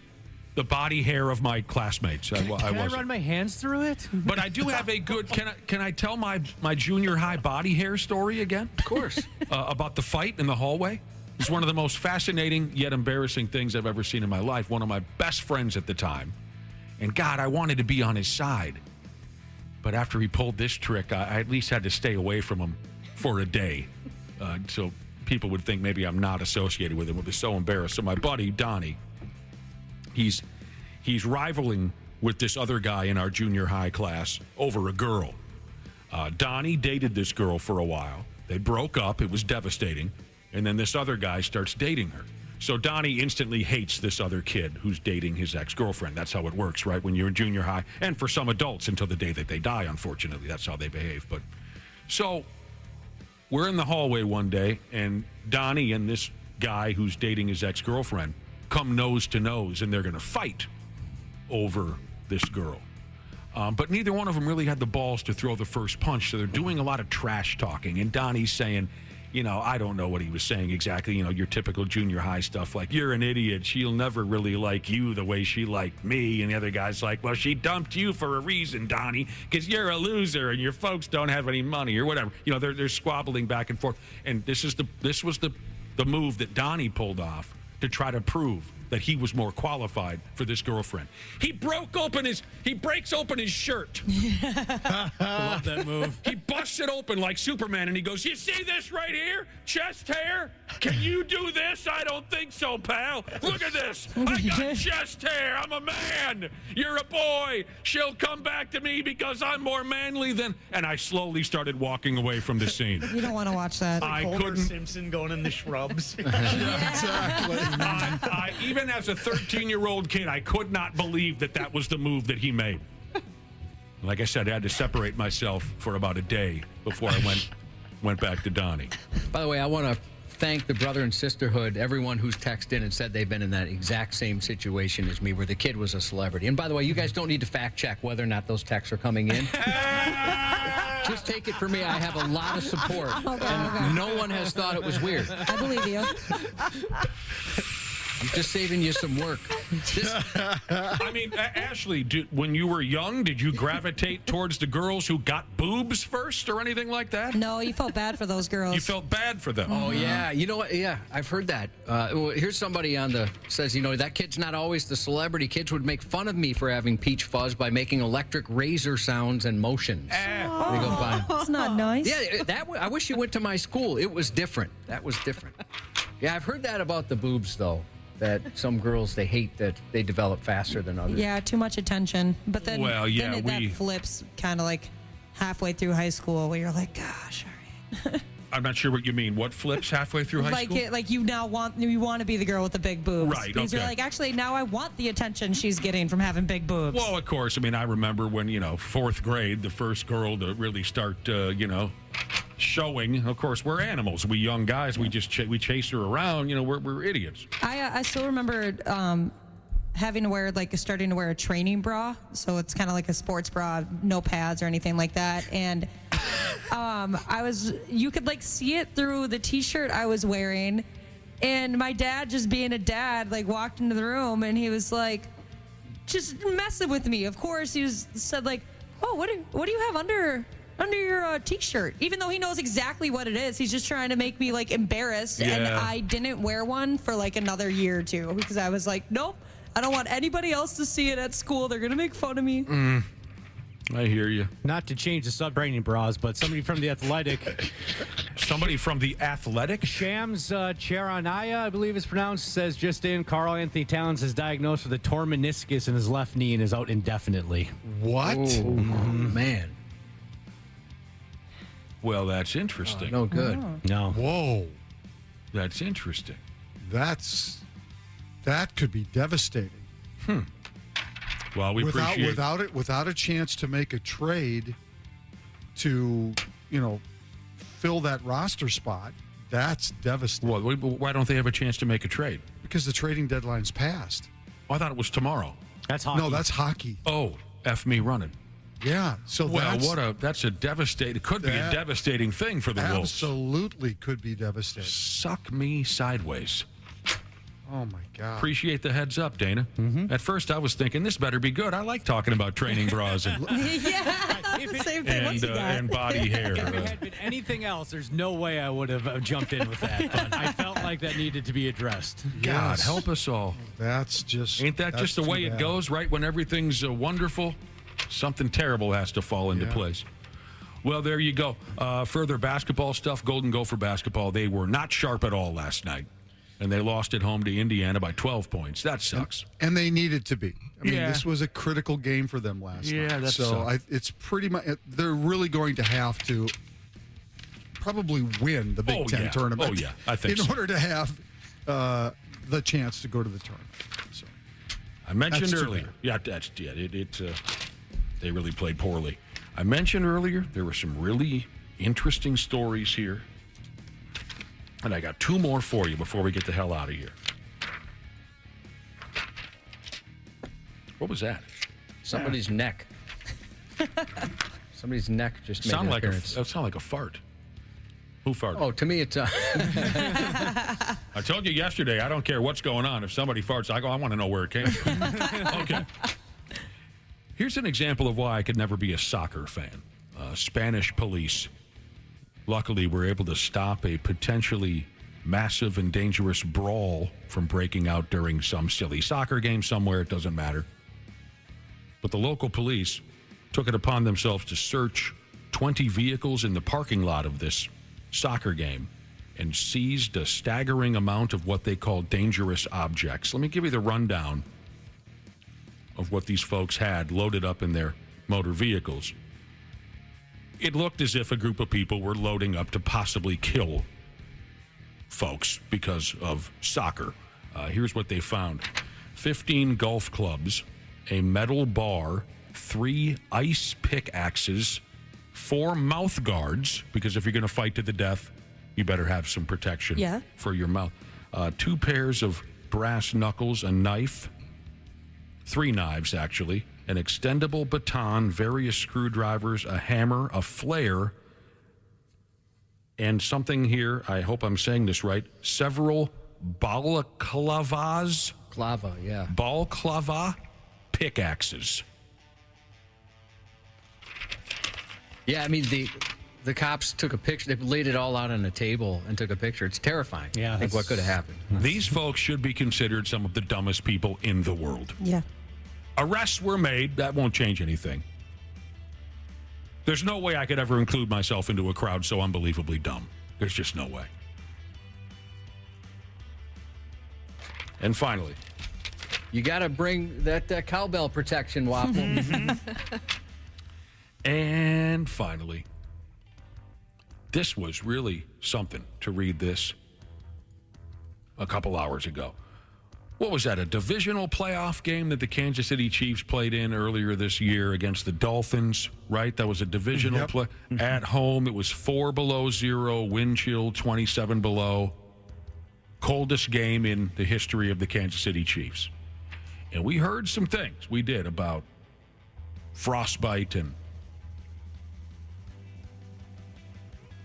the body hair of my classmates. Can I run my hands through it? But I do have a good. Can I tell my junior high body hair story again? Of course. About the fight in the hallway. It's one of the most fascinating yet embarrassing things I've ever seen in my life. One of my best friends at the time, and God, I wanted to be on his side. But after he pulled this trick, I at least had to stay away from him for a day, so people would think maybe I'm not associated with him. It was so embarrassed. So my buddy Donnie, he's rivaling with this other guy in our junior high class over a girl. Donnie dated this girl for a while. They broke up. It was devastating. And then this other guy starts dating her. So Donnie instantly hates this other kid who's dating his ex-girlfriend. That's how it works, right? When you're in junior high, and for some adults until the day that they die, unfortunately. That's how they behave. But so we're in the hallway one day, and Donnie and this guy who's dating his ex-girlfriend come nose to nose, and they're going to fight over this girl. But neither one of them really had the balls to throw the first punch, so they're doing a lot of trash talking. And Donnie's saying, I don't know what he was saying exactly, your typical junior high stuff, like, you're an idiot, she'll never really like you the way she liked me. And the other guy's like, well, she dumped you for a reason, Donnie, because you're a loser and your folks don't have any money or whatever. They're squabbling back and forth. And this was the move that Donnie pulled off to try to prove that he was more qualified for this girlfriend. He breaks open his shirt. I love that move. He busts it open like Superman, and he goes, you see this right here? Chest hair? Can you do this? I don't think so, pal. Look at this. I got chest hair. I'm a man. You're a boy. She'll come back to me because I'm more manly than... And I slowly started walking away from the scene. You don't want to watch that. I Homer couldn't... Simpson going in the shrubs. Exactly. Even as a 13-year-old kid, I could not believe that was the move that he made. Like I said, I had to separate myself for about a day before I went back to Donnie. By the way, I want to thank the brother and sisterhood, everyone who's texted in and said they've been in that exact same situation as me, where the kid was a celebrity. And by the way, you guys don't need to fact check whether or not those texts are coming in. Just take it from me. I have a lot of support. And no one has thought it was weird. I believe you. I'm just saving you some work. I mean, Ashley, when you were young, did you gravitate towards the girls who got boobs first or anything like that? No, you felt bad for those girls. You felt bad for them. Oh, yeah. You know what? Yeah, I've heard that. Here's somebody says, that kid's not always the celebrity. Kids would make fun of me for having peach fuzz by making electric razor sounds and motions. That's not nice. Yeah, I wish you went to my school. It was different. That was different. Yeah, I've heard that about the boobs, though. That some girls, they hate that they develop faster than others. Yeah, too much attention. But then, that flips kind of like halfway through high school where you're like, gosh, all right. I'm not sure what you mean. What flips halfway through high school? Like you now want to be the girl with the big boobs. Right, because you're like, actually, now I want the attention she's getting from having big boobs. Well, of course. I mean, I remember when, 4th grade, the first girl to really start, showing. Of course, we're animals. We young guys, we just we chase her around. We're idiots. I still remember having to wear starting to wear a training bra, so it's kind of like a sports bra, no pads or anything like that. And you could see it through the t-shirt I was wearing. And my dad, just being a dad, walked into the room and he was just messing with me. Of course, he said "Oh, what do you have under your t-shirt?" Even though he knows exactly what it is, he's just trying to make me embarrassed. Yeah. And I didn't wear one for another year or two because I was nope, I don't want anybody else to see it at school. They're gonna make fun of me. I hear you. Not to change the training bras, but somebody from the Athletic. Somebody from the Athletic? Shams Charanaya, I believe it's pronounced, says just in, Carl Anthony Towns is diagnosed with a torn meniscus in his left knee and is out indefinitely. What? Oh, man. Well, that's interesting. No good. No. Whoa. That's interesting. That could be devastating. Well, we appreciate without a chance to make a trade to, fill that roster spot. That's devastating. Well, why don't they have a chance to make a trade? Because the trading deadline's passed. I thought it was tomorrow. That's hockey. No, that's hockey. Oh, F me running. Yeah. So that's a devastating. Could be a devastating thing for the Wolves. Absolutely, could be devastating. Suck me sideways. Oh my God! Appreciate the heads up, Dana. At first, I was thinking this better be good. I like talking about training bras and Same thing. What's he got? and body hair. If it had been anything else, there's no way I would have jumped in with that. But I felt like that needed to be addressed. God help us all. That's just ain't that just the way it goes? Right when everything's wonderful, something terrible has to fall into place. Well, there you go. Further basketball stuff. Golden Gopher basketball. They were not sharp at all last night. And they lost at home to Indiana by 12 points. That sucks. And they needed to be. I mean, this was a critical game for them last night. Yeah, that's so. It's pretty much. They're really going to have to probably win the Big Ten tournament. Oh yeah, I think in order to have the chance to go to the tournament. So I mentioned earlier. They really played poorly. I mentioned earlier there were some really interesting stories here. And I got two more for you before we get the hell out of here. What was that? Somebody's neck. Somebody's neck just made an appearance. That sounded like a fart. Who farted? Oh, to me, it's... I told you yesterday, I don't care what's going on. If somebody farts, I want to know where it came from. Okay. Here's an example of why I could never be a soccer fan. Spanish police luckily were able to stop a potentially massive and dangerous brawl from breaking out during some silly soccer game somewhere. It doesn't matter. But the local police took it upon themselves to search 20 vehicles in the parking lot of this soccer game and seized a staggering amount of what they call dangerous objects. Let me give you the rundown of what these folks had loaded up in their motor vehicles. It looked as if a group of people were loading up to possibly kill folks because of soccer. Here's what they found. 15 golf clubs, a metal bar, 3 ice pickaxes, 4 mouth guards, because if you're going to fight to the death, you better have some protection for your mouth. 2 pairs of brass knuckles, a knife, 3 knives actually, an extendable baton, various screwdrivers, a hammer, a flare, and something here, I hope I'm saying this right, several balaclavas. Balaclava pickaxes. Yeah, I mean, the cops took a picture. They laid it all out on a table and took a picture. It's terrifying. Yeah, I think what could have happened. These folks should be considered some of the dumbest people in the world. Yeah. Arrests were made. That won't change anything. There's no way I could ever include myself into a crowd so unbelievably dumb. There's just no way. And finally, you got to bring that cowbell protection, Waffle. And finally, this was really something to read this a couple hours ago. What was that, a divisional playoff game that the Kansas City Chiefs played in earlier this year against the Dolphins, right? That was a divisional play. At home, it was 4 below zero, wind chill 27 below. Coldest game in the history of the Kansas City Chiefs. And we heard some things. We did about frostbite and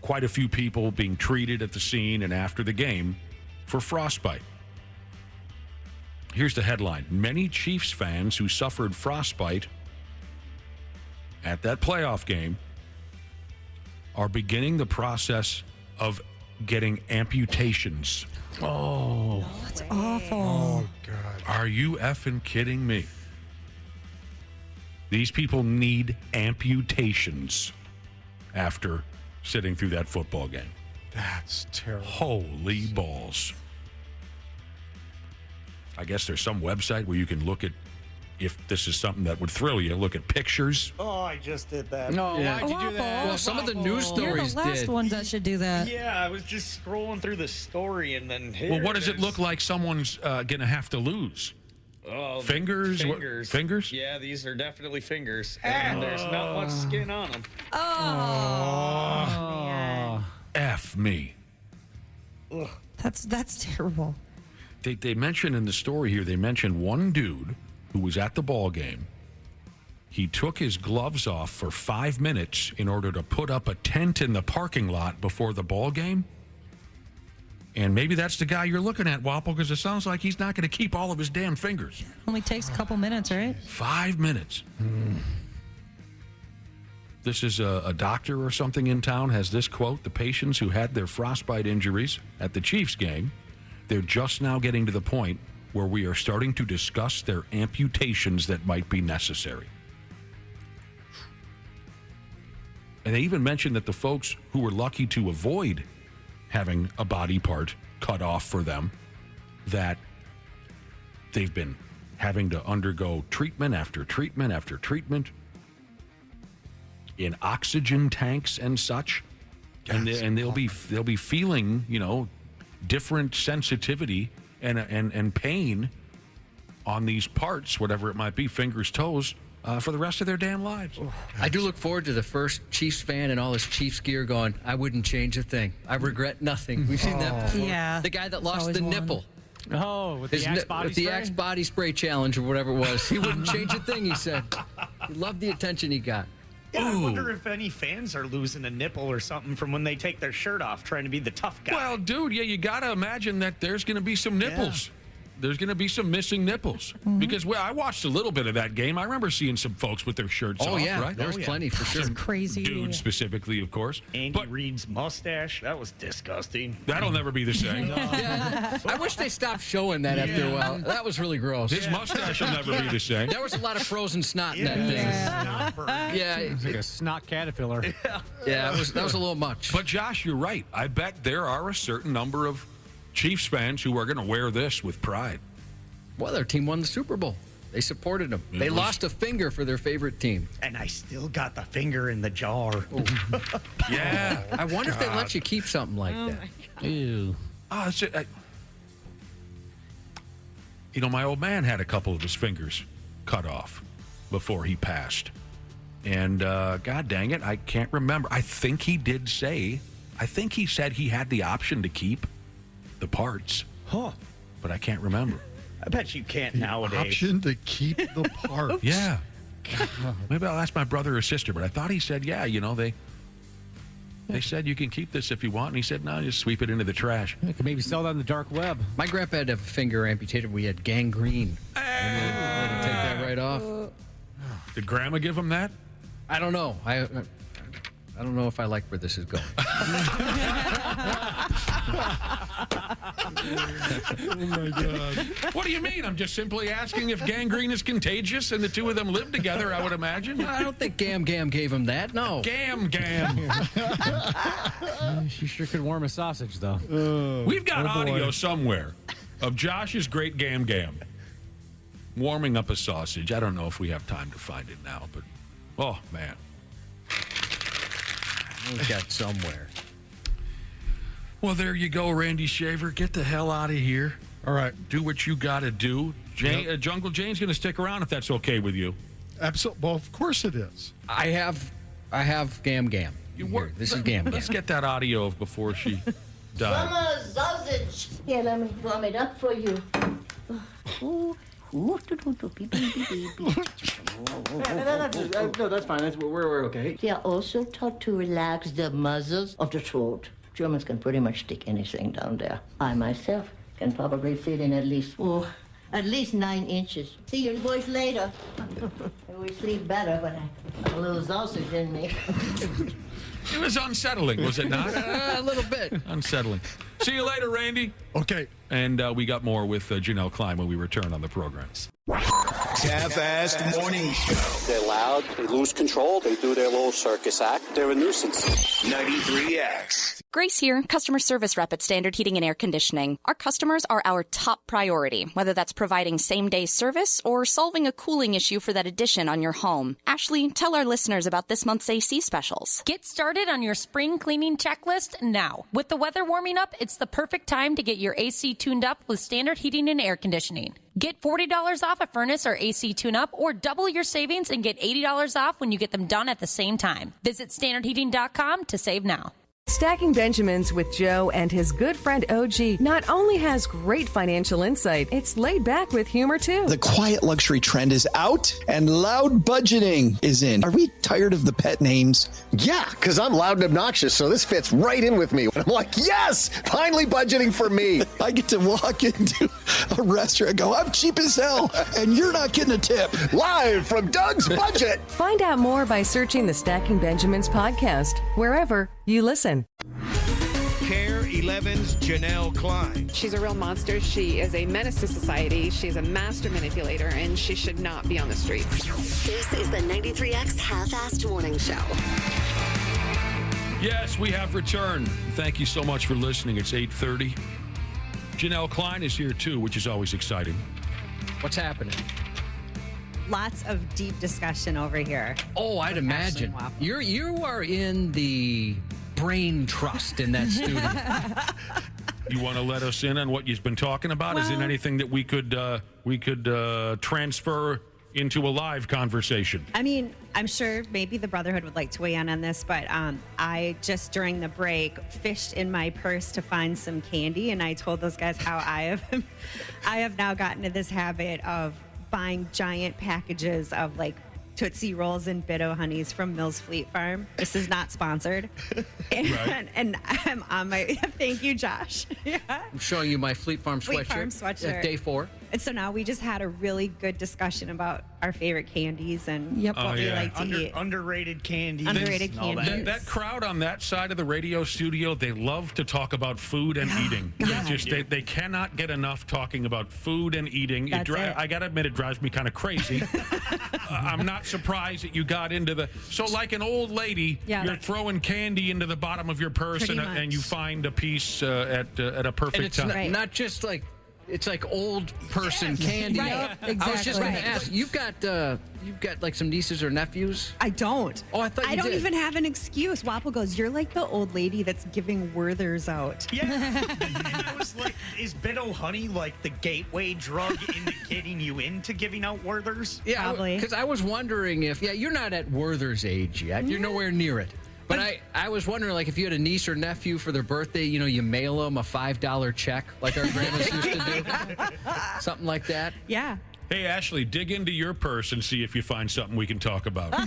quite a few people being treated at the scene and after the game for frostbite. Here's the headline. Many Chiefs fans who suffered frostbite at that playoff game are beginning the process of getting amputations. Oh, that's awful. Oh, God. Are you effing kidding me? These people need amputations after sitting through that football game. That's terrible. Holy balls. I guess there's some website where you can look at, if this is something that would thrill you, look at pictures. Oh, I just did that. No, why'd you do that? Well, some of the news You're stories the last did. ones that should do that. Yeah, I was just scrolling through the story and then Well, what does it look like someone's going to have to lose? Oh, Fingers? Fingers. Fingers? Yeah, these are definitely fingers. And there's not much skin on them. Oh. F me. Ugh. That's terrible. They mentioned in the story here, they mentioned one dude who was at the ball game. He took his gloves off for 5 minutes in order to put up a tent in the parking lot before the ball game. And maybe that's the guy you're looking at, Wapple, because it sounds like he's not going to keep all of his damn fingers. Only takes a couple minutes, right? 5 minutes. This is a doctor or something in town has this quote: the patients who had their frostbite injuries at the Chiefs game, they're just now getting to the point where we are starting to discuss their amputations that might be necessary. And they even mentioned that the folks who were lucky to avoid having a body part cut off for them, that they've been having to undergo treatment after treatment after treatment in oxygen tanks and such, and they'll be feeling, you know, different sensitivity and pain on these parts, whatever it might be, fingers, toes, for the rest of their damn lives. I do look forward to the first Chiefs fan in all his Chiefs gear going, I wouldn't change a thing. I regret nothing. We've seen that before. Yeah. The guy that lost the nipple. Oh, with the Axe body spray? The Axe body spray challenge or whatever it was. He wouldn't change a thing, he said. He loved the attention he got. Yeah, I wonder if any fans are losing a nipple or something from when they take their shirt off trying to be the tough guy. Well, dude, yeah, you got to imagine that there's going to be some nipples. Yeah. There's going to be some missing nipples. Because, well, I watched a little bit of that game. I remember seeing some folks with their shirts off, right? There was plenty for sure. Some crazy. Dudes specifically, of course. Andy Reid's mustache, that was disgusting. That'll never be the same. Yeah. I wish they stopped showing that after a while. That was really gross. His mustache will never be the same. There was a lot of frozen snot in that thing. Yeah. It's like a snot caterpillar. Yeah, that was a little much. But, Josh, you're right. I bet there are a certain number of Chiefs fans who are going to wear this with pride. Well, their team won the Super Bowl. They supported them. They lost a finger for their favorite team. And I still got the finger in the jar. Yeah. I wonder if they let you keep something like that. Ew. Oh, you know, my old man had a couple of his fingers cut off before he passed. And, God dang it, I can't remember. I think he said he had the option to keep the parts. Huh. But I can't remember. I bet you can't nowadays. Option to keep the parts. Yeah. Maybe I'll ask my brother or sister, but I thought he said, yeah, you know, they said you can keep this if you want. And he said, no, just sweep it into the trash. You could maybe sell that on the dark web. My grandpa had to have a finger amputated. We had gangrene. I had to take that right off. Did Grandma give him that? I don't know. I don't know if I like where this is going. Oh, my God. What do you mean? I'm just simply asking if gangrene is contagious and the two of them live together, I would imagine. I don't think Gam gave him that, no. Gam. She sure could warm a sausage, though. We've got audio somewhere of Josh's great Gam warming up a sausage. I don't know if we have time to find it now, but, oh, man. We've got somewhere. Well, there you go, Randy Shaver. Get the hell out of here. All right. Do what you got to do. Jungle Jane's going to stick around if that's okay with you. Absolutely. Well, of course it is. I have Gam. This is Gam. Let's get that audio of before she died. Summer sausage. Here, let me warm it up for you. Ooh, No, that's fine. We're okay. They are also taught to relax the muscles of the throat. Germans can pretty much stick anything down there. I myself can probably fit in at least 9 inches. See you boys later. We sleep better, but I lose oxygen in me. It was unsettling, was it not? A little bit. Unsettling. See you later, Randy. Okay. And we got more with Janel Klein when we return on the program. Half-assed morning show. They're loud, they lose control, they do their little circus act, they're a nuisance. 93X. Grace here, customer service rep at Standard Heating and Air Conditioning. Our customers are our top priority, whether that's providing same-day service or solving a cooling issue for that addition on your home. Ashley, tell our listeners about this month's AC specials. Get started on your spring cleaning checklist now. With the weather warming up, it's the perfect time to get your AC tuned up with Standard Heating and Air Conditioning. Get $40 off a furnace or AC tune-up, or double your savings and get $80 off when you get them done at the same time. Visit standardheating.com to save now. Stacking Benjamins with Joe and his good friend OG not only has great financial insight, it's laid back with humor too. The quiet luxury trend is out and loud budgeting is in. Are we tired of the pet names? Yeah, because I'm loud and obnoxious, so this fits right in with me. And I'm like, yes, finally budgeting for me. I get to walk into a restaurant and go, I'm cheap as hell, and you're not getting a tip. Live from Doug's Budget. Find out more by searching the Stacking Benjamins podcast, wherever you listen. KARE 11's Janel Klein. She's a real monster. She is a menace to society. She's a master manipulator, and she should not be on the streets. This is the 93X Half-Assed Morning Show. Yes, we have returned. Thank you so much for listening. It's 8:30. Janel Klein is here, too, which is always exciting. What's happening? Lots of deep discussion over here. Oh, I'd imagine. You are in the brain trust in that studio. You want to let us in on what you've been talking about? Is it anything that we could transfer into a live conversation? I mean, I'm sure maybe the Brotherhood would like to weigh in on this, but I just during the break fished in my purse to find some candy, and I told those guys how I have now gotten to this habit of buying giant packages of like Tootsie Rolls and Bit-O Honeys from Mills Fleet Farm. This is not sponsored. And I'm on my, thank you, Josh. Yeah. I'm showing you my Fleet Farm Fleet Farm sweatshirt. Day 4. And so now we just had a really good discussion about our favorite candies and what we like to eat. Underrated candies. Underrated candies. That crowd on that side of the radio studio, they love to talk about food and eating. They cannot get enough talking about food and eating. I got to admit, it drives me kind of crazy. I'm not surprised that you got into the... So like an old lady, you're throwing candy into the bottom of your purse and you find a piece at a perfect time. It's not just like... It's like old person candy. Right, exactly. I was just going to ask, you've got like some nieces or nephews? I don't. Oh, I thought you did. I don't even have an excuse. Wapple goes, you're like the old lady that's giving Werthers out. Yeah. And I was like, is Bit-O Honey like the gateway drug into getting you into giving out Werthers? Yeah, probably. Because I was wondering if, you're not at Werther's age yet. You're nowhere near it. But I was wondering, like, if you had a niece or nephew for their birthday, you mail them a $5 check like our grandmas used to do. Something like that. Yeah. Hey, Ashley, dig into your purse and see if you find something we can talk about.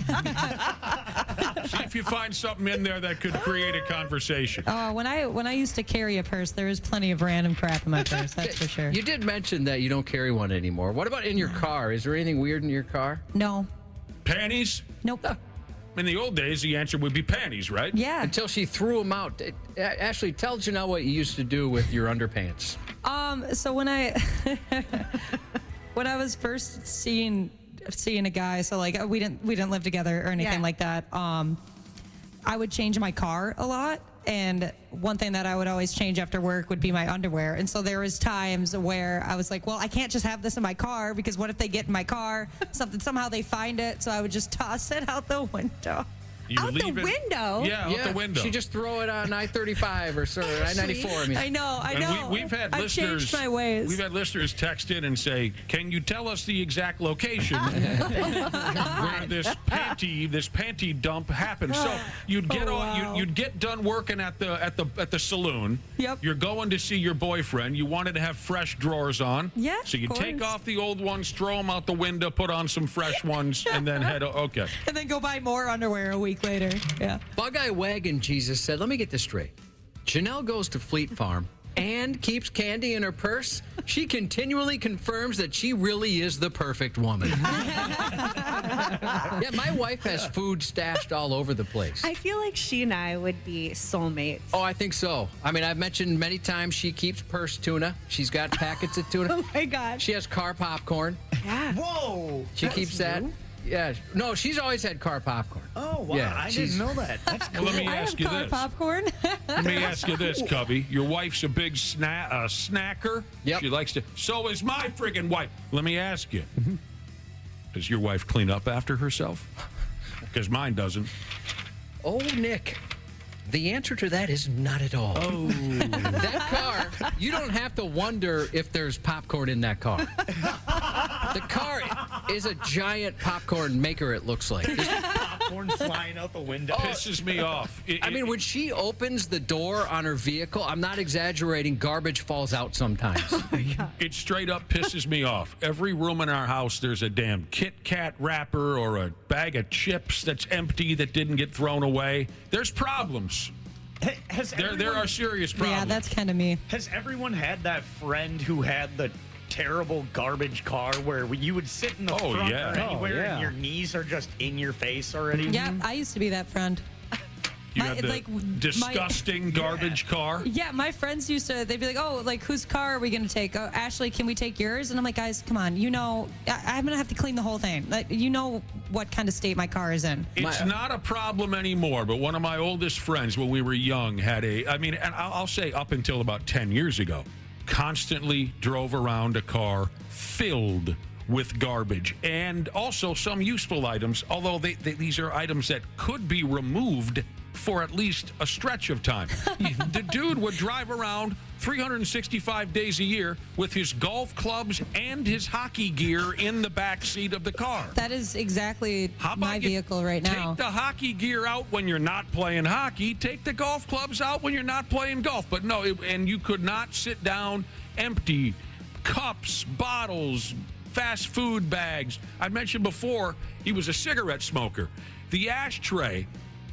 See if you find something in there that could create a conversation. Oh, when I used to carry a purse, there was plenty of random crap in my purse, that's for sure. You did mention that you don't carry one anymore. What about in your car? Is there anything weird in your car? No. Panties? Nope. In the old days, the answer would be panties, right? Yeah. Until she threw them out. Ashley, tell Janelle what you used to do with your underpants. So when I was first seeing a guy, so like we didn't live together or anything like that. I would change my car a lot, and one thing that I would always change after work would be my underwear. And so there was times where I was like, well, I can't just have this in my car because what if they get in my car? Somehow they find it, so I would just toss it out the window. You Out the leave it, window? Yeah, out the window. She just throw it on I-35 or I-94. I mean, I know. And we've had I've listeners. changed my ways. We've had listeners text in and say, "Can you tell us the exact location where this panty dump happened?" So you'd get you'd get done working at the saloon. Yep. You're going to see your boyfriend. You wanted to have fresh drawers on. Yeah. So you of take course. off the old ones, throw them out the window, put on some fresh ones, and then head. Okay. And then go buy more underwear a week later. Yeah. Bug-Eye Wagon Jesus said, let me get this straight. Janelle goes to Fleet Farm and keeps candy in her purse. She continually confirms that she really is the perfect woman. Yeah, my wife has food stashed all over the place. I feel like she and I would be soulmates. Oh, I think so. I mean, I've mentioned many times she keeps purse tuna. She's got packets of tuna. Oh my God. She has car popcorn. Yeah. Whoa. She keeps that. Yeah. No, she's always had car popcorn. Oh, wow. Yeah, I didn't know that. That's cool. Well, let me I ask have you car this. popcorn. Let me ask you this, Cubby. Your wife's a big snacker. Yep. She likes to. So is my friggin' wife. Let me ask you. Does your wife clean up after herself? Because mine doesn't. Oh, Nick. The answer to that is not at all. Oh. That car, you don't have to wonder if there's popcorn in that car. The car is a giant popcorn maker, it looks like. Popcorn flying out the window. Pisses me off. I mean, when she opens the door on her vehicle, I'm not exaggerating, garbage falls out sometimes. It straight up pisses me off. Every room in our house, there's a damn Kit Kat wrapper or a bag of chips that's empty that didn't get thrown away. There's problems. There are serious problems. Yeah, that's kind of me. Has everyone had that friend who had the terrible garbage car where you would sit in the front or anywhere and your knees are just in your face already? Yeah, I used to be that friend. You have the disgusting garbage car? Yeah, my friends used to, they'd be like, oh, like, whose car are we going to take? Oh, Ashley, can we take yours? And I'm like, guys, come on. You know, I'm going to have to clean the whole thing. Like, you know what kind of state my car is in. It's not a problem anymore, but one of my oldest friends when we were young had and I'll say up until about 10 years ago, constantly drove around a car filled with garbage and also some useful items, although these are items that could be removed for at least a stretch of time. The dude would drive around 365 days a year with his golf clubs and his hockey gear in the back seat of the car. That is exactly my vehicle right now. Take the hockey gear out when you're not playing hockey. Take the golf clubs out when you're not playing golf. But no, and you could not sit down empty cups, bottles, fast food bags. I mentioned before, he was a cigarette smoker. The ashtray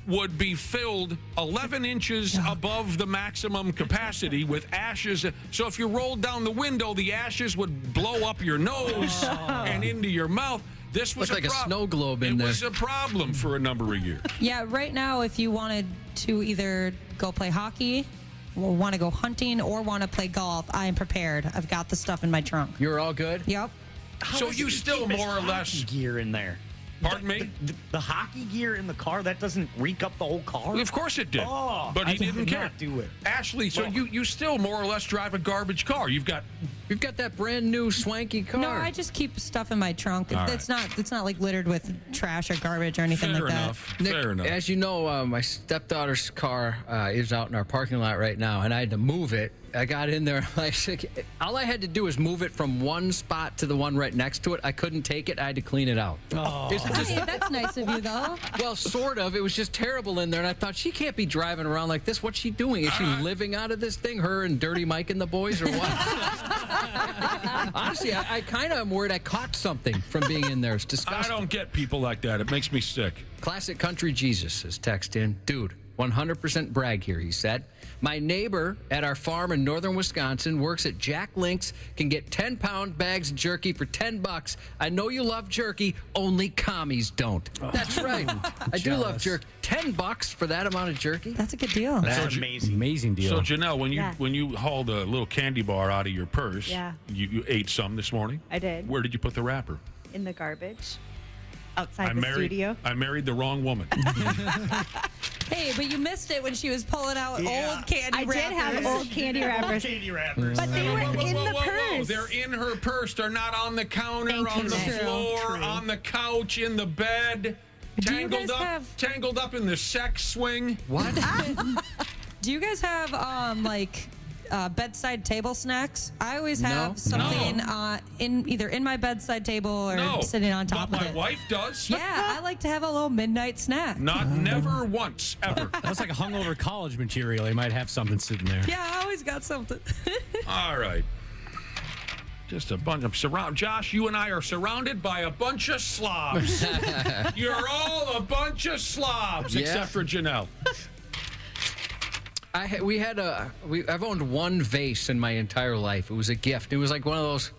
would be filled 11 inches above the maximum capacity with ashes. So if you rolled down the window, the ashes would blow up your nose and into your mouth. This was Looks like a snow globe in there. It was a problem for a number of years. Yeah, right now, if you wanted to either go play hockey, or want to go hunting, or want to play golf, I am prepared. I've got the stuff in my trunk. You're all good? Yep. So you still more or less gear in there. Pardon me? The hockey gear in the car, that doesn't reek up the whole car? Of course it did. Oh, but he didn't care. Not do it. Ashley, so you still more or less drive a garbage car. You've got that brand new swanky car. No, I just keep stuff in my trunk. All It's not like littered with trash or garbage or anything like that. Fair enough. As you know, my stepdaughter's car is out in our parking lot right now, and I had to move it. I got in there. All I had to do was move it from one spot to the one right next to it. I couldn't take it. I had to clean it out. Oh. Hey, that's nice of you, though. Well, sort of. It was just terrible in there, and I thought, she can't be driving around like this. What's she doing? Is she living out of this thing, her and Dirty Mike and the boys, or what? Honestly, I kind of am worried I caught something from being in there. It's disgusting. I don't get people like that. It makes me sick. Classic Country Jesus says text in. Dude, 100% brag here, he said. My neighbor at our farm in northern Wisconsin works at Jack Link's, can get 10-pound bags of jerky for $10. I know you love jerky, only commies don't. That's right. I do love jerky. $10 for that amount of jerky? That's a good deal. That's amazing. Amazing deal. So Janelle, when you hauled a little candy bar out of your purse, you ate some this morning? I did. Where did you put the wrapper? In the garbage. Outside the studio. I married the wrong woman. Hey, but you missed it when she was pulling out old candy wrappers. I did have old candy wrappers. Candy wrappers. But they were in the purse. They're in her purse. They're not on the counter, on the floor, on the couch, in the bed. Tangled up in the sex swing. What? Do you guys have bedside table snacks? I always have something in my bedside table or sitting on top of it. My wife does. Yeah, I like to have a little midnight snack. Never once, ever. That's like a hungover college material. They might have something sitting there. Yeah, I always got something. All right. Just a bunch of Josh, you and I are surrounded by a bunch of slobs. You're all a bunch of slobs, except for Janelle. I've owned one vase in my entire life. It was a gift. It was like one of those,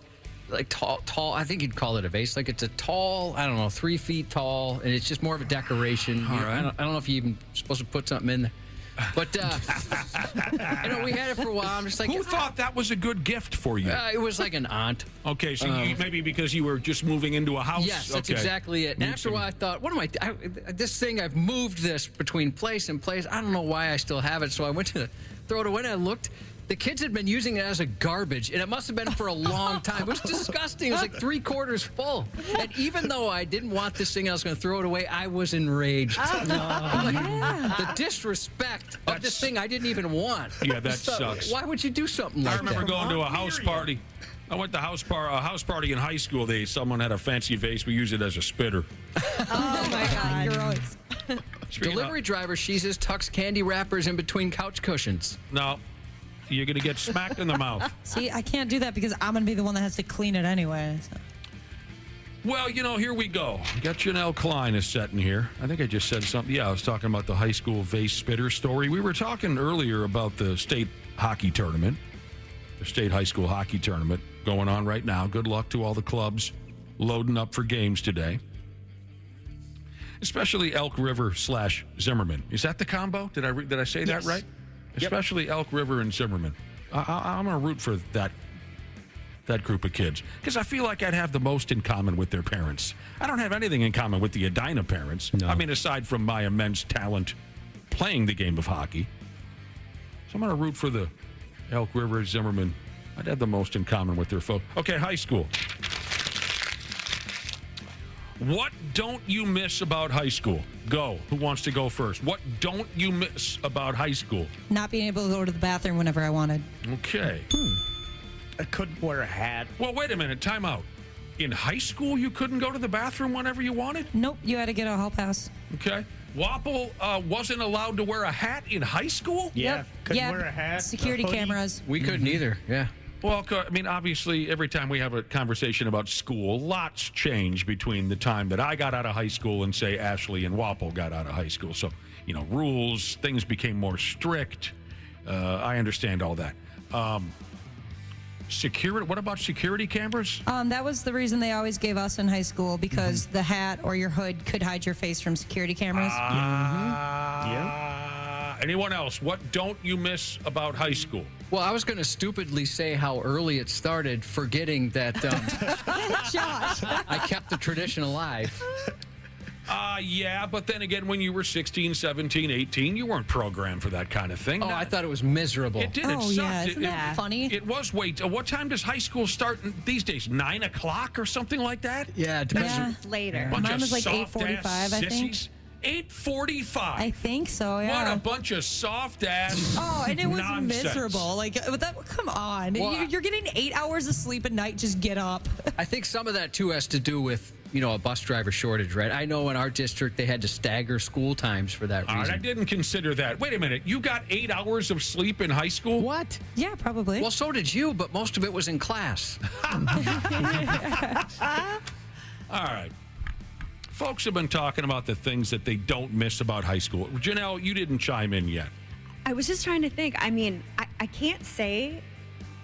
like tall. I think you'd call it a vase. Like it's a tall, 3 feet tall, and it's just more of a decoration. I don't know if you even supposed to put something in there. But we had it for a while. I'm just like, who thought that was a good gift for you? It was like an aunt. Okay, so maybe because you were just moving into a house. Yes, that's exactly it. And after a while, I thought, what am this thing? I've moved this between place and place. I don't know why I still have it. So I went to throw it away, and I looked. The kids had been using it as a garbage, and it must have been for a long time. It was disgusting. It was like 3/4 full. And even though I didn't want this thing, I was going to throw it away, I was enraged. The disrespect of this thing I didn't even want. Yeah, that sucks. Why would you do something like that? I remember going to a house party. I went to a house party in high school. Someone had a fancy vase. We used it as a spitter. Oh, my God. You're always... Delivery driver, she says, tucks candy wrappers in between couch cushions. No. You're going to get smacked in the mouth. See, I can't do that because I'm going to be the one that has to clean it anyway. So. Well, here we go. Got Janel Klein is sitting here. I think I just said something. Yeah, I was talking about the high school vase spitter story. We were talking earlier about the state hockey tournament, the state high school hockey tournament going on right now. Good luck to all the clubs loading up for games today, especially Elk River / Zimmerman. Is that the combo? Did I say that right? Especially Elk River and Zimmerman. I'm going to root for that group of kids because I feel like I'd have the most in common with their parents. I don't have anything in common with the Edina parents. No. I mean, aside from my immense talent playing the game of hockey. So I'm going to root for the Elk River Zimmerman. I'd have the most in common with their folks. Okay, high school. What don't you miss about high school? Go. Who wants to go first? What don't you miss about high school? Not being able to go to the bathroom whenever I wanted. Okay. I couldn't wear a hat. Well, wait a minute. Time out. In high school, you couldn't go to the bathroom whenever you wanted? Nope. You had to get a hall pass. Okay. Wapple wasn't allowed to wear a hat in high school? Yeah. Yep. Couldn't wear a hat. Security cameras. We couldn't either. Yeah. Well, I mean, obviously, every time we have a conversation about school, lots change between the time that I got out of high school and, say, Ashley and Wapple got out of high school. So, rules, things became more strict. I understand all that. Security. What about security cameras? That was the reason they always gave us in high school because the hat or your hood could hide your face from security cameras. Yeah. Anyone else? What don't you miss about high school? Well, I was going to stupidly say how early it started, forgetting that Josh. I kept the tradition alive. Yeah, but then again, when you were 16, 17, 18, you weren't programmed for that kind of thing. Oh, I thought it was miserable. It did. Oh, it sucked. yeah. Isn't that funny? It was. Wait, what time does high school start these days? 9 o'clock or something like that? Yeah, it depends. Yeah, later. Bunch Mine of was like 8:45, I think. sissies. 8:45. I think so, yeah. What a bunch of soft ass. Oh, and it was nonsense. miserable. Like, come on. Well, You're getting 8 hours of sleep a night. Just get up. I think some of that, too, has to do with, a bus driver shortage, right? I know in our district they had to stagger school times for that reason. I didn't consider that. Wait a minute. You got 8 hours of sleep in high school? What? Yeah, probably. Well, so did you, but most of it was in class. All right. Folks have been talking about the things that they don't miss about high school. Janelle, you didn't chime in yet. I was just trying to think. I mean, I can't say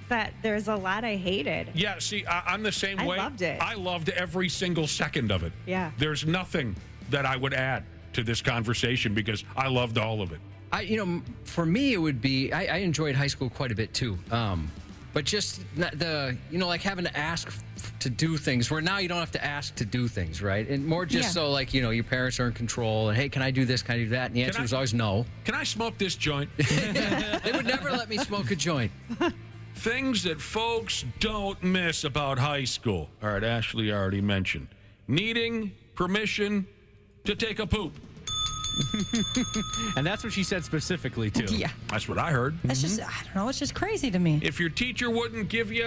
that there's a lot I hated. Yeah, see, I'm the same way. I loved it. I loved every single second of it. Yeah. There's nothing that I would add to this conversation because I loved all of it. For me, it would be, I enjoyed high school quite a bit, too. But just like having to ask to do things where now you don't have to ask to do things, right? And more just so your parents are in control and, hey, can I do this? Can I do that? And the answer was always no. Can I smoke this joint? They would never let me smoke a joint. Things that folks don't miss about high school. All right, Ashley already mentioned. Needing permission to take a poop. And that's what she said specifically, too. Yeah. That's what I heard. That's just, I don't know, it's just crazy to me. If your teacher wouldn't give you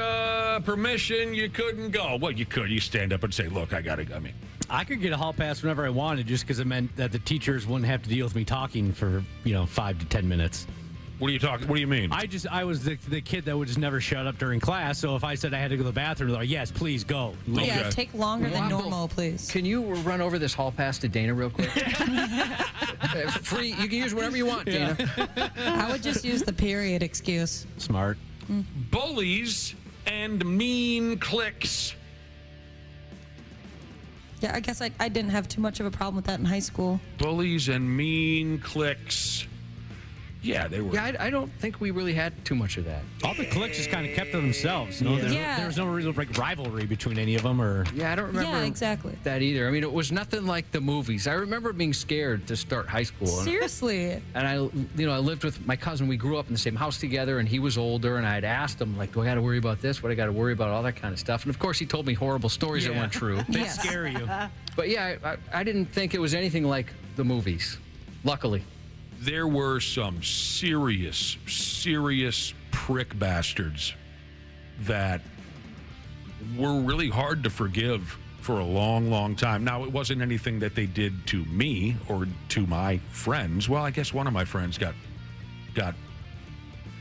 permission, you couldn't go. Well, you could. You stand up and say, look, I could get a hall pass whenever I wanted just because it meant that the teachers wouldn't have to deal with me talking for, 5 to 10 minutes. What are you talking? What do you mean? I was the kid that would just never shut up during class. So if I said I had to go to the bathroom, they're like, yes, please go. Yeah, take longer than normal, please. Can you run over this hall pass to Dana real quick? Free. You can use whatever you want, Dana. I would just use the period excuse. Smart. Bullies and mean cliques. Yeah, I guess I didn't have too much of a problem with that in high school. Bullies and mean cliques. Yeah, they were. Yeah, I don't think we really had too much of that. All the cliques just kind of kept to themselves. There was no real rivalry between any of them. Yeah, I don't remember exactly that either. I mean, it was nothing like the movies. I remember being scared to start high school. Seriously. And I lived with my cousin. We grew up in the same house together, and he was older. And I'd asked him, like, do I got to worry about this? What I got to worry about? All that kind of stuff. And of course, he told me horrible stories that weren't true. They scare you. But yeah, I didn't think it was anything like the movies. Luckily. There were some serious prick bastards that were really hard to forgive for a long, long time. Now, it wasn't anything that they did to me or to my friends. Well, I guess one of my friends had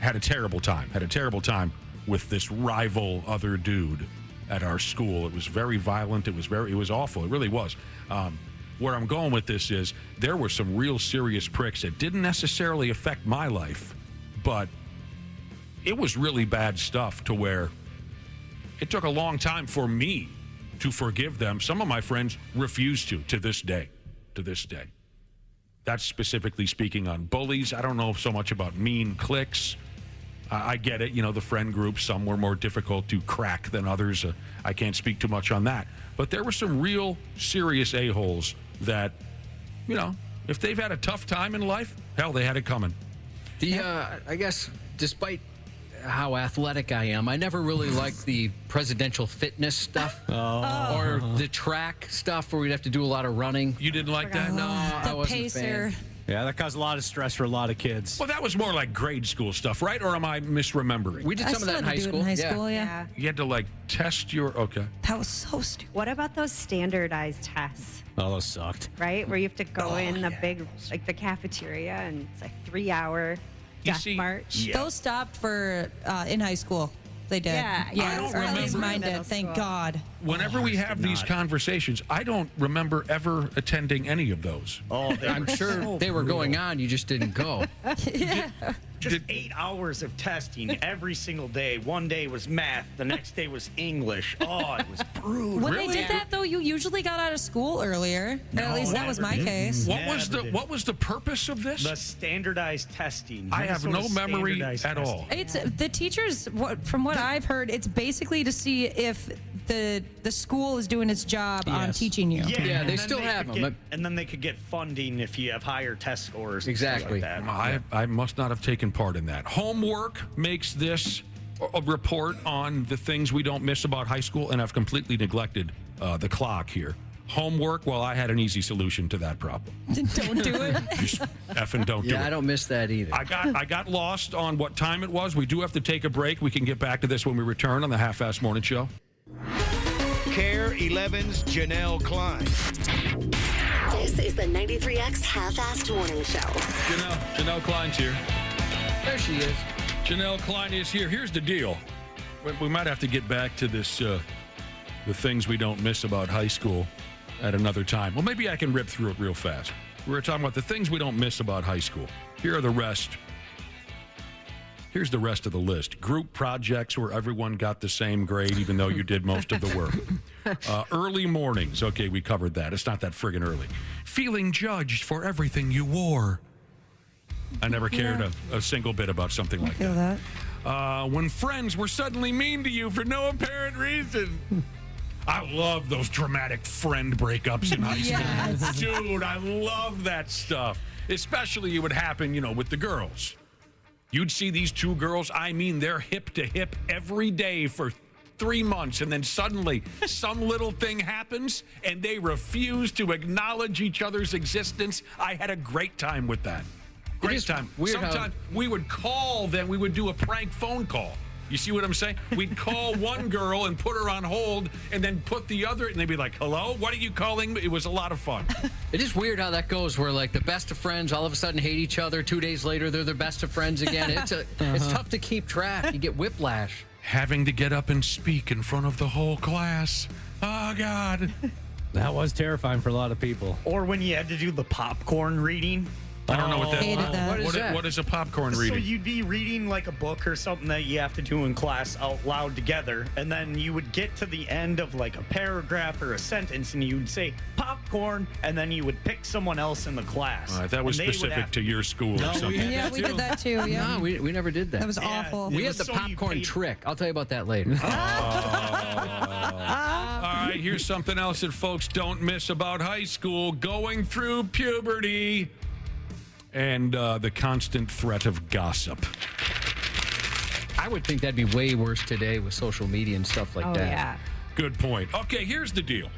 a terrible time with this rival other dude at our school. It was very violent. It was awful. It really was. Where I'm going with this is there were some real serious pricks that didn't necessarily affect my life, but it was really bad stuff to where it took a long time for me to forgive them. Some of my friends refused to this day. That's specifically speaking on bullies. I don't know so much about mean cliques. I get it, the friend groups, some were more difficult to crack than others. I can't speak too much on that. But there were some real serious a-holes that, if they've had a tough time in life, hell, they had it coming. I guess, despite how athletic I am, I never really liked the presidential fitness stuff or the track stuff where we'd have to do a lot of running. You didn't like that? No, I wasn't a fan. Yeah, that caused a lot of stress for a lot of kids. Well, that was more like grade school stuff, right? Or am I misremembering? We did some of that in high school. Yeah. You had to test your That was so stupid. What about those standardized tests? Oh, those sucked. Right? Where you have to go in the big, the cafeteria, and it's 3-hour death march. Yeah. Those stopped for in high school. They did. Yeah. I don't or at least remember. mine did. Thank God. Whenever we have these conversations, I don't remember ever attending any of those. Oh, I'm sure they were going on. You just didn't go. Yeah. Just 8 hours of testing every single day. One day was math. The next day was English. Oh, it was brutal. When they did that, though, you usually got out of school earlier. At least that was my case. What was the purpose of this? The standardized testing. I have no memory at all. It's the teachers. From what I've heard, it's basically to see if the school is doing its job on teaching you. Yeah, they still have them. And then they could get funding if you have higher test scores. Exactly. Like that. I must not have taken part in that. Homework makes this a report on the things we don't miss about high school, and I've completely neglected the clock here. Homework, well, I had an easy solution to that problem. Don't do it. Just effing don't do it. Yeah, I don't miss that either. I got lost on what time it was. We do have to take a break. We can get back to this when we return on the Half-Assed Morning Show. KARE 11's Janel Klein. This is the 93X Half-Assed Morning Show. Janel Klein's here. There she is. Janel Klein is here. Here's the deal. We might have to get back to this, the things we don't miss about high school at another time. Well, maybe I can rip through it real fast. We were talking about the things we don't miss about high school. Here are the rest. Here's the rest of the list. Group projects where everyone got the same grade, even though you did most of the work. Early mornings. Okay, we covered that. It's not that friggin' early. Feeling judged for everything you wore. I never cared a single bit about something like that. When friends were suddenly mean to you for no apparent reason. I love those dramatic friend breakups in high school. Dude, I love that stuff. Especially it would happen, with the girls. You'd see these two girls, they're hip to hip every day for 3 months, and then suddenly some little thing happens, and they refuse to acknowledge each other's existence. I had a great time with that. Great time. Sometimes we would call them. We would do a prank phone call. You see what I'm saying? We'd call one girl and put her on hold and then put the other, and they'd be like, hello, what are you calling? It was a lot of fun. It is weird how that goes, where like the best of friends all of a sudden hate each other. 2 days later, they're the best of friends again. It's tough to keep track. You get whiplash. Having to get up and speak in front of the whole class. Oh, God. That was terrifying for a lot of people. Or when you had to do the popcorn reading. I don't know what that is. What is that? What is a popcorn reading? So you'd be reading like a book or something that you have to do in class out loud together, and then you would get to the end of like a paragraph or a sentence, and you'd say popcorn, and then you would pick someone else in the class. All right, that was specific to your school or something. Yeah, we did that too. Yeah. No, we never did that. That was awful. We had the popcorn trick. I'll tell you about that later. All right, here's something else that folks don't miss about high school: going through puberty. And the constant threat of gossip. I would think that'd be way worse today with social media and stuff like that. Yeah. Good point. Okay, here's the deal.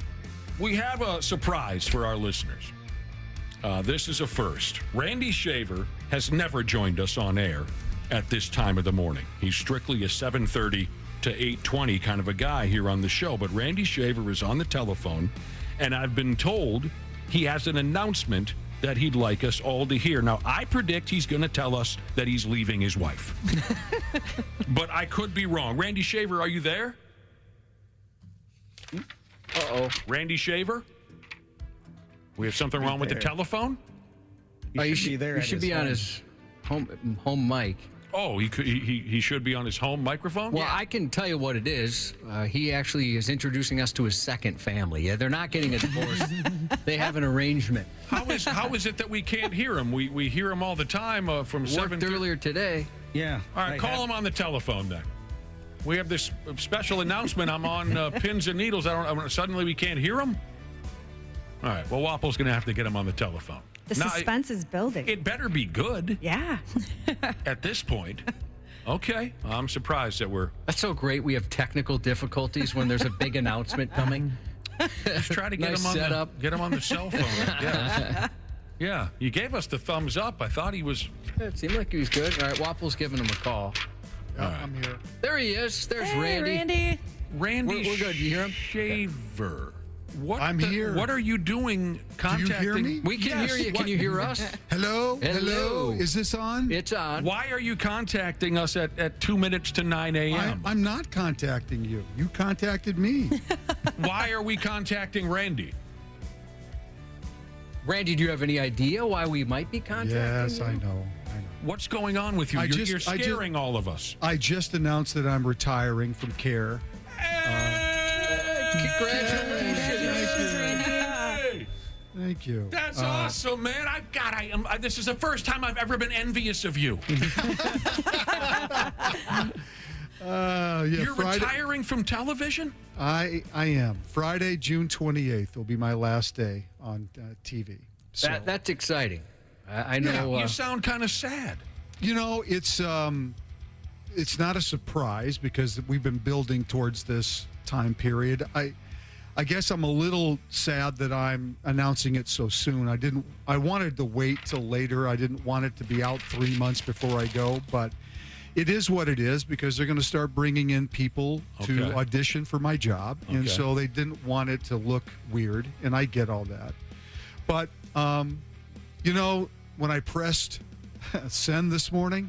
We have a surprise for our listeners. This is a first. Randy Shaver has never joined us on air at this time of the morning. He's strictly a 7:30 to 8:20 kind of a guy here on the show. But Randy Shaver is on the telephone, and I've been told he has an announcement that he'd like us all to hear. Now, I predict he's going to tell us that he's leaving his wife. But I could be wrong. Randy Shaver, are you there? Uh-oh. Randy Shaver? We have something wrong with the telephone? He should be on his home mic. Oh, he should be on his home microphone? Well, I can tell you what it is. He actually is introducing us to his second family. Yeah, they're not getting a divorce. They have an arrangement. How is it that we can't hear him? We hear him all the time from 7 earlier today. Yeah. All right, call him on the telephone then. We have this special announcement. I'm on pins and needles. Suddenly we can't hear him? All right, well, Wapple's going to have to get him on the telephone. The suspense is building. It better be good. Yeah. At this point. Okay. I'm surprised that we're... That's so great. We have technical difficulties when there's a big announcement coming. Just try to get Nice him on setup. get him on the cell phone. Yeah. Yeah. You gave us the thumbs up. I thought he was... It seemed like he was good. All right, Wapple's giving him a call. Yeah, I'm here. There he is. There's Randy. Randy. Randy We're good. You hear him? Shaver. I'm here. What are you doing contacting? Do you hear me? We can hear you. Can you hear us? Hello? Hello. Is this on? It's on. Why are you contacting us at 2 minutes to 9 a.m.? I'm not contacting you. You contacted me. Why are we contacting Randy? Randy, do you have any idea why we might be contacting Yes, you? I know. What's going on with you? You're scaring all of us. I just announced that I'm retiring from KARE. Congratulations. Thank you. That's awesome, man. This is the first time I've ever been envious of you. You're retiring from television? I am. Friday, June 28th will be my last day on TV. So, That's exciting. I know. Yeah, you sound kind of sad. You know, it's not a surprise because we've been building towards this time period. I guess I'm a little sad that I'm announcing it so soon. I wanted to wait till later. I didn't want it to be out 3 months before I go, but it is what it is because they're going to start bringing in people to audition for my job. And so they didn't want it to look weird, and I get all that. But, you know, when I pressed send this morning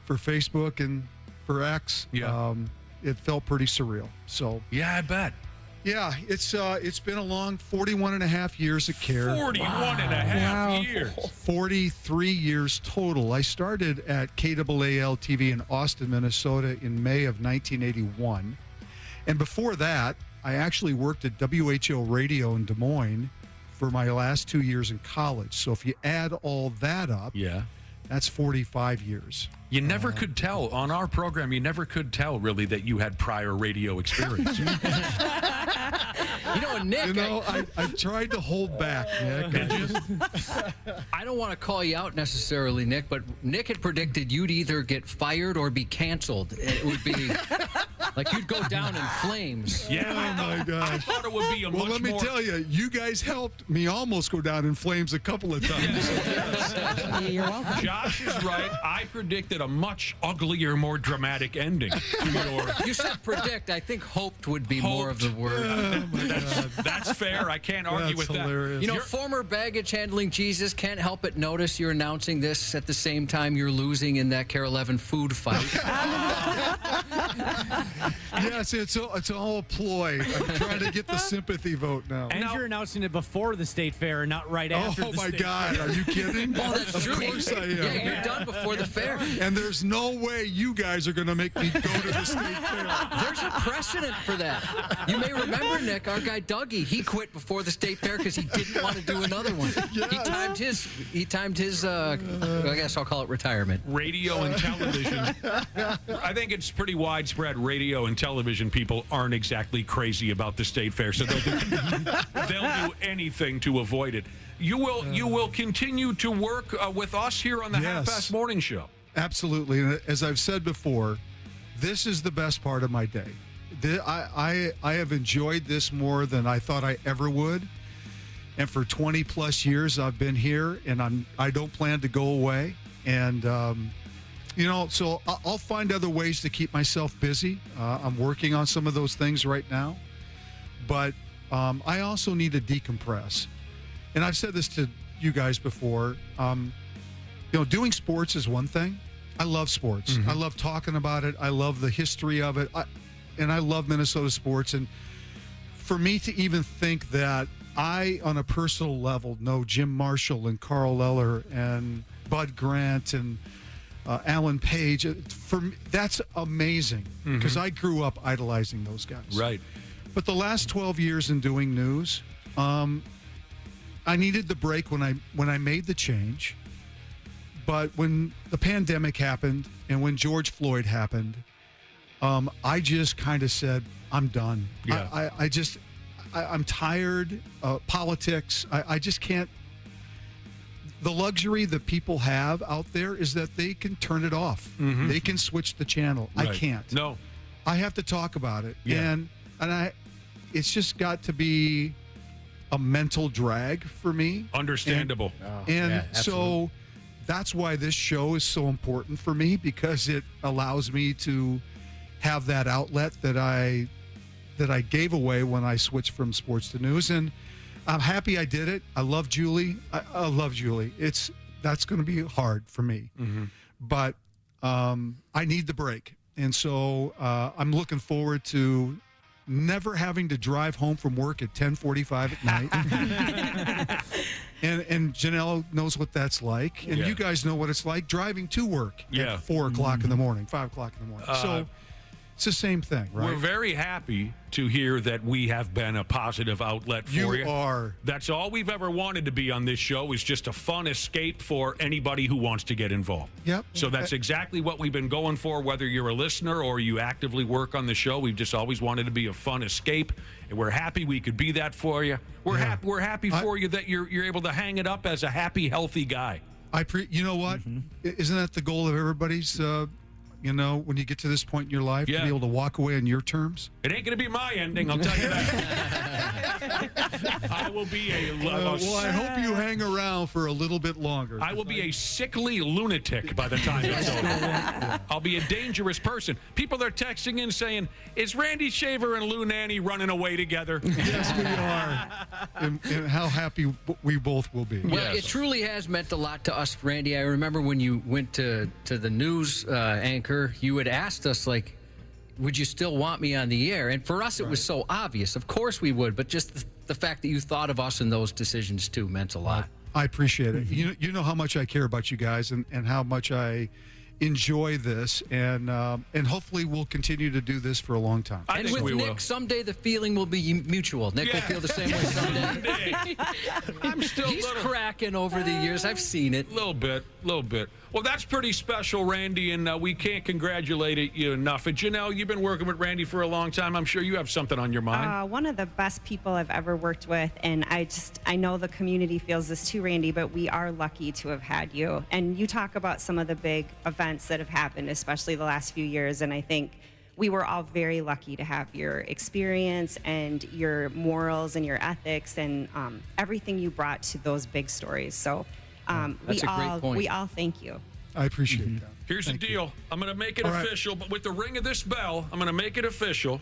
for Facebook and for X, it felt pretty surreal. So yeah, I bet. Yeah, it's been a long 41 and a half years at KARE. 41 and a half years. 43 years total. I started at KAAL TV in Austin, Minnesota in May of 1981. And before that, I actually worked at WHO Radio in Des Moines for my last 2 years in college. So if you add all that up, that's 45 years. You never could tell on our program. You never could tell really that you had prior radio experience. You know, Nick. I tried to hold back, Nick. I don't want to call you out necessarily, Nick, but Nick had predicted you'd either get fired or be canceled. It would be like you'd go down in flames. Yeah. Oh my gosh. I thought it would be a much more. Well, let me tell you, you guys helped me almost go down in flames a couple of times. You're welcome. Josh is right. I predicted a much uglier, more dramatic ending to your. You said predict. I think hoped would be more of the word. That's fair. I can't argue with hilarious. that. You know, former baggage handling Jesus can't help but notice you're announcing this at the same time you're losing in that KARE 11 food fight. Yes, it's all a ploy. I'm trying to get the sympathy vote now. And you're announcing it before the state fair and not right after Oh the my state God, fair. are you kidding? Oh, that's of true. Of course I am. Yeah, you're done before the fair. And there's no way you guys are going to make me go to the state fair. There's a precedent for that. You may remember, Nick, our guy Dougie, he quit before the state fair because he didn't want to do another one. Yeah. He timed his I guess I'll call it retirement. Radio and television. I think it's pretty widespread. Radio and television people aren't exactly crazy about the state fair, so they'll do anything to avoid it. You will continue to work with us here on the Half-Assed Morning Show. Absolutely. And as I've said before, this is the best part of my day. I have enjoyed this more than I thought I ever would. And for 20 plus years I've been here, and I don't plan to go away. And so I'll find other ways to keep myself busy. I'm working on some of those things right now, but I also need to decompress. And I've said this to you guys before. Doing sports is one thing. I love sports. Mm-hmm. I love talking about it. I love the history of it. And I love Minnesota sports. And for me to even think that I, on a personal level, know Jim Marshall and Carl Eller and Bud Grant and Alan Page, for me, that's amazing because I grew up idolizing those guys. Right. But the last 12 years in doing news, I needed the break when I made the change. But when the pandemic happened and when George Floyd happened, I just kind of said, I'm done. Yeah. I'm tired. Politics. I just can't. The luxury that people have out there is that they can turn it off. Mm-hmm. They can switch the channel. Right. I can't. No. I have to talk about it. Yeah. And it's just got to be a mental drag for me. Understandable. And so that's why this show is so important for me, because it allows me to have that outlet that I gave away when I switched from sports to news. And I'm happy I did it. I love Julie. I love Julie. That's going to be hard for me. Mm-hmm. But I need the break. And so I'm looking forward to never having to drive home from work at 10:45 at night. And Janelle knows what that's like. And you guys know what it's like driving to work at 4 o'clock in the morning, 5 o'clock in the morning. So it's the same thing, right? We're very happy to hear that we have been a positive outlet for you. You are. That's all we've ever wanted to be on this show, is just a fun escape for anybody who wants to get involved. Yep. So that's exactly what we've been going for, whether you're a listener or you actively work on the show. We've just always wanted to be a fun escape, and we're happy we could be that for you. We're happy for you that you're able to hang it up as a happy, healthy guy. You know what? Isn't that the goal of everybody's when you get to this point in your life, to be able to walk away on your terms? It ain't going to be my ending, I'll tell you that. I will be well, I hope you hang around for a little bit longer. I will be a sickly lunatic by the time it's over. I'll be a dangerous person. People are texting in saying, is Randy Shaver and Lou Nanny running away together? Yes, we are. And how happy we both will be. Well, it truly has meant a lot to us, Randy. I remember when you went to the news anchor, you had asked us, like, would you still want me on the air? And for us, it was so obvious. Of course we would, but just the fact that you thought of us in those decisions, too, meant a lot. I appreciate it. You know how much I care about you guys and how much I enjoy this, and hopefully we'll continue to do this for a long time. And with Nick, someday the feeling will be mutual. Nick will feel the same way someday. He's cracking over the years. I've seen it. Little bit. Well, that's pretty special, Randy, and we can't congratulate you enough. And Janelle, you've been working with Randy for a long time. I'm sure you have something on your mind. One of the best people I've ever worked with, and I know the community feels this too, Randy, but we are lucky to have had you. And you talk about some of the big events that have happened, especially the last few years, and I think we were all very lucky to have your experience and your morals and your ethics and everything you brought to those big stories. So That's a great point. We all thank you. I appreciate that. Here's the deal. I'm going to make it official, but with the ring of this bell, I'm going to make it official.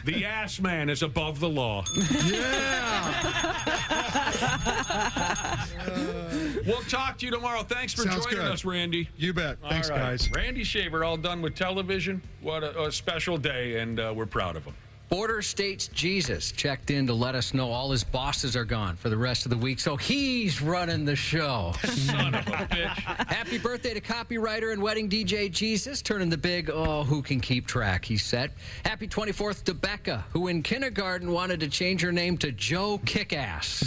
The ass man is above the law. We'll talk to you tomorrow. Thanks for joining us, Randy. You bet. Thanks, guys. Randy Shaver, all done with television. What a special day, and we're proud of him. Border States Jesus checked in to let us know all his bosses are gone for the rest of the week, so he's running the show. Son of a bitch. Happy birthday to copywriter and wedding DJ Jesus, turning the big, who can keep track, he said. Happy 24th to Becca, who in kindergarten wanted to change her name to Joe Kickass.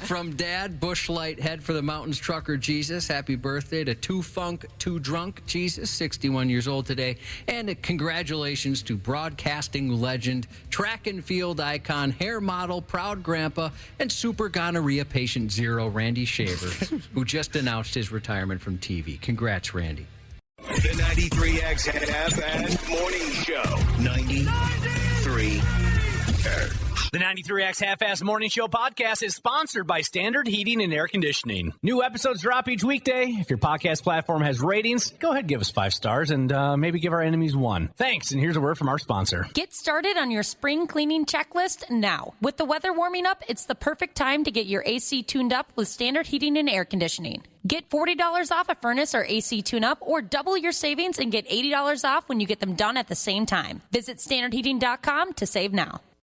From Dad, Bushlight, Head for the Mountains trucker Jesus, happy birthday to Too Funk, Too Drunk Jesus, 61 years old today. And congratulations to broadcasting legend, track and field icon, hair model, proud grandpa, and super gonorrhea patient zero, Randy Shaver, who just announced his retirement from TV. Congrats, Randy. The 93X Half-Ass Morning Show. 93. The 93X Half-Ass Morning Show podcast is sponsored by Standard Heating and Air Conditioning. New episodes drop each weekday. If your podcast platform has ratings, go ahead and give us 5 stars and maybe give our enemies 1. Thanks, and here's a word from our sponsor. Get started on your spring cleaning checklist now. With the weather warming up, it's the perfect time to get your AC tuned up with Standard Heating and Air Conditioning. Get $40 off a furnace or AC tune-up, or double your savings and get $80 off when you get them done at the same time. Visit standardheating.com to save now.